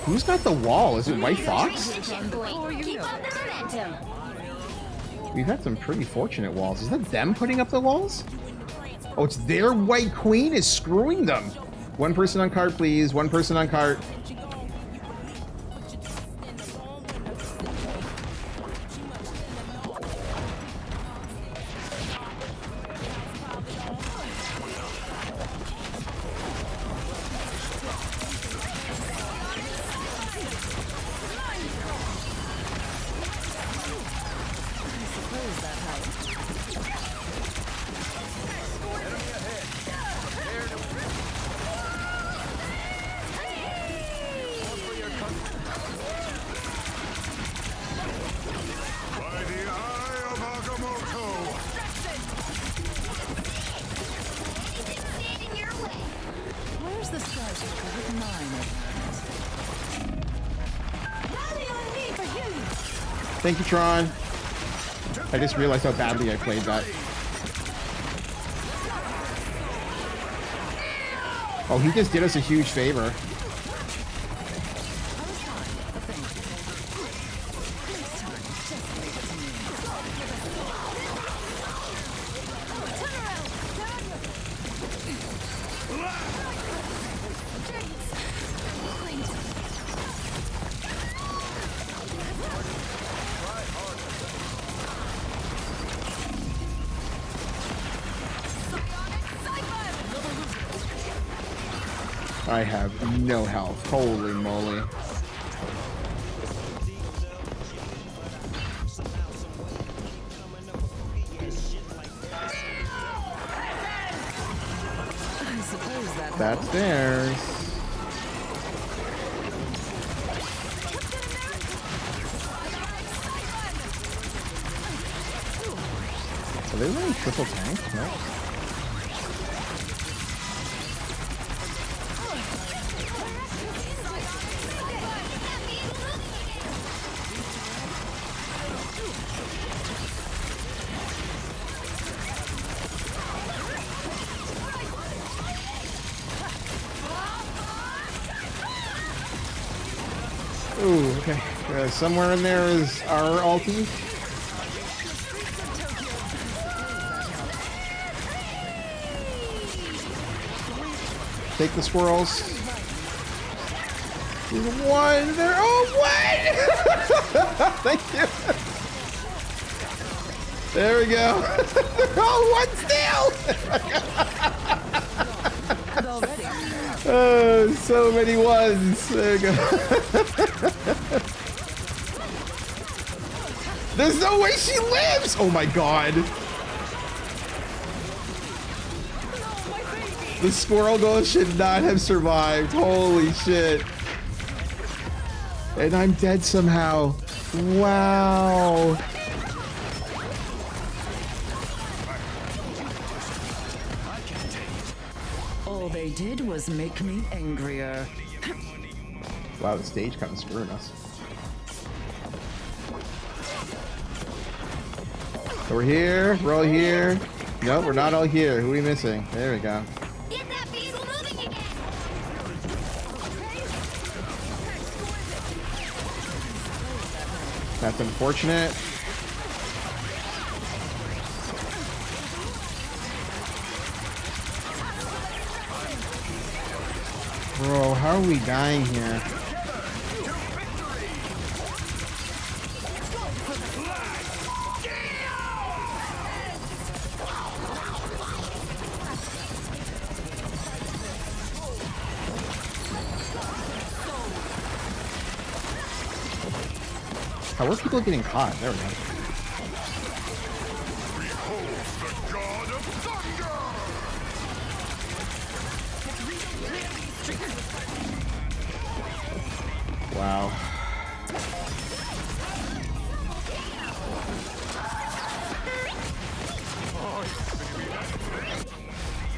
Who's got the wall? Is it White Fox? Keep up the momentum. We've had some pretty fortunate walls. Is that them putting up the walls? Oh, it's their White Queen is screwing them. One person on cart, please. One person on cart. Where's the skyscraper with mine? Thank you, Tron. I just realized how badly I played that. Oh, he just did us a huge favor. I have no health. Holy moly. I suppose that That's theirs. Are they running triple tank? No. Ooh, okay. Somewhere in there is our ulti. Take the squirrels. There's one there. Oh, what? Thank you. There we go. They're all one still. Oh, so many ones. There you go. There's no way she lives. Oh my god. The squirrel ghost should not have survived. Holy shit. And I'm dead somehow. Wow. All they did was make me angrier. Wow, the stage kind of screwing us. So we're here. We're all here. Nope, we're not all here. Who are we missing? There we go. Get that beetle moving again. That's unfortunate. Bro, how are we dying here? How are people getting caught? There we go. Wow.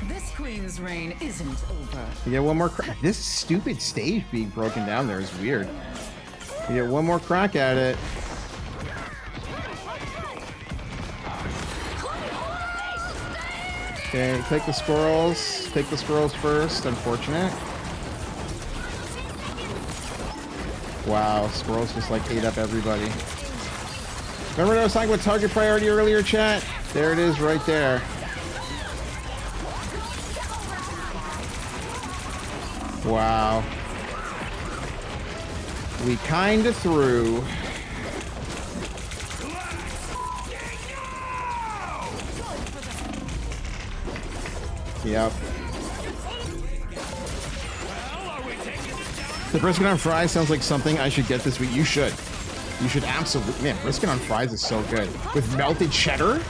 This queen's reign isn't over. You get one more crack. This stupid stage being broken down there is weird. You get one more crack at it. Okay, take the squirrels. Take the squirrels first. Unfortunate. Wow, squirrels just like ate up everybody. Remember I was talking about target priority earlier, chat? There it is right there. Wow. We kinda threw. Yep. The brisket on fries sounds like something I should get this week. You should. You should absolutely. Man, brisket on fries is so good. With melted cheddar,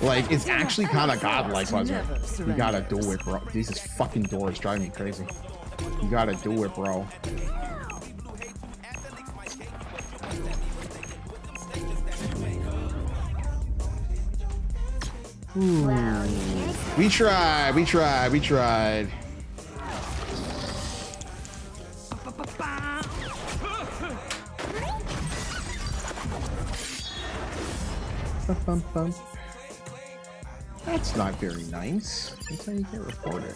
like, it's actually kind of godlike, wasn't it? You gotta do it, bro. Jesus fucking doors driving me crazy. You gotta do it, bro. Ooh. We tried, we tried, we tried. Bum, bum. That's not very nice. That's how you get reported.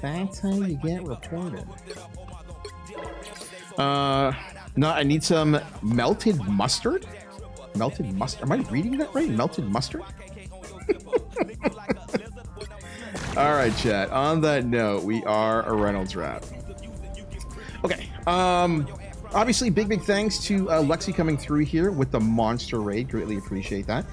That's how you get reported. No, I need some melted mustard. Melted mustard. Am I reading that right? Melted mustard? All right, chat. On that note, we are a Reynolds wrap. Okay. Obviously, big thanks to Lexi coming through here with the monster raid. Greatly appreciate that.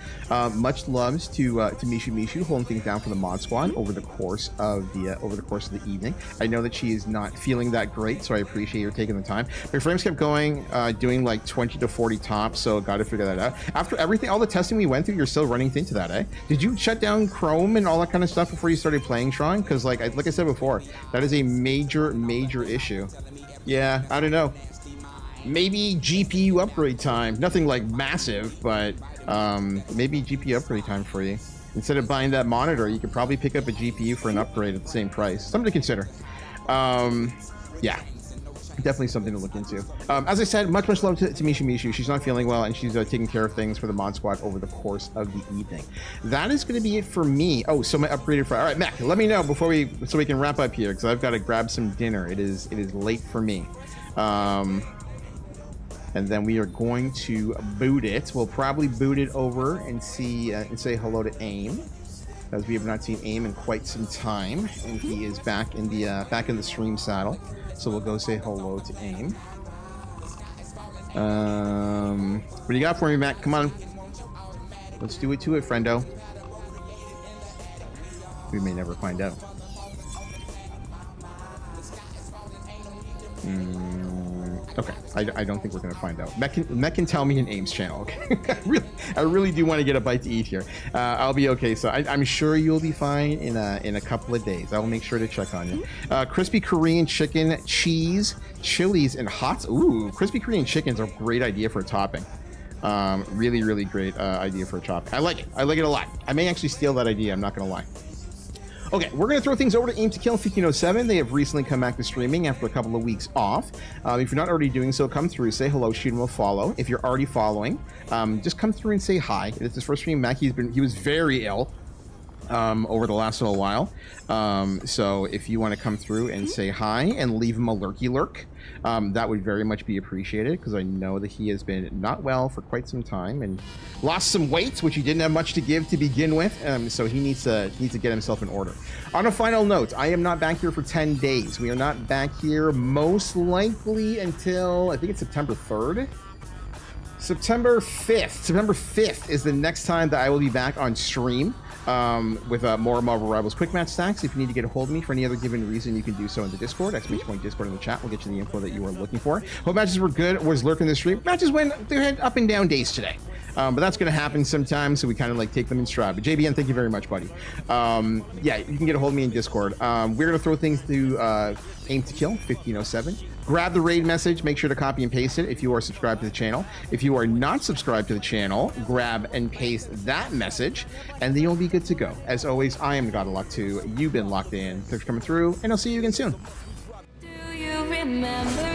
Much loves to Mishu holding things down for the mod squad over the course of the evening. I know that she is not feeling that great, so I appreciate her taking the time. My frames kept going, doing like 20 to 40 tops, so got to figure that out. After everything, all the testing we went through, you're still running into that, eh? Did you shut down Chrome and all that kind of stuff before you started playing, Sean? Because like I said before, that is a major issue. Yeah, I don't know. maybe GPU upgrade time. Nothing like massive, but maybe GPU upgrade time for you. Instead of buying that monitor, you could probably pick up a GPU for an upgrade at the same price. Something to consider. Yeah, definitely something to look into. As I said, much love to Mishu. She's not feeling well, and she's taking care of things for the Mod Squad over the course of the evening. That is going to be it for me. Oh, so my upgraded fry. All right, Mac, let me know before so we can wrap up here, because I've got to grab some dinner. It is late for me. And then we are going to boot it. We'll probably boot it over and see and say hello to AIM, as we have not seen AIM in quite some time, and he is back in the stream saddle. So we'll go say hello to AIM. What do you got for me, Matt? Come on, let's do it to it, friendo. We may never find out. Okay, I don't think we're going to find out. Mech can tell me in AIM's channel, okay? I really do want to get a bite to eat here. I'll be okay, so I'm sure you'll be fine in a couple of days. I will make sure to check on you. Crispy Korean chicken, cheese, chilies, and hot. Ooh, crispy Korean chicken's a great idea for a topping. Really great idea for a topping. I like it. I like it a lot. I may actually steal that idea, I'm not going to lie. Okay, we're going to throw things over to Aim to Kill 1507. They have recently come back to streaming after a couple of weeks off. If you're not already doing so, come through, say hello, shoot him a follow. If you're already following, just come through and say hi. It's his first stream back. He was very ill over the last little while. So if you want to come through and say hi and leave him a lurky lurk, that would very much be appreciated, because I know that he has been not well for quite some time and lost some weight, which he didn't have much to give to begin with. So he needs to get himself in order. On a final note, I am not back here for 10 days. We are not back here most likely until I think it's September 3rd. September 5th. September 5th is the next time that I will be back on stream with more Marvel Rivals Quick Match Stacks. If you need to get a hold of me for any other given reason, you can do so in the Discord. !Discord in the chat will get you the info that you are looking for. Hope matches were good. Was lurking the stream. Matches went, they had up and down days today. But that's going to happen sometimes, so we kind of like take them in stride. But JBN, thank you very much, buddy. Yeah, you can get a hold of me in Discord. We're going to throw things to Aim to Kill 1507. Grab the raid message, make sure to copy and paste it if you are subscribed to the channel. If you are not subscribed to the channel, grab and paste that message, and then you'll be good to go. As always, I am the God of Luck 2. You've been locked in. Thanks for coming through, and I'll see you again soon. Do you remember